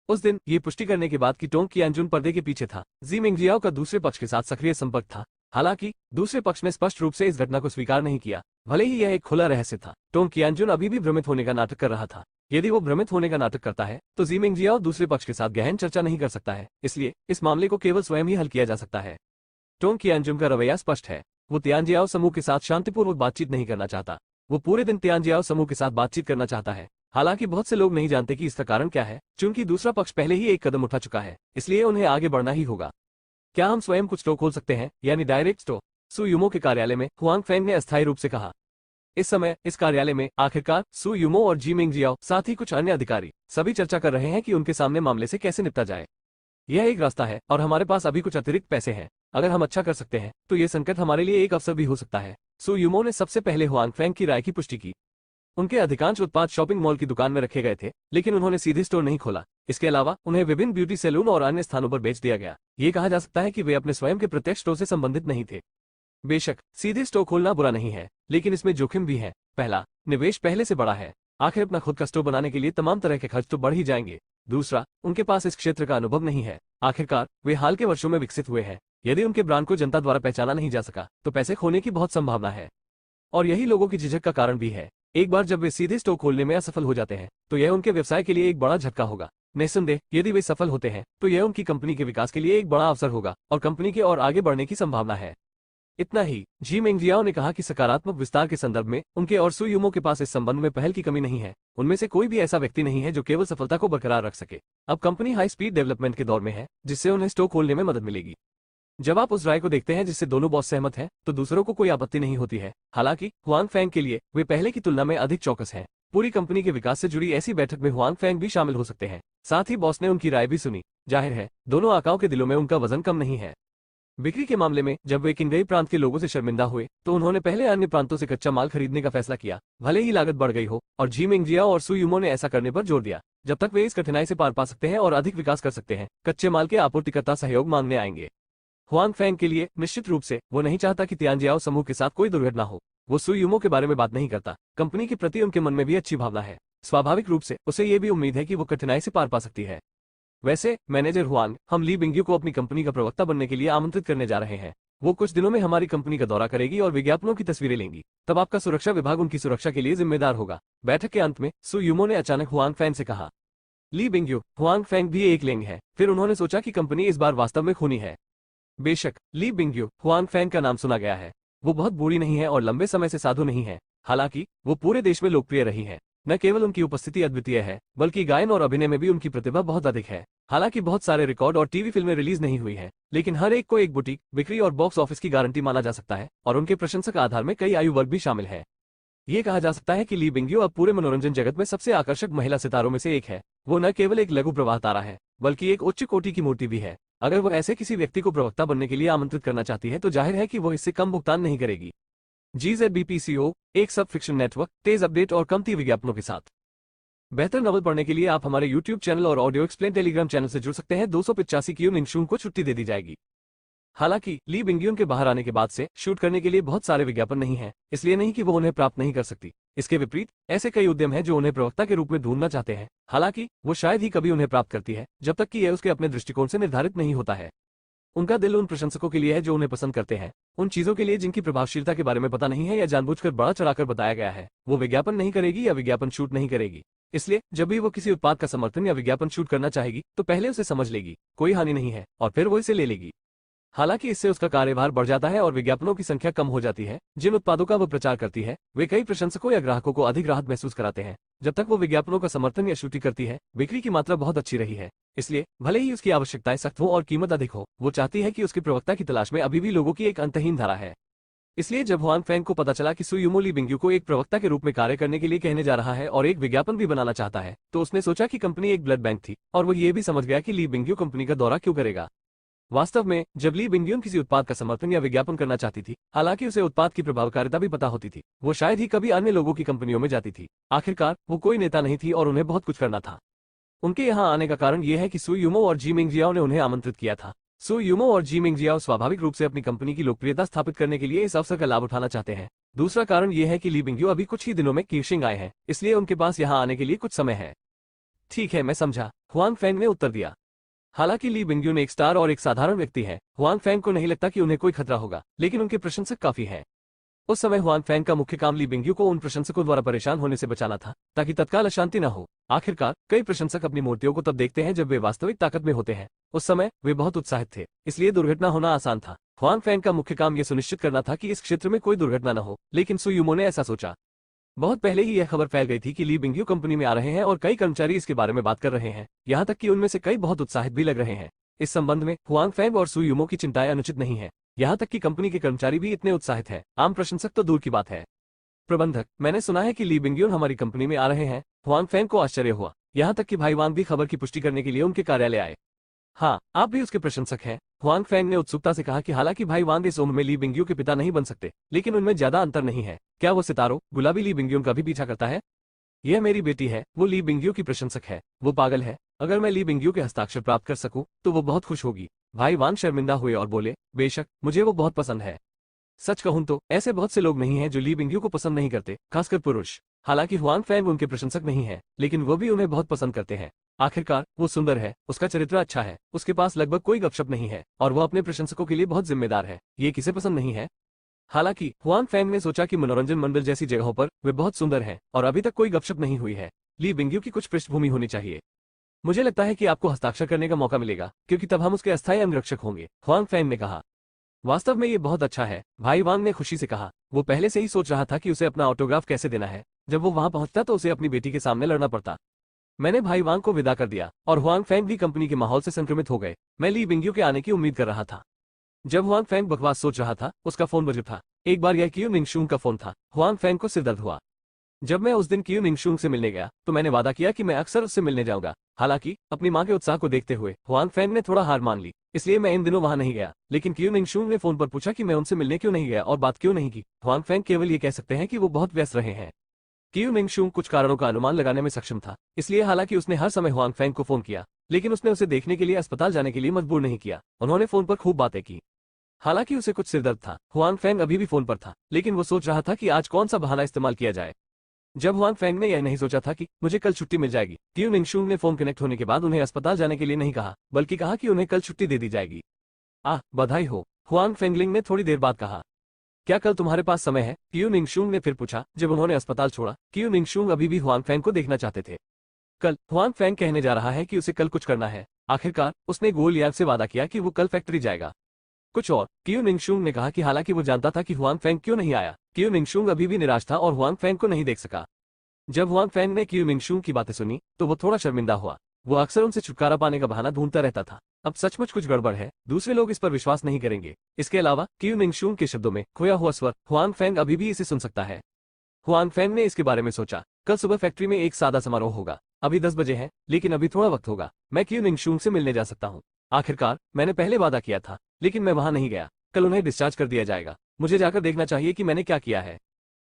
उस दिन ये पुष्टि करने के बाद कि टोंग कियानजुन पर्दे के पीछे था, जी मिंगजियाओ का दूसरे पक्ष के साथ सक्रिय संपर्क था। हालांकि दूसरे पक्ष ने स्पष्ट रूप से इस घटना को स्वीकार नहीं किया, भले ही यह एक खुला रहस्य था। टोंग कियानजुन अभी भी भ्रमित होने का नाटक कर रहा था। यदि वो भ्रमित होने का नाटक करता है तो जी मिंगजियाओ दूसरे पक्ष के साथ गहन चर्चा नहीं कर सकता है, इसलिए इस मामले को केवल स्वयं ही हल किया जा सकता है। टोंग कियानजुन का रवैया स्पष्ट है। वो तियानजियाओ समूह के साथ शांतिपूर्वक बातचीत नहीं करना चाहता। वो पूरे दिन तियानजियाओ समूह के साथ बातचीत करना चाहता है। हालांकि बहुत से लोग नहीं जानते कि इसका कारण क्या है, क्योंकि दूसरा पक्ष पहले ही एक कदम उठा चुका है, इसलिए उन्हें आगे बढ़ना ही होगा। क्या हम स्वयं कुछ स्टोर खोल सकते हैं, यानी डायरेक्ट स्टोर? सु यूमो के कार्यालय में हुआंग फैंग ने अस्थायी रूप से कहा। इस समय इस कार्यालय में आखिरकार सु यूमो और जी मिंगजियाओ साथ ही कुछ अन्य अधिकारी सभी चर्चा कर रहे हैं कि उनके सामने मामले से कैसे निपटा जाए। यह एक रास्ता है और हमारे पास अभी कुछ अतिरिक्त पैसे हैं। अगर हम अच्छा कर सकते हैं तो ये संकट हमारे लिए एक अवसर भी हो सकता है। सु यूमो ने सबसे पहले हुआंग फैंग की राय की पुष्टि की। उनके अधिकांश उत्पाद शॉपिंग मॉल की दुकान में रखे गए थे, लेकिन उन्होंने सीधे स्टोर नहीं खोला। इसके अलावा उन्हें विभिन्न ब्यूटी सैलून और अन्य स्थानों पर बेच दिया गया। ये कहा जा सकता है कि वे अपने स्वयं के प्रत्यक्ष स्टोर से संबंधित नहीं थे। बेशक सीधे स्टोर खोलना बुरा नहीं है, लेकिन इसमें जोखिम भी है। पहला, निवेश पहले से बड़ा है। आखिर अपना खुद का स्टोर बनाने के लिए तमाम तरह के खर्च तो बढ़ ही जाएंगे। दूसरा, उनके पास इस क्षेत्र का अनुभव नहीं है। आखिरकार वे हाल के वर्षों में विकसित हुए हैं। यदि उनके ब्रांड को जनता द्वारा पहचाना नहीं जा सका तो पैसे खोने की बहुत संभावना है, और यही लोगों की झिझक का कारण भी है। एक बार जब वे सीधे स्टोर खोलने में असफल हो जाते हैं तो यह उनके व्यवसाय के लिए एक बड़ा झटका होगा। निस्संदेह यदि वे सफल होते हैं तो यह उनकी कंपनी के विकास के लिए एक बड़ा अवसर होगा और कंपनी के और आगे बढ़ने की संभावना है। इतना ही, जी मेंगजियाओ ने कहा कि सकारात्मक विस्तार के संदर्भ में उनके और सु यूमो के पास इस संबंध में पहल की कमी नहीं है। उनमें से कोई भी ऐसा व्यक्ति नहीं है जो केवल सफलता को बरकरार रख सके। अब कंपनी हाई स्पीड डेवलपमेंट के दौर में है, जिससे उन्हें स्टोर खोलने में मदद मिलेगी। जब आप उस राय को देखते हैं जिससे दोनों बॉस सहमत हैं, तो दूसरों को कोई आपत्ति नहीं होती है। हालांकि हुआंग फैंग के लिए वे पहले की तुलना में अधिक चौकस हैं। पूरी कंपनी के विकास से जुड़ी ऐसी बैठक में हुआंग फैंग भी शामिल हो सकते हैं। साथ ही बॉस ने उनकी राय भी सुनी। जाहिर है दोनों आकाओं के दिलों में उनका वजन कम नहीं है। बिक्री के मामले में जब वे किंगई प्रांत के लोगों से शर्मिंदा हुए तो उन्होंने पहले अन्य प्रांतों से कच्चा माल खरीदने का फैसला किया, भले ही लागत बढ़ गई हो, और जी मेंगजियाओ और सु यूमो ने ऐसा करने पर जोर दिया। जब तक वे इस कठिनाई से पार पा सकते हैं और अधिक विकास कर सकते हैं, कच्चे माल के आपूर्तिकर्ता सहयोग मांगने आएंगे। हुआंग फैंग के लिए निश्चित रूप से वो नहीं चाहता कि तियानजियाओ समूह के साथ कोई दुर्घटना हो। वो सु यूमो के बारे में बात नहीं करता। कंपनी के प्रति उनके मन में भी अच्छी भावना है। स्वाभाविक रूप से उसे ये भी उम्मीद है कि वो कठिनाई से पार पा सकती है। वैसे मैनेजर हुआंग, हम ली बिंग्यू को अपनी कंपनी का प्रवक्ता बनने के लिए आमंत्रित करने जा रहे हैं। वो कुछ दिनों में हमारी कंपनी का दौरा करेगी और विज्ञापनों की तस्वीरें लेंगी। तब आपका सुरक्षा विभाग उनकी सुरक्षा के लिए जिम्मेदार होगा। बैठक के अंत में सु यूमो ने अचानक हुआंग फैंग से कहा, ली बिंग्यू, हुआंग फैंग भी एक लिंग है। फिर उन्होंने सोचा कि कंपनी इस बार वास्तव में खूनी है। बेशक ली बिंग्यू हुआंग फैंग का नाम सुना गया है। वो बहुत बुरी नहीं है और लंबे समय से साधु नहीं है। हालांकि वो पूरे देश में लोकप्रिय रही है। न केवल उनकी उपस्थिति अद्वितीय है, बल्कि गायन और अभिनय में भी उनकी प्रतिभा बहुत अधिक है। हालांकि बहुत सारे रिकॉर्ड और टीवी फिल्में रिलीज नहीं हुई हैं, लेकिन हर एक को एक बुटीक बिक्री और बॉक्स ऑफिस की गारंटी माना जा सकता है और उनके प्रशंसक आधार में कई आयु वर्ग भी शामिल है। ये कहा जा सकता है कि ली बिंग्यू अब पूरे मनोरंजन जगत में सबसे आकर्षक महिला सितारों में से एक है। वो न केवल एक लघु प्रवाह तारा है, बल्कि एक उच्च कोटि की मूर्ति भी है। अगर वो ऐसे किसी व्यक्ति को प्रवक्ता बनने के लिए आमंत्रित करना चाहती है तो जाहिर है कि वो इससे कम भुगतान नहीं करेगी। GZBPCO, एक सब फिक्शन नेटवर्क, तेज अपडेट और कमती विज्ञापनों के साथ। बेहतर नॉवल पढ़ने के लिए आप हमारे YouTube चैनल और ऑडियो एक्सप्लेन टेलीग्राम चैनल से जुड़ सकते हैं। 285 क्यू निंगशून को छुट्टी दे दी जाएगी। हालांकि ली बिंग्यून के बाहर आने के बाद से शूट करने के लिए बहुत सारे विज्ञापन नहीं है, इसलिए नहीं कि वो उन्हें प्राप्त नहीं कर सकती। इसके विपरीत ऐसे कई उद्यम हैं जो उन्हें प्रवक्ता के रूप में ढूंढना चाहते हैं। हालांकि वो शायद ही कभी उन्हें प्राप्त करती है, जब तक कि यह उसके अपने दृष्टिकोण से निर्धारित नहीं होता है। उनका दिल उन प्रशंसकों के लिए है जो उन्हें पसंद करते हैं, उन चीजों के लिए जिनकी प्रभावशीलता के बारे में पता नहीं है या जानबूझकर बड़ा चढ़ाकर बताया गया है। वो विज्ञापन नहीं करेगी या विज्ञापन शूट नहीं करेगी। इसलिए जब भी वो किसी उत्पाद का समर्थन या विज्ञापन शूट करना चाहेगी तो पहले उसे समझ लेगी, कोई हानि नहीं है, और फिर वो इसे ले लेगी। हालांकि इससे उसका कार्यभार बढ़ जाता है और विज्ञापनों की संख्या कम हो जाती है। जिन उत्पादों का वो प्रचार करती है वे कई प्रशंसकों या ग्राहकों को अधिक राहत महसूस कराते हैं। जब तक वो विज्ञापनों का समर्थन या शूटिंग करती है, बिक्री की मात्रा बहुत अच्छी रही है। इसलिए भले ही उसकी आवश्यकताएं सख्त हो और कीमत अधिक हो, वो चाहती है कि उसके प्रवक्ता की तलाश में अभी भी लोगों की एक अंतहीन धारा है। इसलिए जब हुआंग फैंग को पता चला कि सु यूमो ली बिंग्यू को एक प्रवक्ता के रूप में कार्य करने के लिए कहने जा रहा है और एक विज्ञापन भी बनाना चाहता है, तो उसने सोचा कि कंपनी एक ब्लड बैंक थी और वो ये भी समझ गया कि ली बिंग्यू कंपनी का दौरा क्यों करेगा। वास्तव में जब ली बिंग्यून किसी उत्पाद का समर्थन या विज्ञापन करना चाहती थी, हालांकि उसे उत्पाद की प्रभावकारिता भी पता होती थी, वो शायद ही कभी अन्य लोगों की कंपनियों में जाती थी। आखिरकार वो कोई नेता नहीं थी और उन्हें बहुत कुछ करना था। उनके यहाँ आने का कारण यह है कि सु यूमो और जी मिंगजियाओ ने उन्हें आमंत्रित किया था। सु यूमो और जी मिंगजियाओ स्वाभाविक रूप से अपनी कंपनी की लोकप्रियता स्थापित करने के लिए इस अवसर का लाभ उठाना चाहते हैं। दूसरा कारण यह है कि ली बिंग्यू अभी कुछ ही दिनों में कीशिंग आए हैं, इसलिए उनके पास यहाँ आने के लिए कुछ समय है। ठीक है, मैं समझा, हुआंग फैंग ने उत्तर दिया। हालांकि ली बिंग्यून एक स्टार और एक साधारण व्यक्ति है, हुआंग फैंग को नहीं लगता कि उन्हें कोई खतरा होगा, लेकिन उनके प्रशंसक काफी हैं। उस समय हुआंग फैंग का मुख्य काम ली बिंग्यू को उन प्रशंसकों द्वारा परेशान होने से बचाना था, ताकि तत्काल अशांति न हो। आखिरकार कई प्रशंसक अपनी मूर्तियों को तब देखते हैं जब वे वास्तविक ताकत में होते हैं। उस समय वे बहुत उत्साहित थे, इसलिए दुर्घटना होना आसान था। हुआंग फैंग का मुख्य काम यह सुनिश्चित करना था कि इस क्षेत्र में कोई दुर्घटना न हो, लेकिन सु यूमो ने ऐसा सोचा। बहुत पहले ही यह खबर फैल गई थी कि ली बिंग्यू कंपनी में आ रहे हैं और कई कर्मचारी इसके बारे में बात कर रहे हैं, यहाँ तक कि उनमें से कई बहुत उत्साहित भी लग रहे हैं। इस संबंध में हुआंग फैंग और सु यूमो की चिंताएं अनुचित नहीं है, यहाँ तक कि कंपनी के कर्मचारी भी इतने उत्साहित हैं, आम प्रशंसक तो दूर की बात है। प्रबंधक, मैंने सुना है कि ली बिंग्यून हमारी कंपनी में आ रहे हैं। हुआंग फैंग को आश्चर्य हुआ, यहाँ तक कि भाई वांग भी खबर की पुष्टि करने के लिए उनके कार्यालय आए। हाँ, आप भी उसके प्रशंसक हैं, हुआंग फैंग ने उत्सुकता से कहा कि हालांकि भाई वांग इस उम्र में ली बिंग्यू के पिता नहीं बन सकते, लेकिन उनमें ज्यादा अंतर नहीं है। क्या वो सितारों गुलाबी ली बिंग्यून का भी पीछा करता है? यह मेरी बेटी है, वो ली बिंग्यू की प्रशंसक है। वो पागल है, अगर मैं ली बिंग्यू के हस्ताक्षर प्राप्त कर सकूं तो वो बहुत खुश होगी। भाई वांग शर्मिंदा हुए और बोले, बेशक, मुझे वो बहुत पसंद है। सच कहूं तो ऐसे बहुत से लोग नहीं हैं जो ली बिंग्यू को पसंद नहीं करते, खासकर पुरुष। हालांकि हुआंग फैंग उनके प्रशंसक नहीं है, लेकिन वो भी उन्हें बहुत पसंद करते हैं। आखिरकार वो सुंदर है, उसका चरित्र अच्छा है, उसके पास लगभग कोई गपशप नहीं है और वो अपने प्रशंसकों के लिए बहुत जिम्मेदार है। ये किसे पसंद नहीं है? हालांकि हुआंग फैंग ने सोचा कि मनोरंजन मंडल जैसी जगहों पर वे बहुत सुंदर हैं और अभी तक कोई गपशप नहीं हुई है। ली बिंग्यू की कुछ पृष्ठभूमि होनी चाहिए। मुझे लगता है कि आपको हस्ताक्षर करने का मौका मिलेगा, क्योंकि तब हम उसके अस्थायी अंगरक्षक होंगे, हुआंग फैंग ने कहा। वास्तव में ये बहुत अच्छा है, भाई वांग ने खुशी से कहा। वो पहले से ही सोच रहा था कि उसे अपना ऑटोग्राफ कैसे देना है। जब वो वहां पहुंचता तो उसे अपनी बेटी के सामने लड़ना पड़ता। मैंने भाई वांग को विदा कर दिया और हुआंग फैंग भी कंपनी के माहौल से संक्रमित हो गए। मैं ली बिंग्यू के आने की उम्मीद कर रहा था। जब हुआंग फैंग बकवास सोच रहा था, उसका फोन बज उठा। एक बार यह क्यू निंगशूंग का फोन था। हुआंग फैंग को सिर दर्द हुआ। जब मैं उस दिन क्यू निंगशूंग से मिलने गया तो मैंने वादा किया कि मैं अक्सर उससे मिलने जाऊंगा। हालांकि अपनी मां के उत्साह को देखते हुए हुआंग फैंग ने थोड़ा हार मान ली, इसलिए मैं इन दिनों वहां नहीं गया। लेकिन क्यू निंगशूंग ने फोन पर पूछा कि मैं उनसे मिलने क्यों नहीं गया और बात क्यों नहीं की। हुआंग फैंग केवल ये कह सकते हैं कि वो बहुत व्यस्त रहे हैं। क्यू निंगशूंग कुछ कारणों का अनुमान लगाने में सक्षम था, इसलिए हालांकि उसने हर समय हुआंग फैंग को फोन किया, लेकिन उसने उसे देखने के लिए अस्पताल जाने के लिए मजबूर नहीं किया। उन्होंने फोन पर खूब बातें की। हालांकि उसे कुछ सिरदर्द था। हुआंग फेंग अभी भी फोन पर था, लेकिन वो सोच रहा था कि आज कौन सा बहाना इस्तेमाल किया जाए। जब हुआंग फेंग ने यह नहीं सोचा था कि मुझे कल छुट्टी मिल जाएगी, क्यू निंगशुंग ने फोन कनेक्ट होने के बाद उन्हें अस्पताल जाने के लिए नहीं कहा, बल्कि कहा कि उन्हें कल छुट्टी दे दी जाएगी। बधाई हो, हुआंग फेंगलिंग ने थोड़ी देर बाद कहा। क्या कल तुम्हारे पास समय है? क्यू निंगशुंग ने फिर पूछा जब उन्होंने अस्पताल छोड़ा। क्यू निंगशुंग अभी भी हुआंग फेंग को देखना चाहते थे। कल हुआंग फेंग कहने जा रहा है कि उसे कल कुछ करना है। आखिरकार उसने गो लियांग से वादा किया कि वो कल फैक्ट्री जाएगा। कुछ और? क्यू निंगशुंग ने कहा कि हालांकि वो जानता था कि हुआंग फेंग क्यों नहीं आया, क्यू निंगशुंग अभी भी निराश था और हुआंग फेंग को नहीं देख सका। जब हुआंग फेंग ने क्यू निंगशुंग की बातें सुनी तो वो थोड़ा शर्मिंदा हुआ। वो अक्सर उनसे छुटकारा पाने का बहाना ढूंढता रहता था। अब सचमुच कुछ गड़बड़ है, दूसरे लोग इस पर विश्वास नहीं करेंगे। इसके अलावा क्यू निंगशुंग के शब्दों में खोया हुआ स्वर, हुआंग फेंग अभी भी इसे सुन सकता है। हुआंग फेंग ने इसके बारे में सोचा। कल सुबह फैक्ट्री में एक सादा समारोह होगा। अभी 10 बजे है, लेकिन अभी थोड़ा वक्त होगा। मैं क्यू निंगशुंग से मिलने जा सकता हूँ। आखिरकार मैंने पहले वादा किया था, लेकिन मैं वहां नहीं गया। कल उन्हें डिस्चार्ज कर दिया जाएगा। मुझे जाकर देखना चाहिए कि मैंने क्या किया है।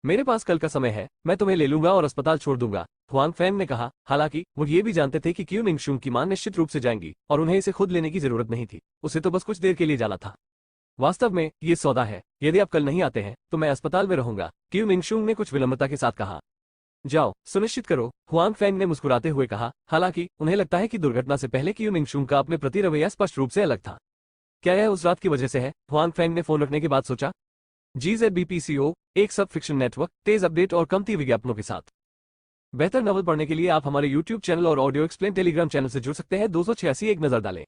मेरे पास कल का समय है, मैं तुम्हें ले लूंगा और अस्पताल छोड़ दूंगा, हुआंग फेंग ने कहा। हालांकि वो ये भी जानते थे कि क्यू निंगशुंग की मां निश्चित रूप से जाएंगी और उन्हें इसे खुद लेने की जरूरत नहीं थी। उसे तो बस कुछ देर के लिए जाना था। वास्तव में ये सौदा है। यदि आप कल नहीं आते हैं तो मैं अस्पताल में रहूंगा, क्यू निंगशुंग ने कुछ विनम्रता के साथ कहा। जाओ, सुनिश्चित करो, हुआंग फेंग ने मुस्कुराते हुए कहा। हालांकि उन्हें लगता है कि दुर्घटना से पहले क्यू निंगशुंग का अपने प्रति रवैया स्पष्ट रूप से अलग था। क्या यह उस रात की वजह से है? हुआंग फेंग ने फोन रखने के बाद सोचा। GZBPCO, एक सब फिक्शन नेटवर्क, तेज अपडेट और कमती विज्ञापनों के साथ। बेहतर नॉवल पढ़ने के लिए आप हमारे YouTube चैनल और ऑडियो एक्सप्लेन टेलीग्राम चैनल से जुड़ सकते हैं। 286 एक नजर डालें।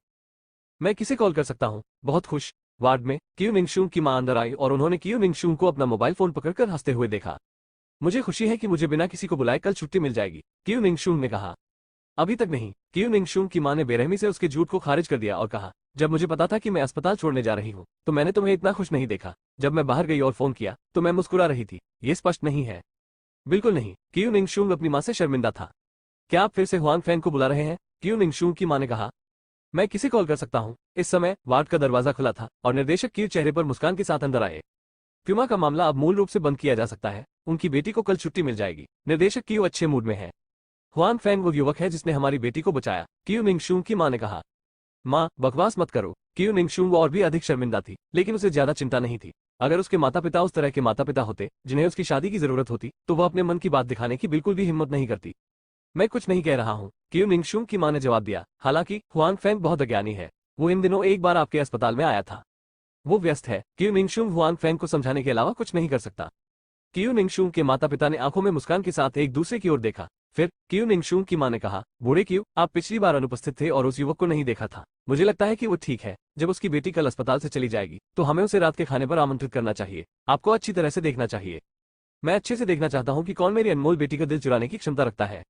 मैं किसे कॉल कर सकता हूँ? बहुत खुश। वार्ड में क्यू निंगशुंग की मां अंदर आई और उन्होंने क्यू निंगशुंग को अपना मोबाइल फोन पकड़कर हंसते हुए देखा। मुझे खुशी है कि मुझे बिना किसी को बुलाए कल छुट्टी मिल जाएगी, क्यू निंगशुंग ने कहा। अभी तक नहीं, क्यू निंगशुंग की मां ने बेरहमी से उसके झूठ को खारिज कर दिया और कहा, जब मुझे पता था कि मैं अस्पताल छोड़ने जा रही हूँ तो मैंने तुम्हें इतना खुश नहीं देखा। जब मैं बाहर गई और फोन किया तो मैं मुस्कुरा रही थी। ये स्पष्ट नहीं है। बिल्कुल नहीं, क्यू निंगशुंग अपनी मां से शर्मिंदा था। क्या आप फिर से हुआंग फेंग को बुला रहे हैं? क्यू निंगशुंग की मां ने कहा। मैं किसे कॉल कर सकता हूँ? इस समय वार्ड का दरवाजा खुला था और निर्देशक क्यू चेहरे पर मुस्कान के साथ अंदर आए। प्यूमा का मामला अब मूल रूप से बंद किया जा सकता है। उनकी बेटी को कल छुट्टी मिल जाएगी। निर्देशक क्यू अच्छे मूड में है। हुआंग फेंग वो युवक है जिसने हमारी बेटी को बचाया, क्यू निंगशुंग की मां ने कहा। मां, बकवास मत करो। क्यू निंगशुंग और भी अधिक शर्मिंदा थी, लेकिन उसे ज्यादा चिंता नहीं थी। अगर उसके माता पिता उस तरह के माता पिता होते जिन्हें उसकी शादी की जरूरत होती तो वह अपने मन की बात दिखाने की बिल्कुल भी हिम्मत नहीं करती। मैं कुछ नहीं कह रहा हूँ, क्यू निंगशुंग की मां ने जवाब दिया। हालांकि हुआंग फेंग बहुत अज्ञानी है। वो इन दिनों एक बार आपके अस्पताल में आया था। वो व्यस्त है। क्यू निंगशुंग हुआंग फेंग को समझाने के अलावा कुछ नहीं कर सकता। क्यू निंगशुंग के माता पिता ने आंखों में मुस्कान के साथ एक दूसरे की ओर देखा। फिर क्यू निंगशुंग की मां ने कहा, बूढ़े क्यू, आप पिछली बार अनुपस्थित थे और उस युवक को नहीं देखा था। मुझे लगता है कि वो ठीक है। जब उसकी बेटी कल अस्पताल से चली जाएगी तो हमें उसे रात के खाने पर आमंत्रित करना चाहिए। आपको अच्छी तरह से देखना चाहिए। मैं अच्छे से देखना चाहता हूँ कि कौन मेरी अनमोल बेटी का दिल चुराने की क्षमता रखता है।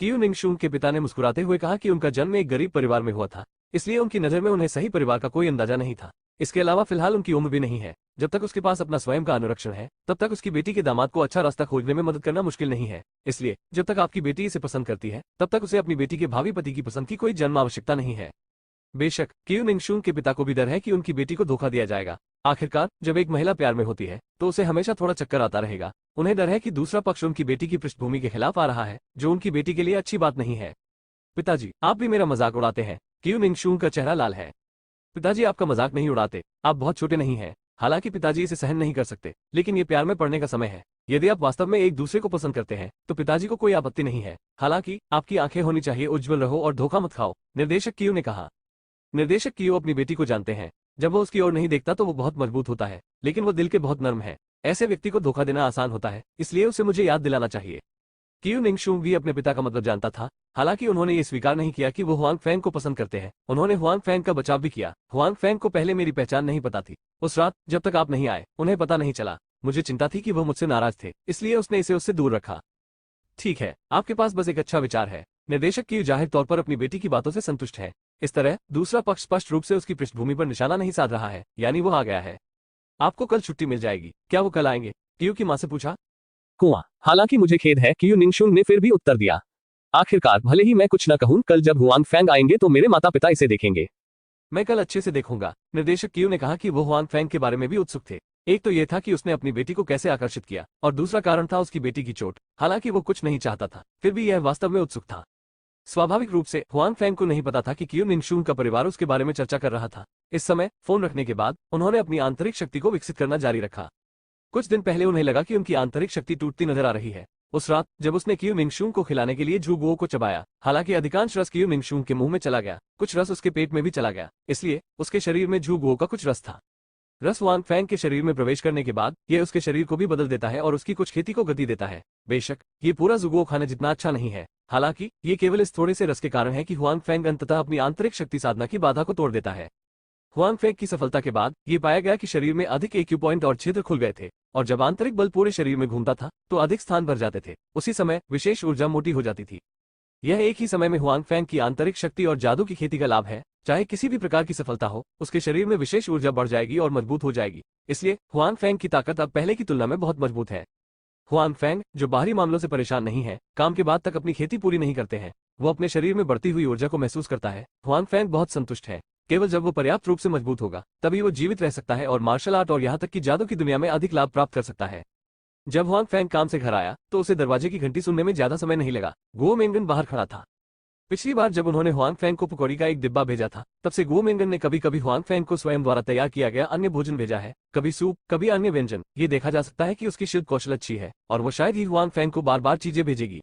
क्यू निंगशुंग के पिता ने मुस्कुराते हुए कहा कि उनका जन्म एक गरीब परिवार में हुआ था, इसलिए उनकी नजर में उन्हें सही परिवार का कोई अंदाजा नहीं था। इसके अलावा फिलहाल उनकी उम्र भी नहीं है। जब तक उसके पास अपना स्वयं का अनुरक्षण है तब तक उसकी बेटी के दामाद को अच्छा रास्ता खोजने में मदद करना मुश्किल नहीं है। इसलिए जब तक आपकी बेटी इसे पसंद करती है तब तक उसे अपनी बेटी के भावी पति की पसंद की कोई जन्म आवश्यकता नहीं है। बेशक क्यू निंगशुंग के पिता को भी डर है कि उनकी बेटी को धोखा दिया जाएगा। आखिरकार जब एक महिला प्यार में होती है तो उसे हमेशा थोड़ा चक्कर आता रहेगा। उन्हें डर है कि दूसरा पक्ष उनकी बेटी की पृष्ठभूमि के खिलाफ आ रहा है, जो उनकी बेटी के लिए अच्छी बात नहीं है। पिताजी, आप भी मेरा मजाक उड़ाते हैं। क्यू निंगशुंग का चेहरा लाल है। पिताजी, आपका मजाक नहीं उड़ाते। आप बहुत छोटे नहीं हैं। हालांकि पिताजी इसे सहन नहीं कर सकते, लेकिन ये प्यार में पड़ने का समय है। यदि आप वास्तव में एक दूसरे को पसंद करते हैं तो पिताजी को कोई आपत्ति नहीं है। हालांकि आपकी आंखें होनी चाहिए, उज्जवल रहो और धोखा मत खाओ, निर्देशक क्यू ने कहा। निर्देशक क्यू अपनी बेटी को जानते हैं। जब वो उसकी ओर नहीं देखता तो वो बहुत मजबूत होता है, लेकिन वो दिल के बहुत नर्म है। ऐसे व्यक्ति को धोखा देना आसान होता है, इसलिए उसे मुझे याद दिलाना चाहिए। क्यू निंगशुंग भी अपने पिता का मतलब जानता था। हालांकि उन्होंने ये स्वीकार नहीं किया कि वो हुआंग फेंग को पसंद करते हैं। उन्होंने हुआंग फेंग का बचाव भी किया। हुआंग फेंग को पहले मेरी पहचान नहीं पता थी। उस रात जब तक आप नहीं आए उन्हें पता नहीं चला। मुझे चिंता थी कि वह मुझसे नाराज थे, इसलिए उसने इसे उससे दूर रखा। ठीक है, आपके पास बस एक अच्छा विचार है। निर्देशक क्यू जाहिर तौर पर अपनी बेटी की बातों से संतुष्ट है। इस तरह दूसरा पक्ष स्पष्ट रूप से उसकी पृष्ठभूमि पर निशाना नहीं साध रहा है, यानी वो आ गया है। आपको कल छुट्टी मिल जाएगी। क्या वो कल आएंगे? क्यू की मां से पूछा। कुआं। हालांकि मुझे खेद है, क्यू निंगशुंग ने फिर भी उत्तर दिया। आखिरकार भले ही मैं कुछ न कहूं, कल जब हुआंग फेंग आएंगे तो मेरे माता पिता इसे देखेंगे। मैं कल अच्छे से देखूंगा। निर्देशक क्यू ने कहा कि वो हुआंग फेंग के बारे में भी उत्सुक थे। एक तो यह था कि उसने अपनी बेटी को कैसे आकर्षित किया, और दूसरा कारण था उसकी बेटी की चोट। हालांकि वो कुछ नहीं चाहता था, फिर भी यह वास्तव में उत्सुक था। स्वाभाविक रूप से हुआंग फेंग को नहीं पता था कि क्यू निंगशुंग का परिवार उसके बारे में चर्चा कर रहा था। इस समय फोन रखने के बाद उन्होंने अपनी आंतरिक शक्ति को विकसित करना जारी रखा। कुछ दिन पहले उन्हें लगा कि उनकी आंतरिक शक्ति टूटती नजर आ रही है। उस रात जब उसने क्यू मिंगशूंग को खिलाने के लिए जू गुओ को चबाया, हालांकि अधिकांश रस क्यू मिंगशूंग के मुंह में चला गया, कुछ रस उसके पेट में भी चला गया, इसलिए उसके शरीर में जू गुओ का कुछ रस था। रस वांग फैंग के शरीर में प्रवेश करने के बाद यह उसके शरीर को भी बदल देता है और उसकी कुछ खेती को गति देता है। बेशक ये पूरा जुगुओ खाने जितना अच्छा नहीं है, हालांकि ये केवल इस थोड़े से रस के कारण है कि हुआंग फैंग अंततः अपनी आंतरिक शक्ति साधना की बाधा को तोड़ देता है। हुआंग फैंग की सफलता के बाद ये पाया गया कि शरीर में अधिक एक्यू पॉइंट और छिद्र खुल गए थे, और जब आंतरिक बल पूरे शरीर में घूमता था तो अधिक स्थान भर जाते थे। उसी समय विशेष ऊर्जा मोटी हो जाती थी। यह एक ही समय में हुआंग फैंग की आंतरिक शक्ति और जादू की खेती का लाभ है। चाहे किसी भी प्रकार की सफलता हो, उसके शरीर में विशेष ऊर्जा बढ़ जाएगी और मजबूत हो जाएगी। इसलिए हुआंग फैंग की ताकत अब पहले की तुलना में बहुत मजबूत है। हुआंग फैंग, जो बाहरी मामलों से परेशान नहीं है, काम के बाद तक अपनी खेती पूरी नहीं करते हैं, वो अपने शरीर में बढ़ती हुई ऊर्जा को महसूस करता है। हुआंग फैंग बहुत संतुष्ट है। केवल जब वो पर्याप्त रूप से मजबूत होगा तभी वो जीवित रह सकता है और मार्शल आर्ट और यहाँ तक कि जादू की दुनिया में अधिक लाभ प्राप्त कर सकता है। जब हुआंग फैंग काम से घर आया तो उसे दरवाजे की घंटी सुनने में ज्यादा समय नहीं लगा। गुओ मेंगन बाहर खड़ा था। पिछली बार जब उन्होंने हुआंग फैंग को पकौड़ी का एक डिब्बा भेजा था, तब से गुओ मेंगन ने कभी कभी हुआंग फैंग को स्वयं द्वारा तैयार किया गया अन्य भोजन भेजा है, कभी सूप, कभी अन्य व्यंजन। ये देखा जा सकता है कि उसकी शिल्प कौशल अच्छी है और वो शायद ही हुआंग फैंग को बार बार चीजें भेजेगी।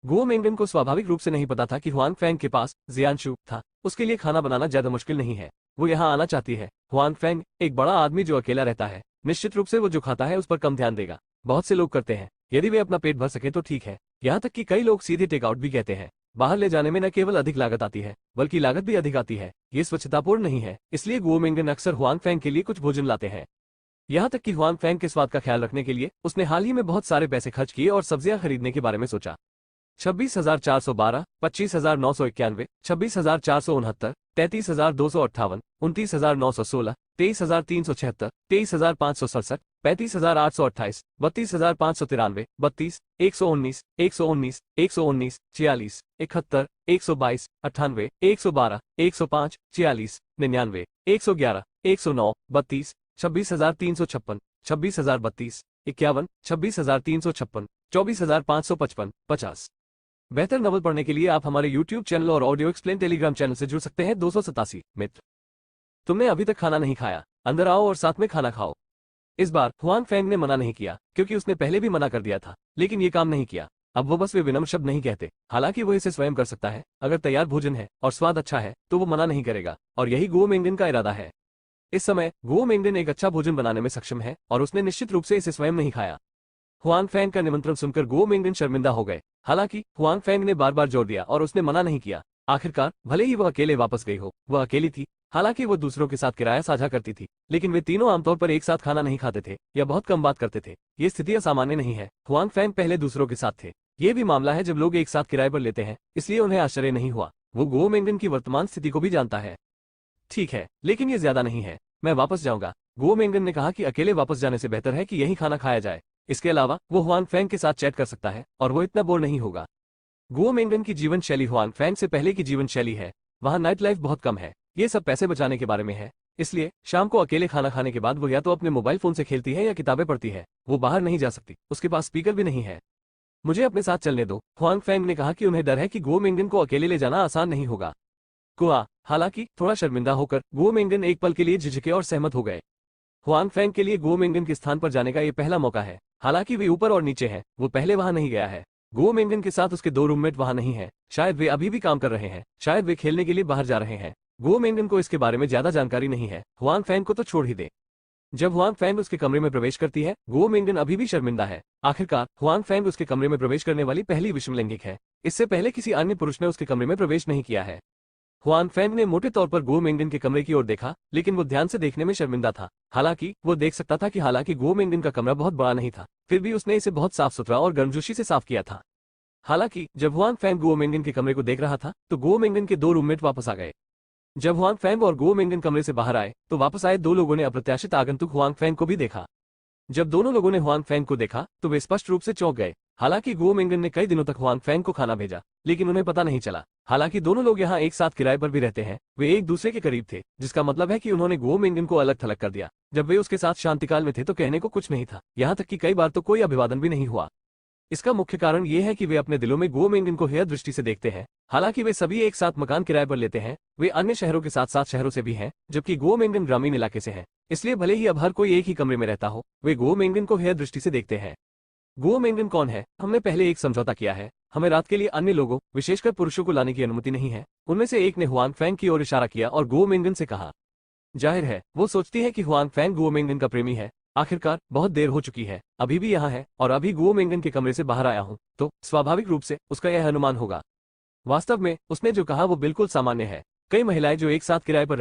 गुओ मेंगन को स्वाभाविक रूप से नहीं पता था कि हुआंग फैंग के पास जियानशु था। उसके लिए खाना बनाना ज्यादा मुश्किल नहीं है। वो यहाँ आना चाहती है। हुआंग फैंग एक बड़ा आदमी जो अकेला रहता है, निश्चित रूप से वो जो खाता है उस पर कम ध्यान देगा। बहुत से लोग करते हैं, यदि वे अपना पेट भर सके तो ठीक है। यहाँ तक कि कई लोग सीधे टेकआउट भी कहते हैं। बाहर ले जाने में न केवल अधिक लागत आती है बल्कि लागत भी अधिक आती है। ये स्वच्छतापूर्ण नहीं है, इसलिए गुओ मेंगन अक्सर हुआंग फैंग के लिए कुछ भोजन लाते हैं। यहाँ तक कि हुआंग फैंग के स्वाद का ख्याल रखने के लिए उसने हाल ही में बहुत सारे पैसे खर्च किए और सब्जियां खरीदने के बारे में सोचा। 26,412, 25,991, 26,469, 33,258, 29,916, 23,376, 23,567, 35,828, 32,593, 32, 119, 119, 119, 46, 71, 122, 98, 112, 105, 46, 99, 111, 109, 32, 26,356, 26,032, 51, 26,356, 24,555, 50। बेहतर नॉवल पढ़ने के लिए आप हमारे YouTube चैनल और ऑडियो एक्सप्लेन टेलीग्राम चैनल से जुड़ सकते हैं। 287 मित्र, तुमने अभी तक खाना नहीं खाया, अंदर आओ और साथ में खाना खाओ। इस बार हुआंग फैंग ने मना नहीं किया, क्योंकि उसने पहले भी मना कर दिया था, लेकिन ये काम नहीं किया। अब वो बस वे विनम्र शब्द नहीं कहते, हालांकि वो इसे स्वयं कर सकता है। अगर तैयार भोजन है और स्वाद अच्छा है तो वो मना नहीं करेगा, और यही गुओ मेंगन का इरादा है। इस समय गुओ मेंगन एक अच्छा भोजन बनाने में सक्षम है और उसने निश्चित रूप से इसे स्वयं नहीं खाया। हुआंग फैंग का निमंत्रण सुनकर गुओ मेंगन शर्मिंदा हो गए। हालांकि हुआंग फैंग ने बार बार जोर दिया और उसने मना नहीं किया। आखिरकार भले ही वह अकेले वापस गई हो, वह अकेली थी। हालांकि वो दूसरों के साथ किराया साझा करती थी, लेकिन वे तीनों आमतौर पर एक साथ खाना नहीं खाते थे या बहुत कम बात करते थे। ये स्थिति असामान्य नहीं है। हुआंग फैंग पहले दूसरों के साथ थे। ये भी मामला है जब लोग एक साथ किराए पर लेते हैं, इसलिए उन्हें आश्चर्य नहीं हुआ। वो गुओ मेंगन की वर्तमान स्थिति को भी जानता है। ठीक है, लेकिन ये ज्यादा नहीं है, मैं वापस जाऊंगा। गुओ मेंगन ने कहा कि अकेले वापस जाने से बेहतर है कि यही खाना खाया जाए। इसके अलावा वो हुआंग फैंग के साथ चैट कर सकता है और वो इतना बोर नहीं होगा। गुओ मेंगन की जीवन शैली हुआंग फैंग से पहले की जीवन शैली है। वहाँ नाइट लाइफ बहुत कम है। ये सब पैसे बचाने के बारे में है, इसलिए शाम को अकेले खाना खाने के बाद वो या तो अपने मोबाइल फोन से खेलती है या किताबें पढ़ती है। वो बाहर नहीं जा सकती, उसके पास स्पीकर भी नहीं है। मुझे अपने साथ चलने दो, हुआंग फैंग ने कहा कि उन्हें डर है कि गुओ मेंगन को अकेले ले जाना आसान नहीं होगा। कुआ, हालांकि थोड़ा शर्मिंदा होकर गुओ मेंगन एक पल के लिए झिझके और सहमत हो गए। हुआंग फैंग के लिए गुओ मेंगन के स्थान पर जाने का ये पहला मौका है। हालांकि वे ऊपर और नीचे हैं, वो पहले वहां नहीं गया है। गुओ मेंगन के साथ उसके 2 रूममेट वहां नहीं है। शायद वे अभी भी काम कर रहे हैं, शायद वे खेलने के लिए बाहर जा रहे हैं। गुओ मेंगन को इसके बारे में ज्यादा जानकारी नहीं है। हुआंग फैंग को तो छोड़ ही दे। जब हुआंग फैंग उसके कमरे में प्रवेश करती है, गुओ मेंगन अभी भी शर्मिंदा है। आखिरकार हुआंग फैंग उसके कमरे में प्रवेश करने वाली पहली विषमलैंगिक है। इससे पहले किसी अन्य पुरुष ने उसके कमरे में प्रवेश नहीं किया है। हुआंग फैंग ने मोटे तौर पर गुओ मेंगन के कमरे की ओर देखा, लेकिन वो ध्यान से देखने में शर्मिंदा था। हालांकि वो देख सकता था कि हालांकि गुओ मेंगन का कमरा बहुत बड़ा नहीं था, फिर भी उसने इसे बहुत साफ सुथरा और गर्मजोशी से साफ किया था। हालांकि जब हुआंग फैंग गुओ मेंगन के कमरे को देख रहा था तो गुओ मेंगन के 2 रूममेट वापस आ गए। जब हुआंग फैंग और गुओ मेंगन कमरे से बाहर आए तो वापस आए 2 लोगों ने अप्रत्याशित आगंतुक हुआंग फैंग को भी देखा। जब दोनों लोगों ने हुआंग फैंग को देखा तो वे स्पष्ट रूप से चौंक गए। हालांकि गुओ मेंगन ने कई दिनों तक हुआंग फैंग को खाना भेजा, लेकिन उन्हें पता नहीं चला। हालांकि दोनों लोग यहाँ एक साथ किराए पर भी रहते हैं, वे एक दूसरे के करीब थे, जिसका मतलब है कि उन्होंने गुओ मेंगन को अलग थलग कर दिया। जब वे उसके साथ शांतिकाल में थे तो कहने को कुछ नहीं था, यहाँ तक कि कई बार तो कोई अभिवादन भी नहीं हुआ। इसका मुख्य कारण ये है कि वे अपने दिलों में गुओ मेंगन को हेय दृष्टि से देखते हैं। हालांकि वे सभी एक साथ मकान किराए पर लेते हैं, वे अन्य शहरों के साथ साथ शहरों से भी हैं, जबकि गुओ मेंगन ग्रामीण इलाके से हैं। इसलिए भले ही अब हर कोई एक ही कमरे में रहता हो, वे गुओ मेंगन को हेय दृष्टि से देखते हैं। गुओ मेंगन कौन है? हमने पहले एक समझौता किया है। हमें रात के लिए अन्य लोगों, विशेषकर पुरुषों को लाने की अनुमति नहीं है। उनमें से एक ने हुआंग फैंग की ओर इशारा किया और गुओ मेंगन से कहा। जाहिर है वो सोचती है कि हुआंग फैंग गुओ मेंगन का प्रेमी है। आखिरकार बहुत देर हो चुकी है, अभी भी यहाँ है और अभी गुओ मेंगन के कमरे से बाहर आया हूँ, तो स्वाभाविक रूप से उसका यह अनुमान होगा। वास्तव में उसने जो कहा वो बिल्कुल सामान्य है। कई महिलाएं जो एक साथ किराए पर